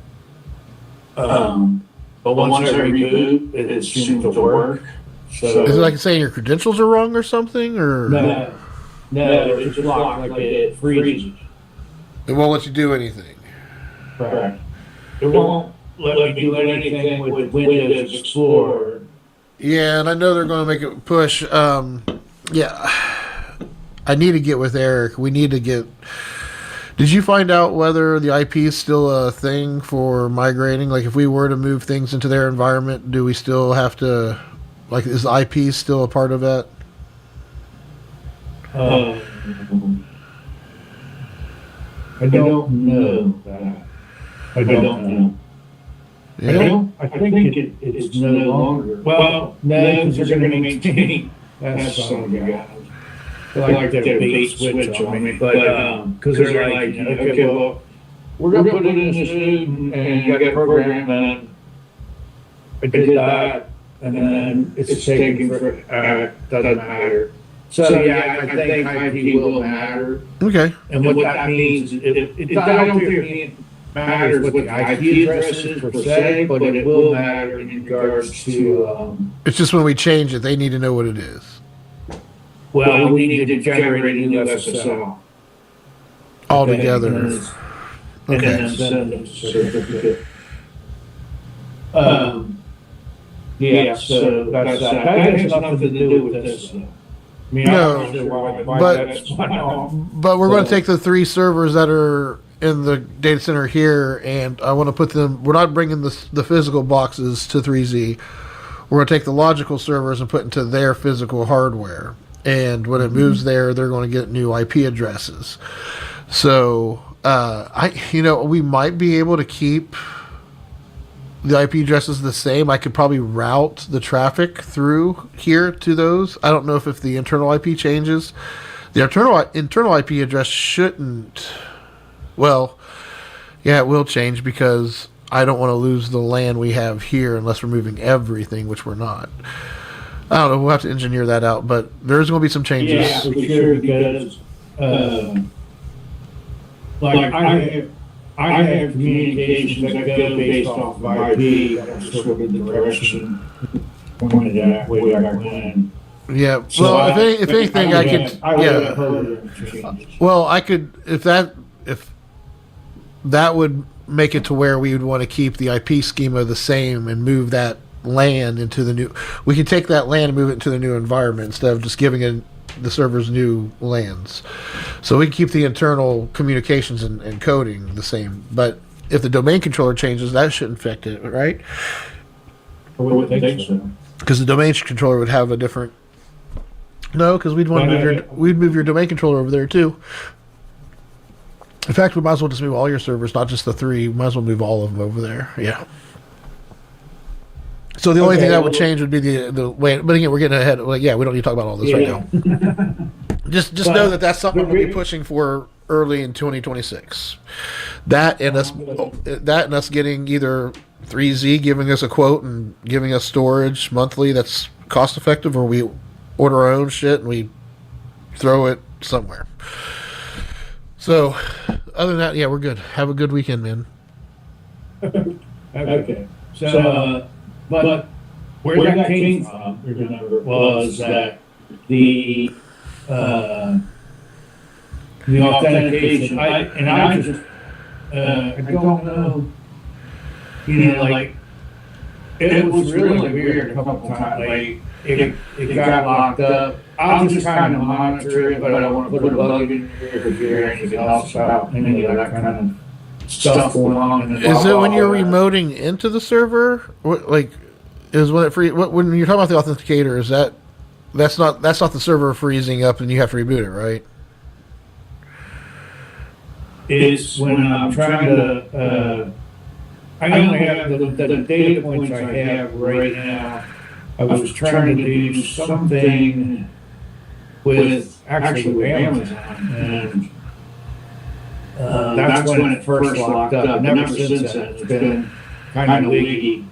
But once I reboot, it seems to work. So Is it like saying your credentials are wrong or something, or no, it's locked, like it freezes. it won't let you do anything? Correct. It won't let me do anything with Windows Explorer. Yeah, and I know they're going to make it push. Yeah, I need to get with Eric. We need to get. Did you find out whether the IP is still a thing for migrating? Like, if we were to move things into their environment, do we still have to? Like, is the IP still a part of that? I don't know that. I don't know. Yeah. I think it's no longer. Well, no, because they're going to maintain that son of a gun. Like their bait switch on me, but because they're like, okay, well, we're going to put it in this node and you got a program, and I did that, and then it's taken for, doesn't matter. So yeah, I think IP will matter. Okay. And what that means, I don't think it matters what the IP address is per se, but it will matter in regards to. It's just when we change it, they need to know what it is. Well, we need to generate a new SSL All together. And then send them a certificate. Yeah, so that's that. That has nothing to do with this. I mean, No, I don't know why but- that's off. But we're going to take the 3 servers that are in the data center here, and I want to put them. We're not bringing the physical boxes to 3Z. We're going to take the logical servers and put into their physical hardware. And when it moves there, they're going to get new IP addresses. So, we might be able to keep the IP addresses the same. I could probably route the traffic through here to those. I don't know if the internal IP changes. The internal IP address shouldn't. Well, yeah, it will change because I don't want to lose the LAN we have here unless we're moving everything, which we're not. I don't know. We'll have to engineer that out, but there's going to be some changes. Yeah, for sure, because like I I have communications that go based off of IP, that was sort of the direction pointed at way back when. Yeah. So Well, if anything, I could. Yeah. Well, I could if that would make it to where we would want to keep the IP schema the same and move that LAN into the new. We could take that LAN and move it into the new environment instead of just giving it the server's new LANs. So we can keep the internal communications and coding the same. But if the domain controller changes, that shouldn't affect it, right? I would think so. Because the domain controller would have a different. No, because we'd move your domain controller over there too. In fact, we might as well just move all your servers, not just the 3. We might as well move all of them over there. Yeah. So the only thing that would change would be the way. But again, we're getting ahead. Like, yeah, we don't need to talk about all this right now. Just know that that's something we'll be pushing for early in 2026. That and us getting either 3Z giving us a quote and giving us storage monthly that's cost effective, or we order our own shit and we throw it somewhere. So, other than that, yeah, we're good. Have a good weekend, man. Okay. So, but where that came from, remember, was that the authentication. I don't know. Like it was really weird a couple times. Like it got locked up. I'll just kind of monitor it, but I don't want to put a bug in here if you hear anything else about any of that kind of stuff going on. Is it when you're remoting into the server? What, like, is when it free? When you're talking about the authenticator, is that's not the server freezing up and you have to reboot it, right? It's when I'm trying to. I only have the data points I have right now. I was trying to do something with actually Amazon, and that's when it first locked up. And ever since then, it's been kind of leaky.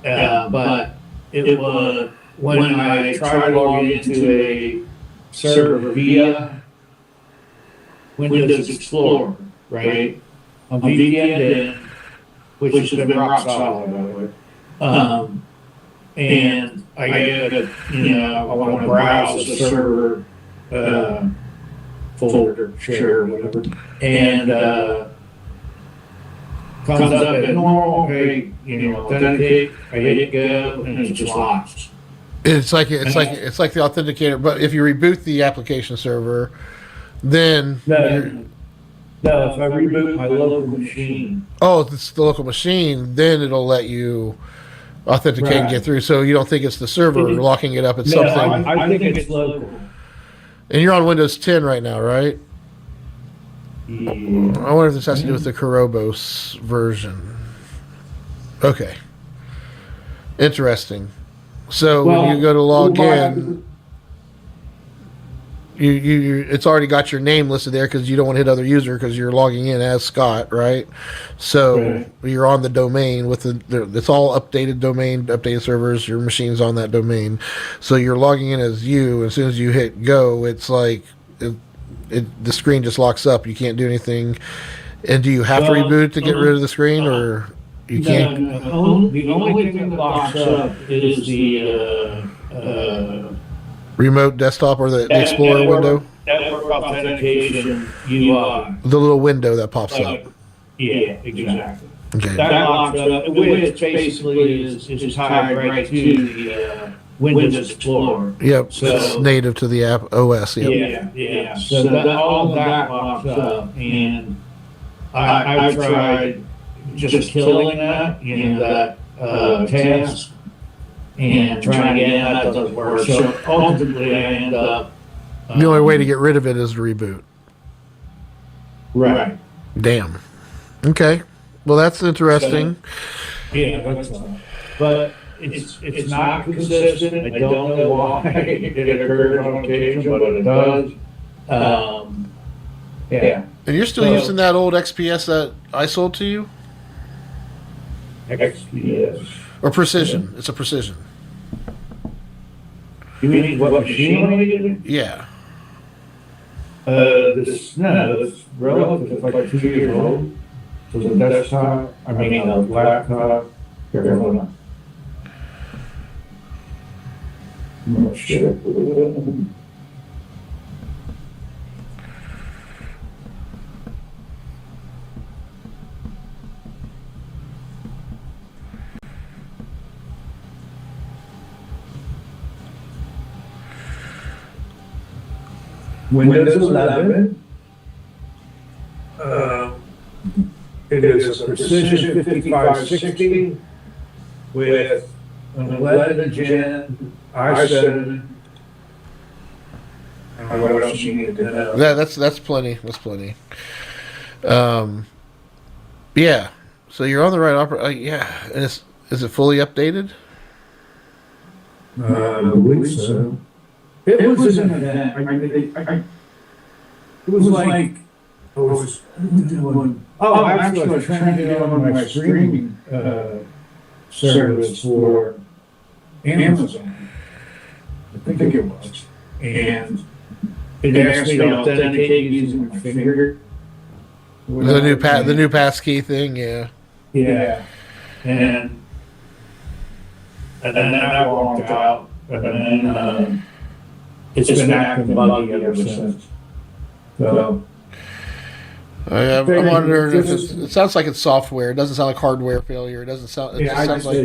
But it was when I tried to log into a server via Windows Explorer, right? On VPN, which has been rock solid, by the way. And I get I want to browse the server folder, share, or whatever, and comes up at normal, okay, authenticate, I hit go, and it just locks. It's like the authenticator, but if you reboot the application server, then No, if I reboot my local machine. Oh, it's the local machine, then it'll let you authenticate and get through. So you don't think it's the server locking it up. It's something. I think it's local. And you're on Windows 10 right now, right? Yeah. I wonder if this has to do with the Korobos version. Okay. Interesting. So when you go to log in, you it's already got your name listed there because you don't want to hit other user because you're logging in as Scott, right? So you're on the domain with it's all updated domain, updated servers. Your machine's on that domain, so you're logging in as you. As soon as you hit go, it's like the screen just locks up. You can't do anything. And do you have to reboot to get rid of the screen, or you can't? No, the only thing that locks up is the remote desktop or the Explorer window? Network authentication UI. The little window that pops up. Yeah, exactly. Okay. That locks up, which basically is tied right to the Windows Explorer. Yep, So it's native to the app OS. Yep. Yeah. So all of that locks up, and I've tried just killing that, that task. And trying again, that doesn't work. So ultimately, I end up. The only way to get rid of it is to reboot. Right. Damn. Okay. Well, that's interesting. Yeah, that's fine. But it's not consistent. I don't know why it occurs on occasion, but it does. Yeah. And you're still using that old XPS that I sold to you? XPS. Or Precision? It's a Precision. You mean what machine are you using? Yeah. It's relative, it's like 2 years old. to the desktop, laptop, everyone. Oh, shit. Windows 11. It is a Precision 5560 with an 11 Gen i7. What else you need to know? Yeah, that's plenty. That's plenty. Yeah. So you're on the right yeah. And is it fully updated? I believe so. It was an event. It was like I was doing. Oh, actually, I was trying to get on my streaming service for Amazon. I think it was, and it asked me to authenticate using my finger. The new passkey thing, yeah. Yeah, and then I walked out, and then it's been acting buggy ever since. So. I'm wondering if it sounds like it's software. It doesn't sound like hardware failure. It doesn't sound. It just sounds like.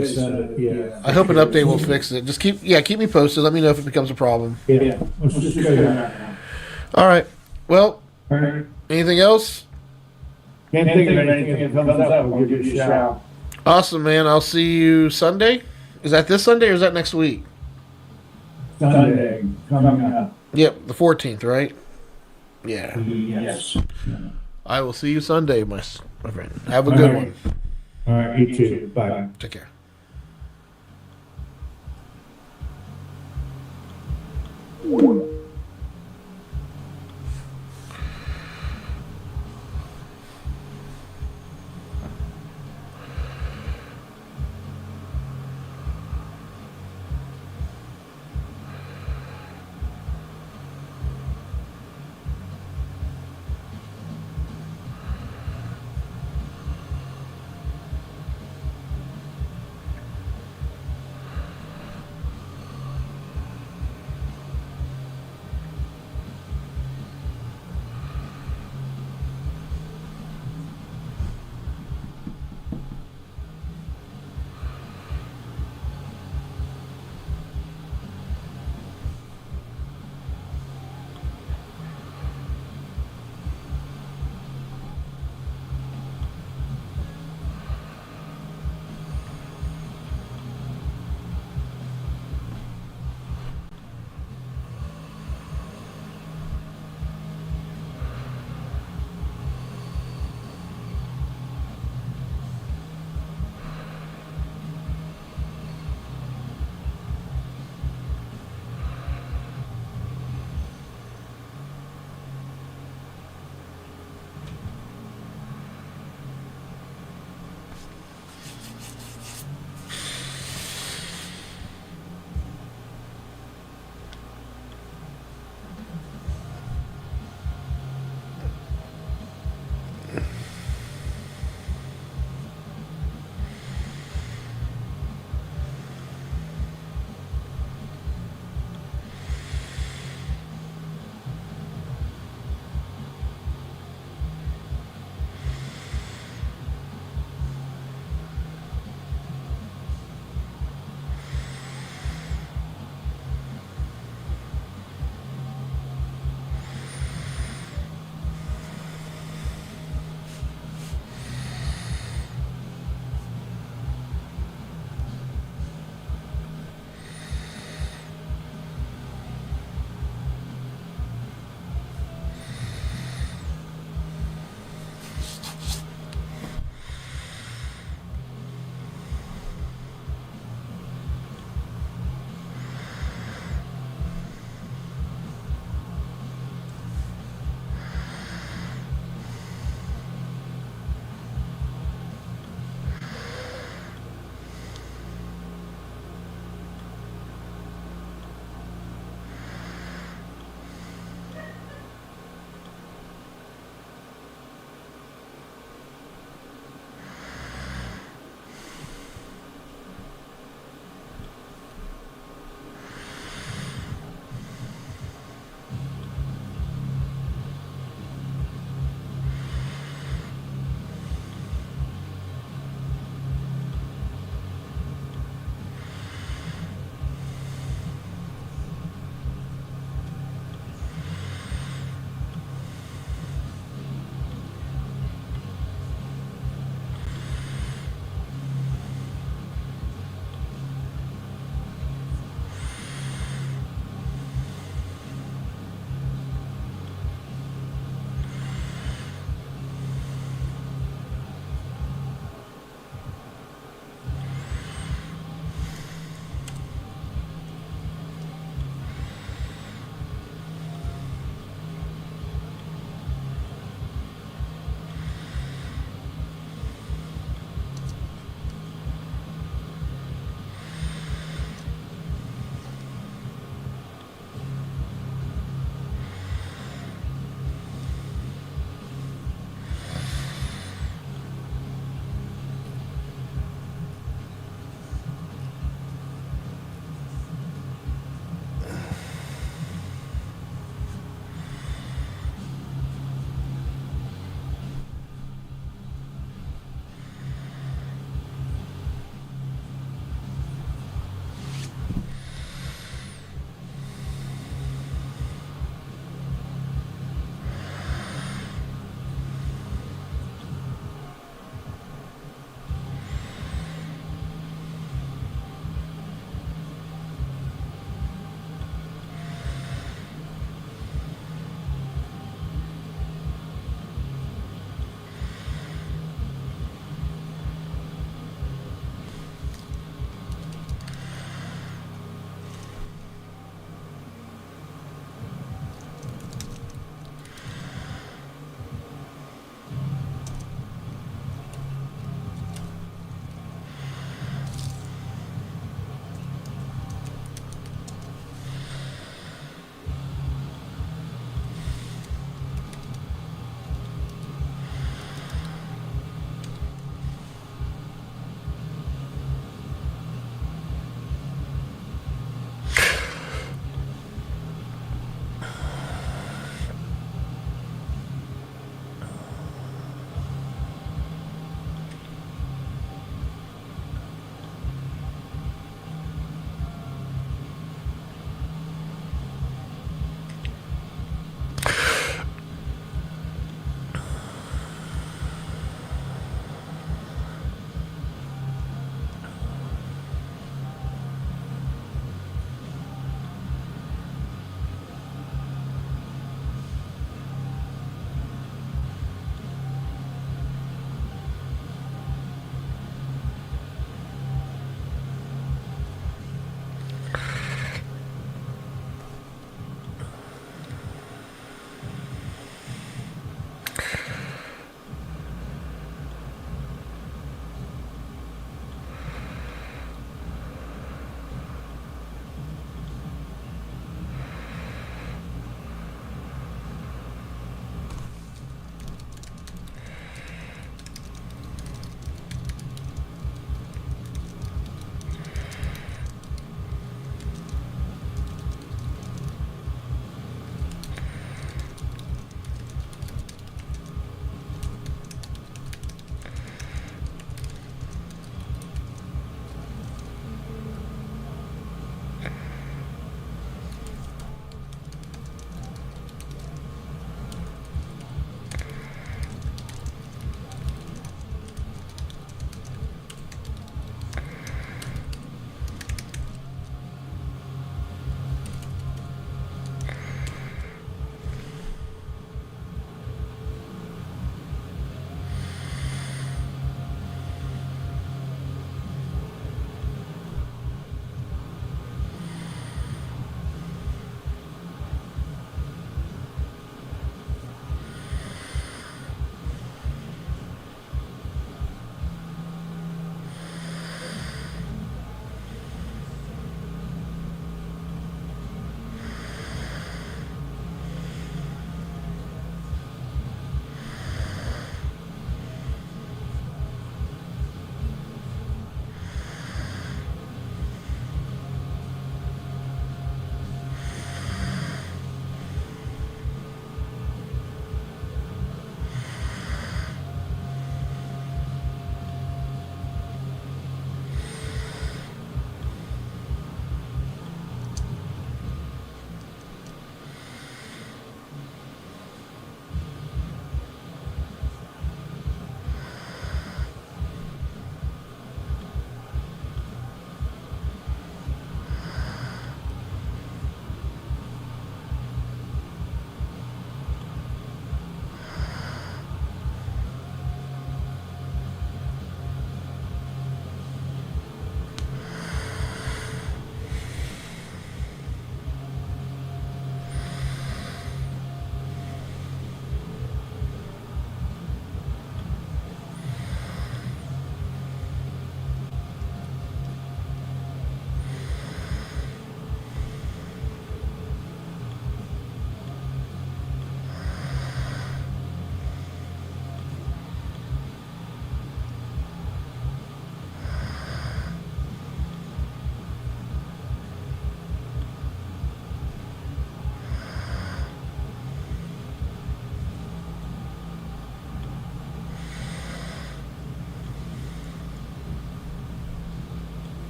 Yeah. I hope an update will fix it. Just keep me posted. Let me know if it becomes a problem. Yeah. Let's just go down. All right. Well, All right. anything else? Can't think of anything that comes up. We'll give you a shout. Awesome, man. I'll see you Sunday. Is that this Sunday or is that next week? Sunday coming up. Yep, the 14th, right? Yeah. Yes. I will see you Sunday, my friend. Have a good one. All right. You too. Bye. Take care.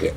Yeah.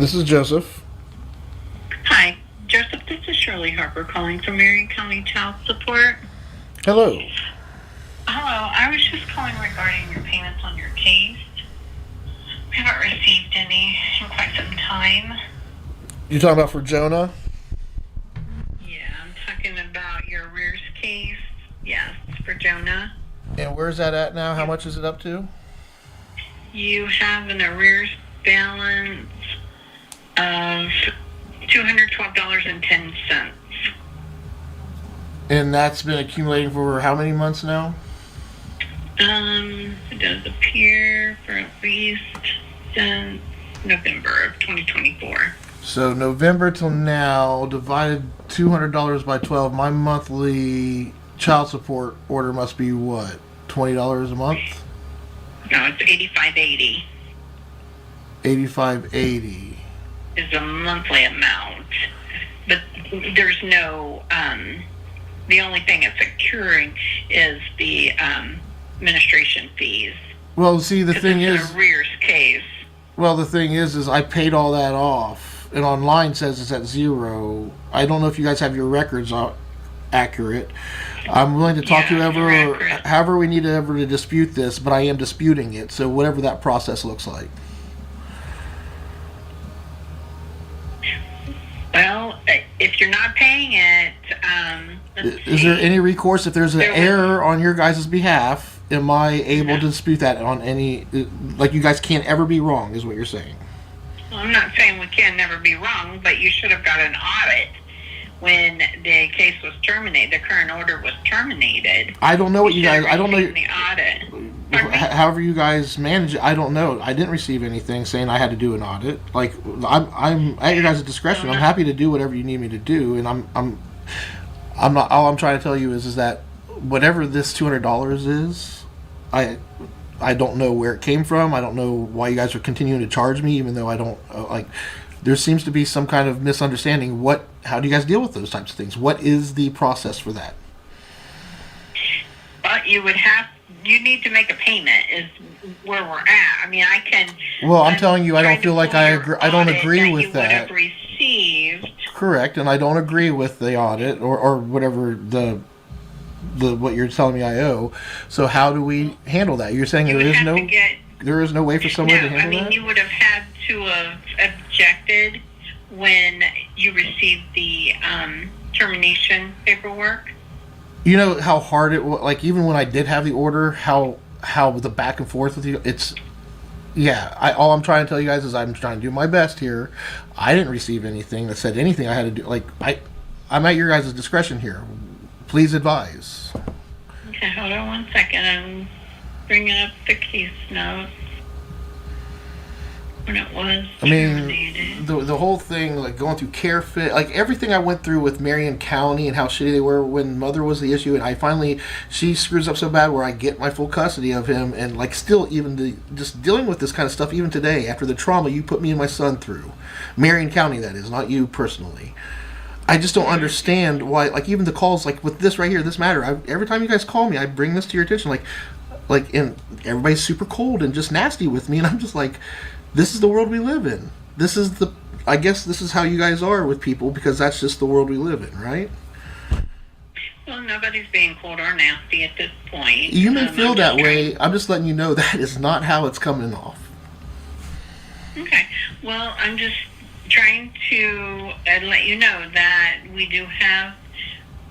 This is Joseph. Hi, Joseph. This is Shirley Harper calling from Marion County Child Support. Hello. Hello, I was just calling regarding your payments on your case. We haven't received any in quite some time. You talking about for Jonah? Yeah, I'm talking about your arrears case. Yes, for Jonah. And where's that at now? How much is it up to? You have an arrears balance of $212.10. And that's been accumulating for how many months now? It does appear for at least since November of 2024. So November till now, divided $200 by 12, my monthly child support order must be what? $20 a month? No, it's $85.80 $85.80. is a monthly amount. But there's no, the only thing it's accruing is the administration fees. Well, see, the 'Cause thing it's is, an arrears case. I paid all that off, and online says it's at zero. I don't know if you guys have your records accurate. I'm willing to talk to Yeah, whoever, you're accurate. however we need to ever to dispute this, but I am disputing it. So whatever that process looks like. Well, if you're not paying it, let's Is there see. any recourse if there's an There was- error on your guys' behalf? Am I able to dispute that on any? Like you guys can't ever be wrong, is what you're saying. Well, I'm not saying we can never be wrong, but you should have got an audit when the case was terminated. The current order was terminated. I don't know what you should guys. have I don't know. received the audit. Pardon me? However you guys manage it, I don't know. I didn't receive anything saying I had to do an audit. Like I'm at your guys' discretion. I'm happy to do whatever you need me to do, and I'm not. All I'm trying to tell you is that whatever this $200 is, I don't know where it came from. I don't know why you guys are continuing to charge me, even though I don't like. There seems to be some kind of misunderstanding. How do you guys deal with those types of things? What is the process for that? But you need to make a payment is where we're at. I mean, I can. Well, I'm telling you, I don't trying to feel like pull I your agree. I don't audit agree you with would that. have received. Correct, and I don't agree with the audit or whatever the what you're telling me I owe. So how do we handle that? You're saying You there would is have no to get. there is no way for someone to No, handle I mean, that? you would have had to have objected when you received the termination paperwork. You know how hard it was. Like even when I did have the order, how the back and forth with you. It's all I'm trying to tell you guys is I'm trying to do my best here. I didn't receive anything that said anything I had to do. Like I'm at your guys' discretion here. Please advise. Okay, hold on one second. I'm bringing up the case notes when it was I mean, terminated. the whole thing, like going through care fit, like everything I went through with Marion County and how shitty they were when Mother was the issue, and I finally, she screws up so bad where I get my full custody of him, and like still even just dealing with this kind of stuff even today after the trauma you put me and my son through, Marion County that is, not you personally. I just don't understand why, like even the calls, like with this right here, this matter, every time you guys call me, I bring this to your attention, and everybody's super cold and just nasty with me, and I'm just like, this is the world we live in. I guess this is how you guys are with people because that's just the world we live in, right? Well, nobody's being cold or nasty at this point. You may feel I'm that just way. I'm just letting you know that is not how it's coming off. Okay. Well, I'm just trying to let you know that we do have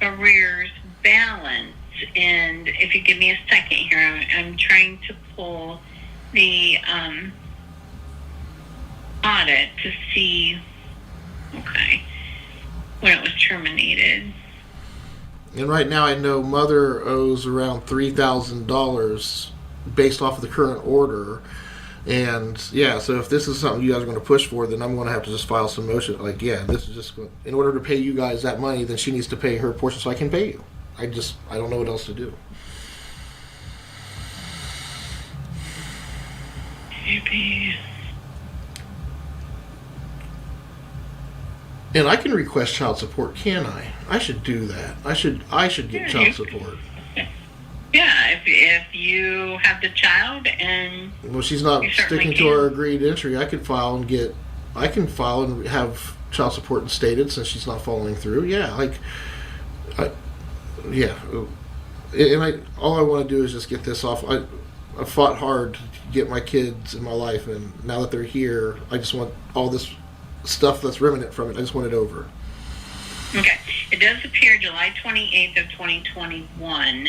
arrears balance. And if you give me a second here, I'm trying to pull the audit to see, okay, when it was terminated. And right now I know Mother owes around $3,000 based off of the current order. And yeah, so if this is something you guys are going to push for, then I'm going to have to just file some motion. Like, yeah, this is just in order to pay you guys that money, then she needs to pay her portion so I can pay you. I don't know what else to do. Maybe. And I can request child support, can I? I should do that. I should get Yeah, child you- support. Yeah, if you have the child and Well, she's not You certainly sticking to can. our agreed entry. I could file and get I can file and have child support instated since she's not following through. Yeah, yeah. And all I want to do is just get this off. I fought hard to get my kids in my life, and now that they're here, I just want all this stuff that's remnant from it. I just want it over. Okay. It does appear July 28th of 2021,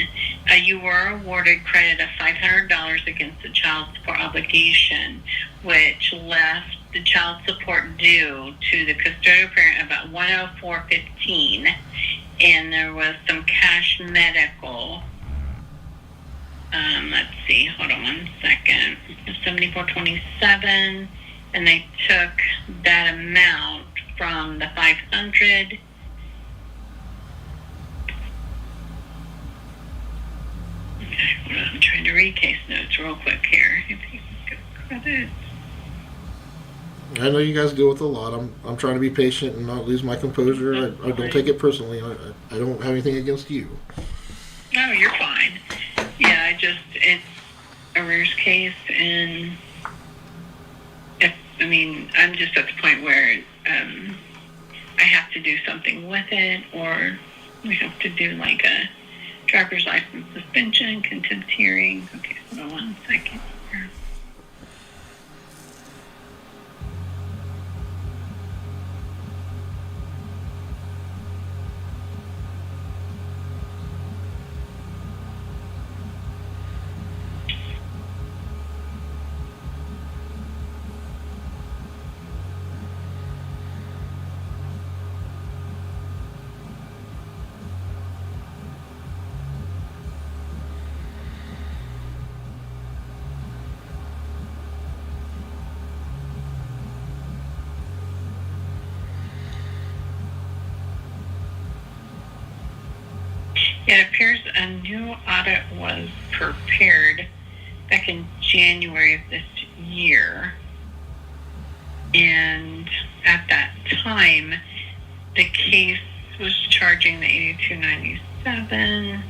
you were awarded credit of $500 against the child support obligation, which left the child support due to the custodial parent about $104.15, and there was some cash medical. Let's see, hold on one second. $74.27, and they took that amount from the 500. Okay, I'm trying to read case notes real quick here. If you can get credit. I know you guys deal with a lot. I'm trying to be patient and not lose my composure. I don't take it personally. I don't have anything against you. No, you're fine. Yeah, it's arrears case, and I'm just at the point where I have to do something with it, or we have to do like a driver's license suspension, contempt hearing. Okay, hold on one second here. It appears a new audit was prepared back in January of this year. And at that time, the case was charging the $82.97.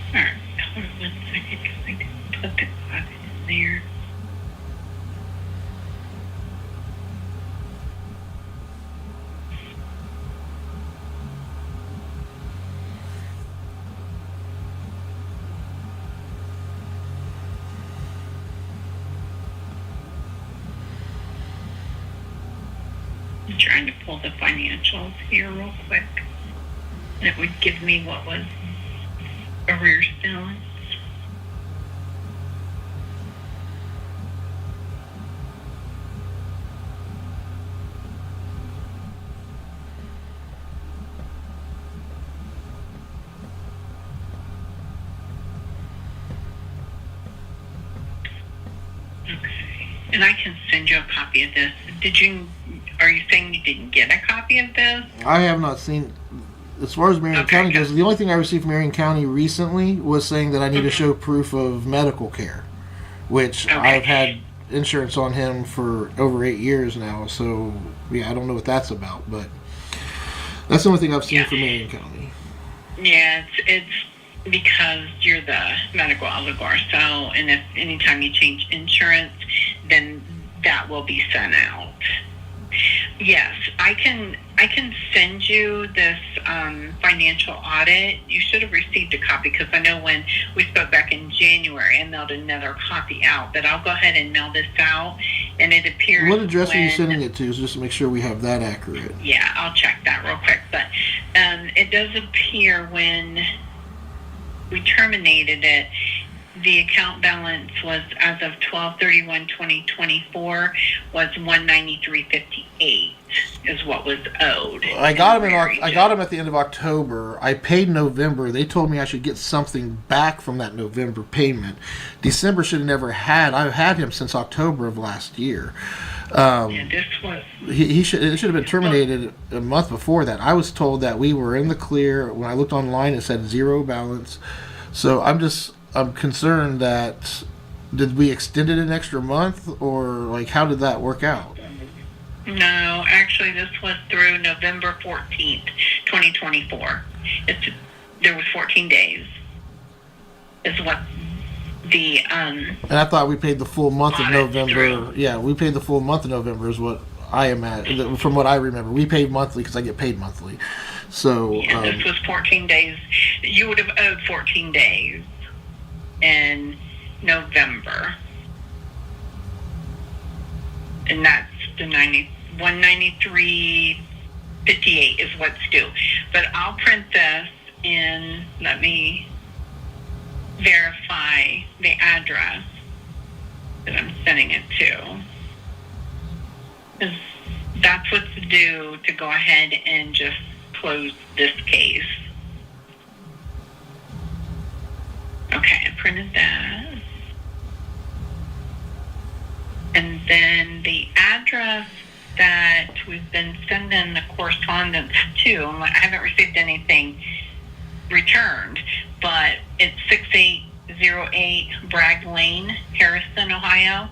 Alright, hold on one second because I didn't put the audit in there. I'm trying to pull the financials here real quick. And it would give me what was arrears balance. Okay. And I can send you a copy of this. Are you saying you didn't get a copy of this? I have not seen. As far as Marion County goes, the only thing I received from Marion County recently was saying that I need to show proof of medical care, which I've had insurance on him for over 8 years now. So, yeah, I don't know what that's about, but that's the only thing I've seen from Marion County. Yeah, it's because you're the medical obligor. So, and if anytime you change insurance, then that will be sent out. Yes, I can send you this financial audit. You should have received a copy because I know when we spoke back in January, I mailed another copy out. But I'll go ahead and mail this out, and it appears. What address are you sending it to? Just to make sure we have that accurate. Yeah, I'll check that real quick. But it does appear when we terminated it, the account balance was, as of 12/31/2024, was $193.58 is what was owed. I got him I got him at the end of October. I paid November. They told me I should get something back from that November payment. December should have never had. I've had him since October of last year. Yeah, this was. He should. It should have been terminated a month before that. I was told that we were in the clear. When I looked online, it said zero balance. So I'm concerned that did we extend it an extra month, or like how did that work out? No, actually, this was through November 14th, 2024. There was 14 days. Is what the And I thought we paid the full month of November. Through. Yeah, we paid the full month of November is what I am at. From what I remember, we paid monthly because I get paid monthly. So Yeah, this was 14 days. You would have owed 14 days in November. And that's the 193.58 is what's due. But I'll print this and let me verify the address that I'm sending it to. 'Cause that's what's due to go ahead and just close this case. Okay, I printed that. And then the address that we've been sending the correspondence to, I haven't received anything returned, but it's 6808 Bragg Lane, Harrison, Ohio.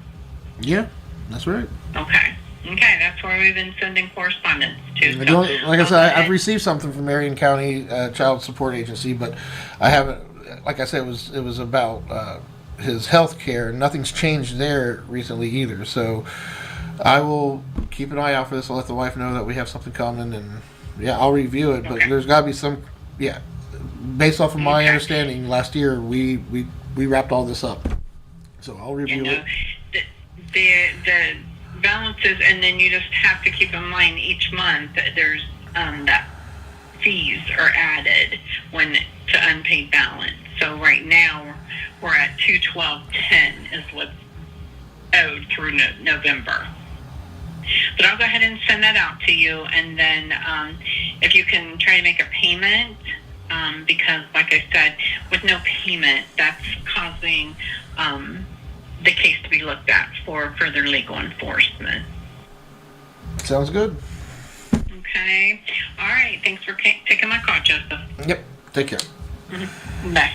yeah, that's right. Okay, that's where we've been sending correspondence to. The only- like I said, I've received something from Marion County Child Support Agency, but I haven't. Like I said, it was about his health care. Nothing's changed there recently either. So I will keep an eye out for this. I'll let the wife know that we have something coming, and yeah, I'll review it. But Okay. there's got to be some. Yeah, based off of my Okay. understanding, last year we wrapped all this up. So I'll review it. The balances, and then you just have to keep in mind each month that there's that fees are added when to unpaid balance. So right now we're at 212.10 is what's owed through November. But I'll go ahead and send that out to you, and then if you can try to make a payment, because like I said, with no payment, that's causing the case to be looked at for further legal enforcement. Sounds good. Okay. All right. Thanks for taking my call, Joseph. Yep. Take care. Bye.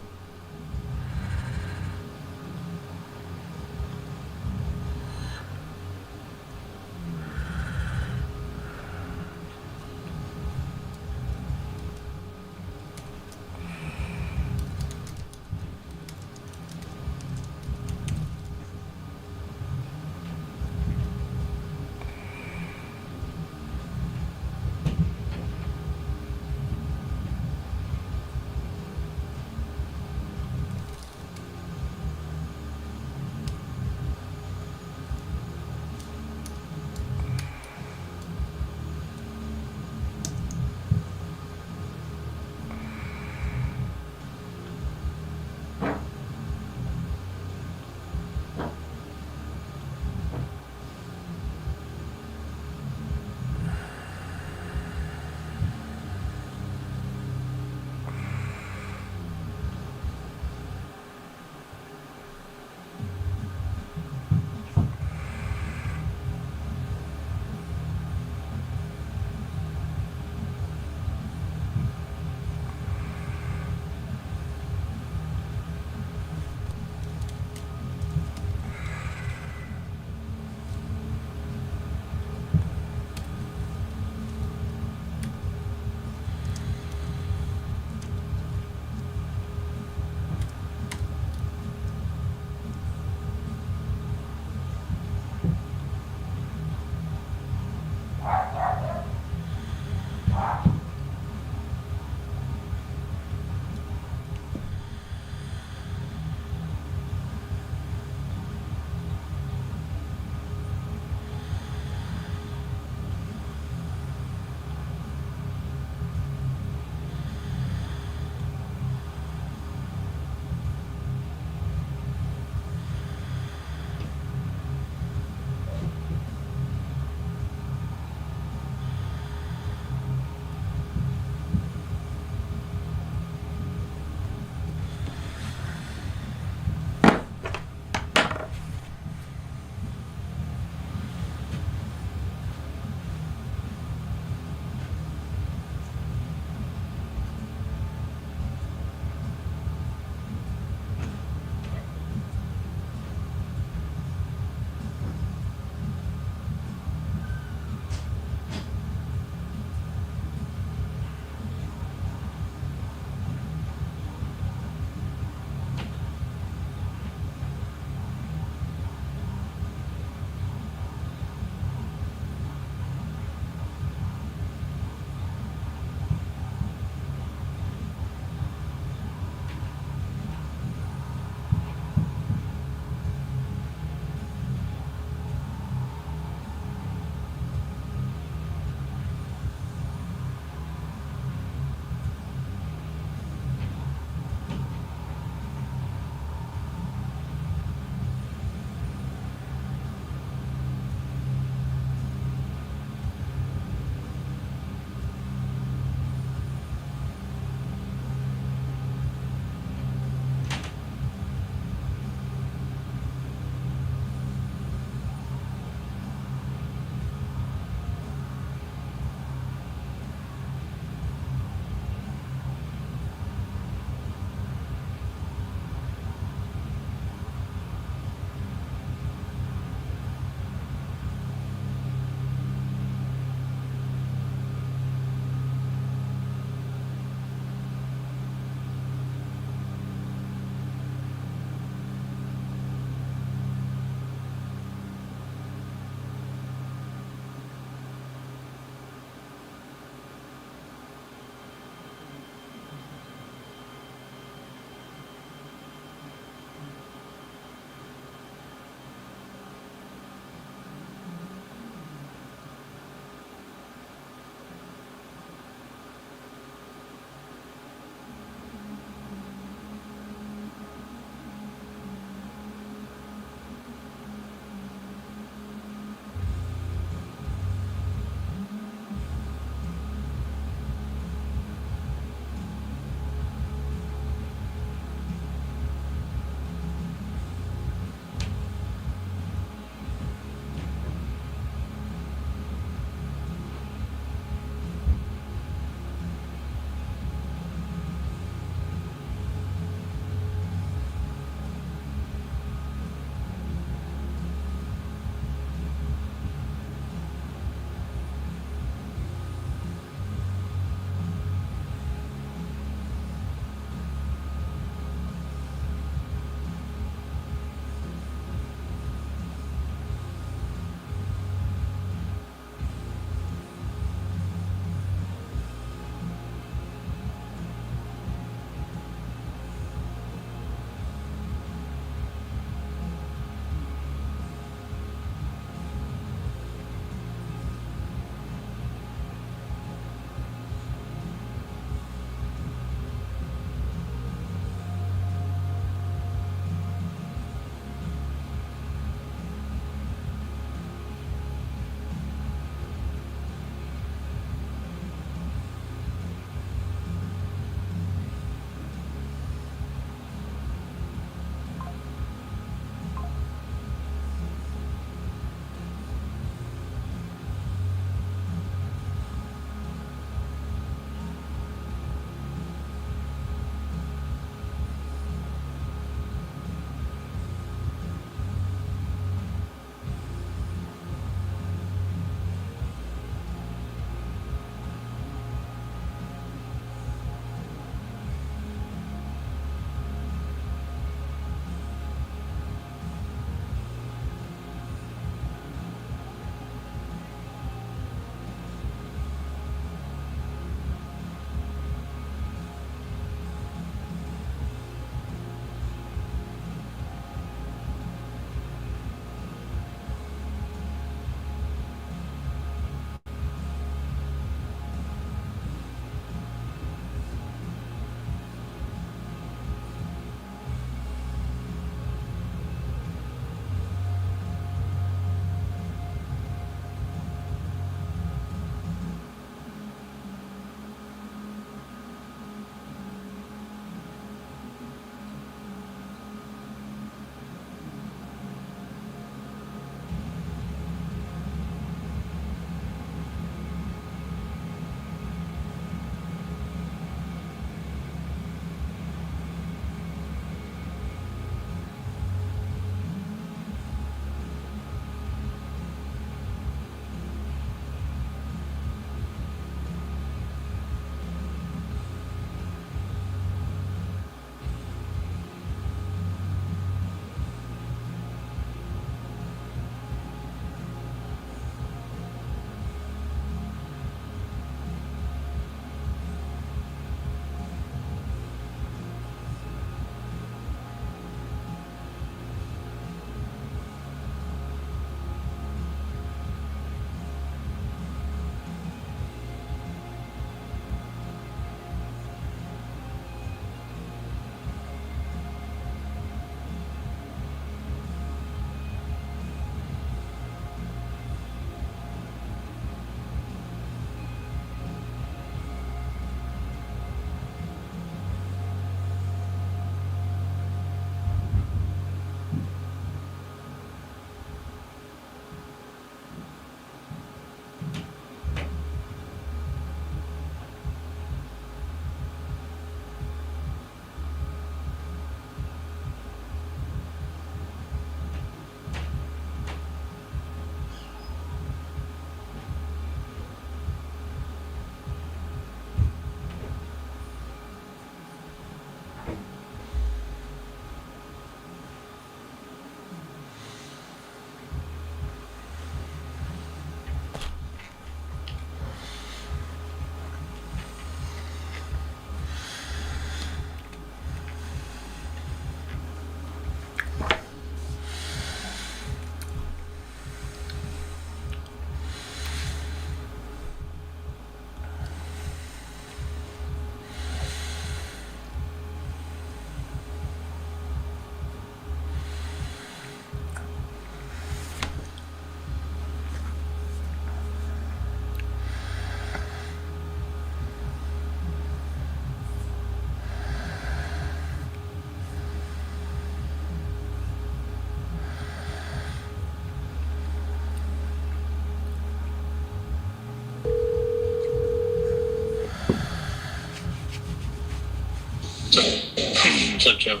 Joe?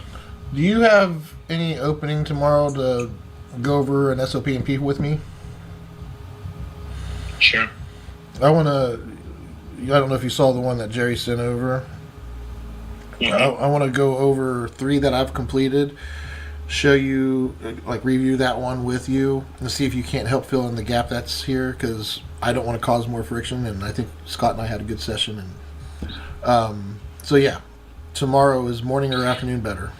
Do you have any opening tomorrow to go over an SOP and P with me? Sure. I want to. I don't know if you saw the one that Jerry sent over. I want to go over 3 that I've completed, show you, like review that one with you, and see if you can't help fill in the gap that's here, because I don't want to cause more friction, and I think Scott and I had a good session. And so yeah, tomorrow is morning or afternoon better.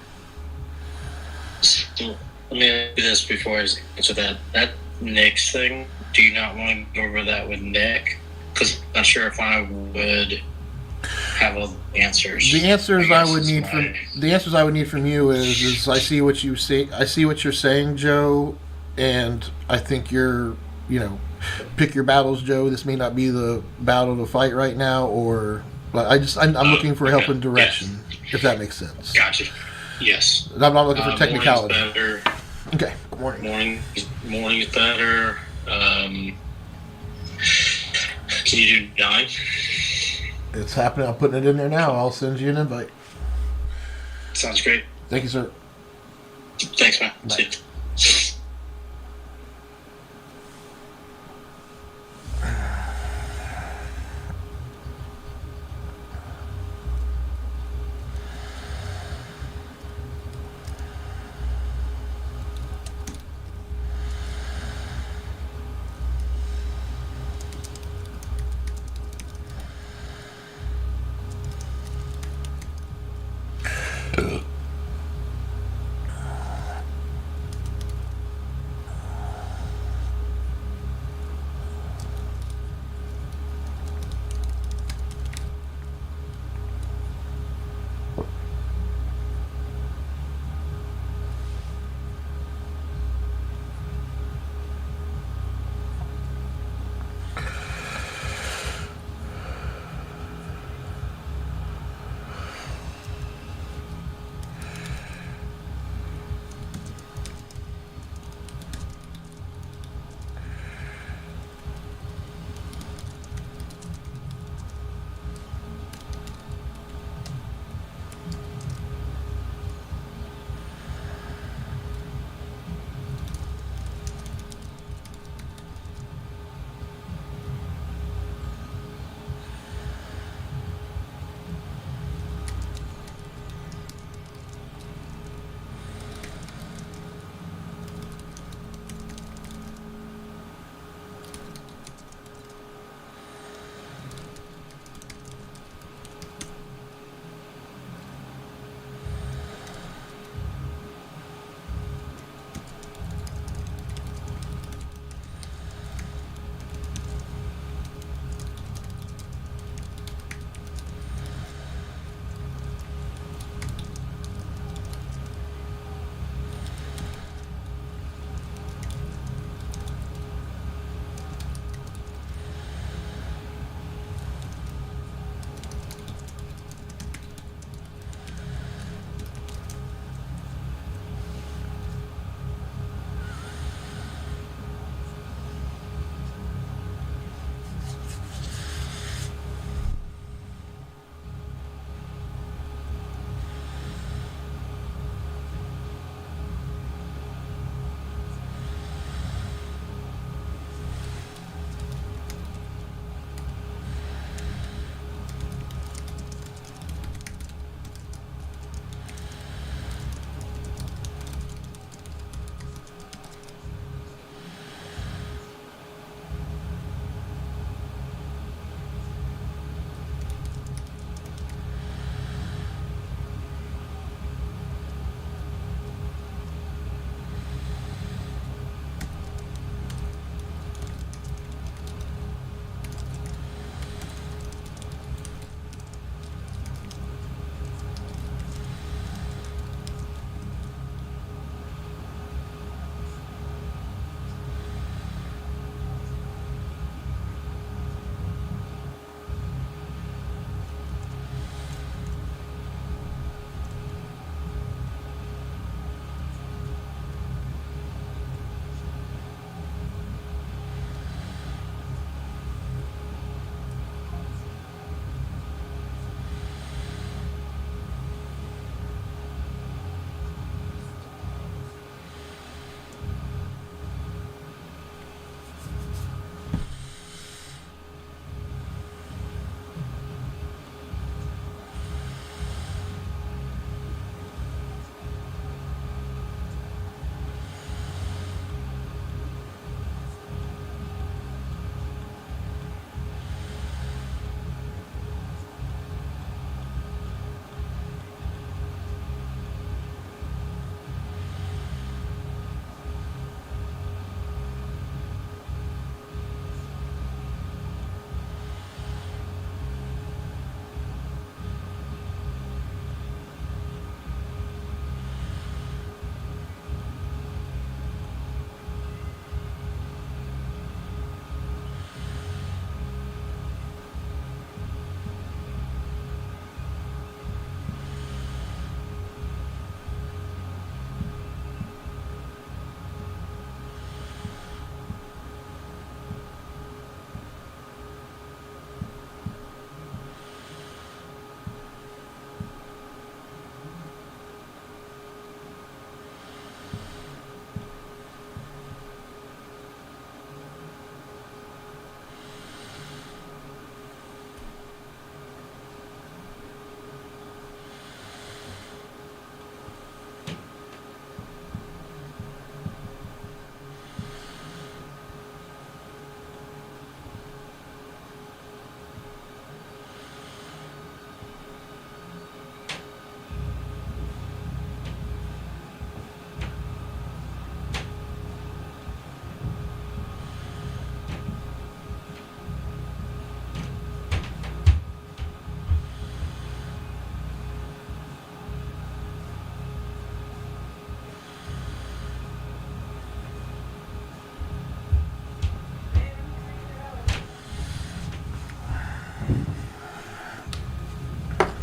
So, let me ask you this before I answer that. That Nick's thing, do you not want to go over that with Nick? Because I'm not sure if I would have all the answers. The answers I would need from you is I see what you say. I see what you're saying, Joe, and I think you're, pick your battles, Joe. This may not be the battle to fight right now, or I'm looking for help and direction, if that makes sense. Gotcha. Yes. And I'm not looking for technicality. Better. Okay. Good morning. Morning is better. Can you do 9? It's happening. I'm putting it in there now. I'll send you an invite. Sounds great. Thank you, sir. Thanks, man. Bye. See you.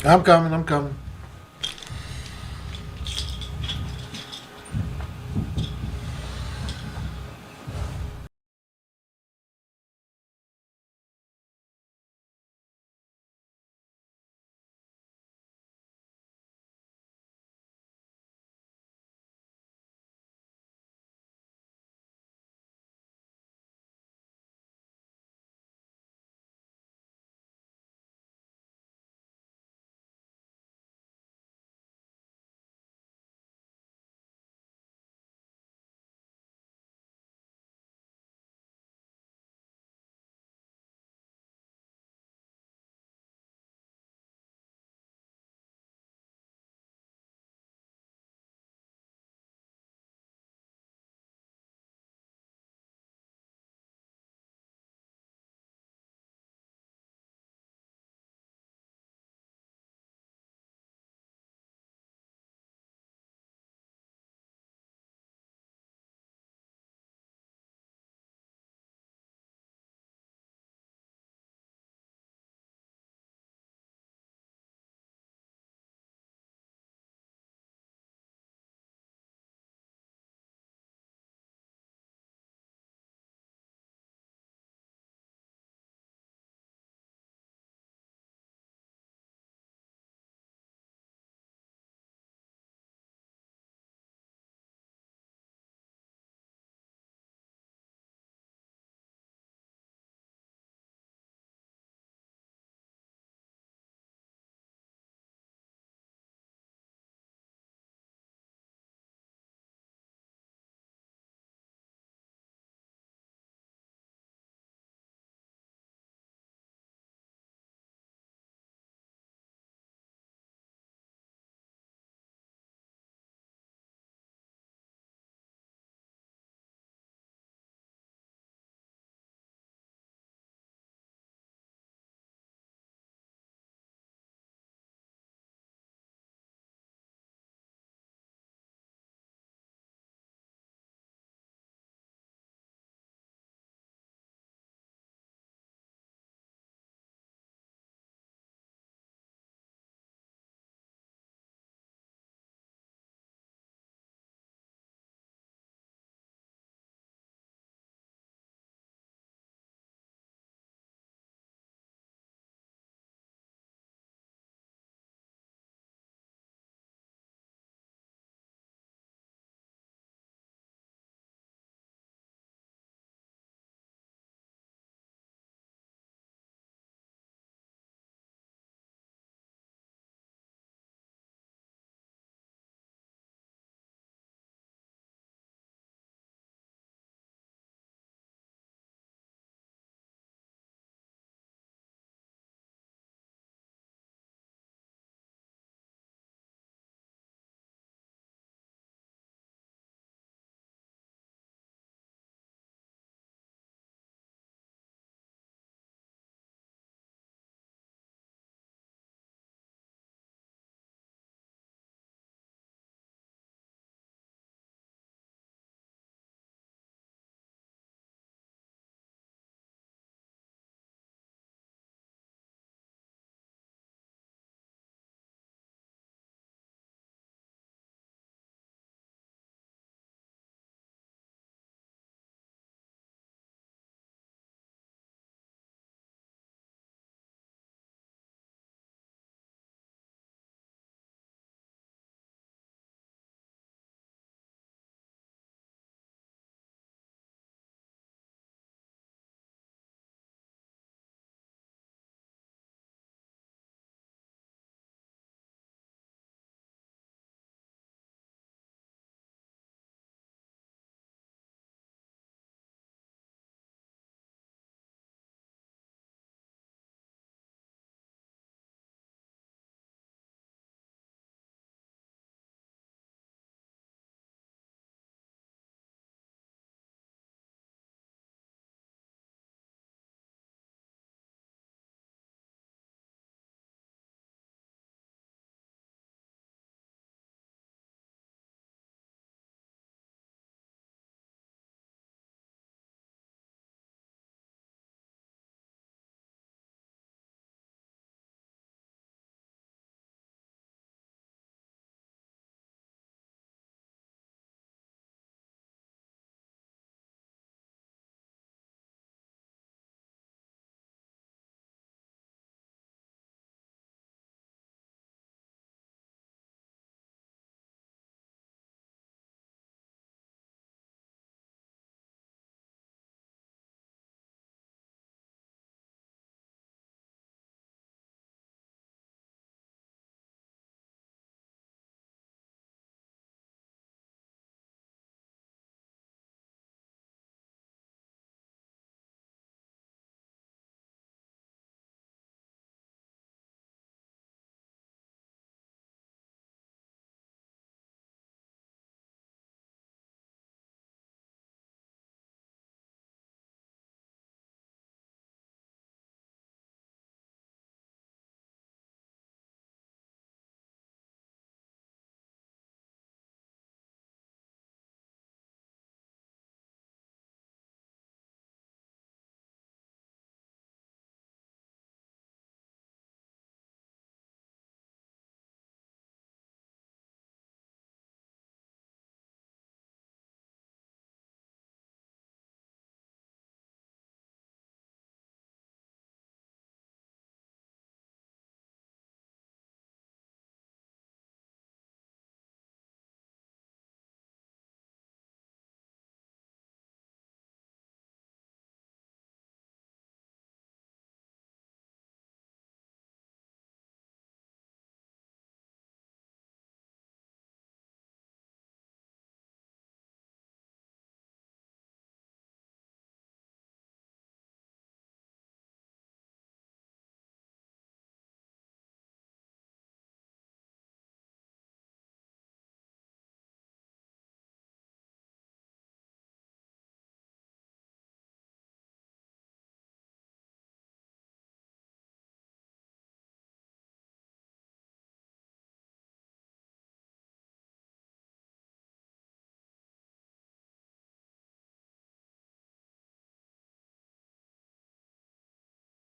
I'm coming.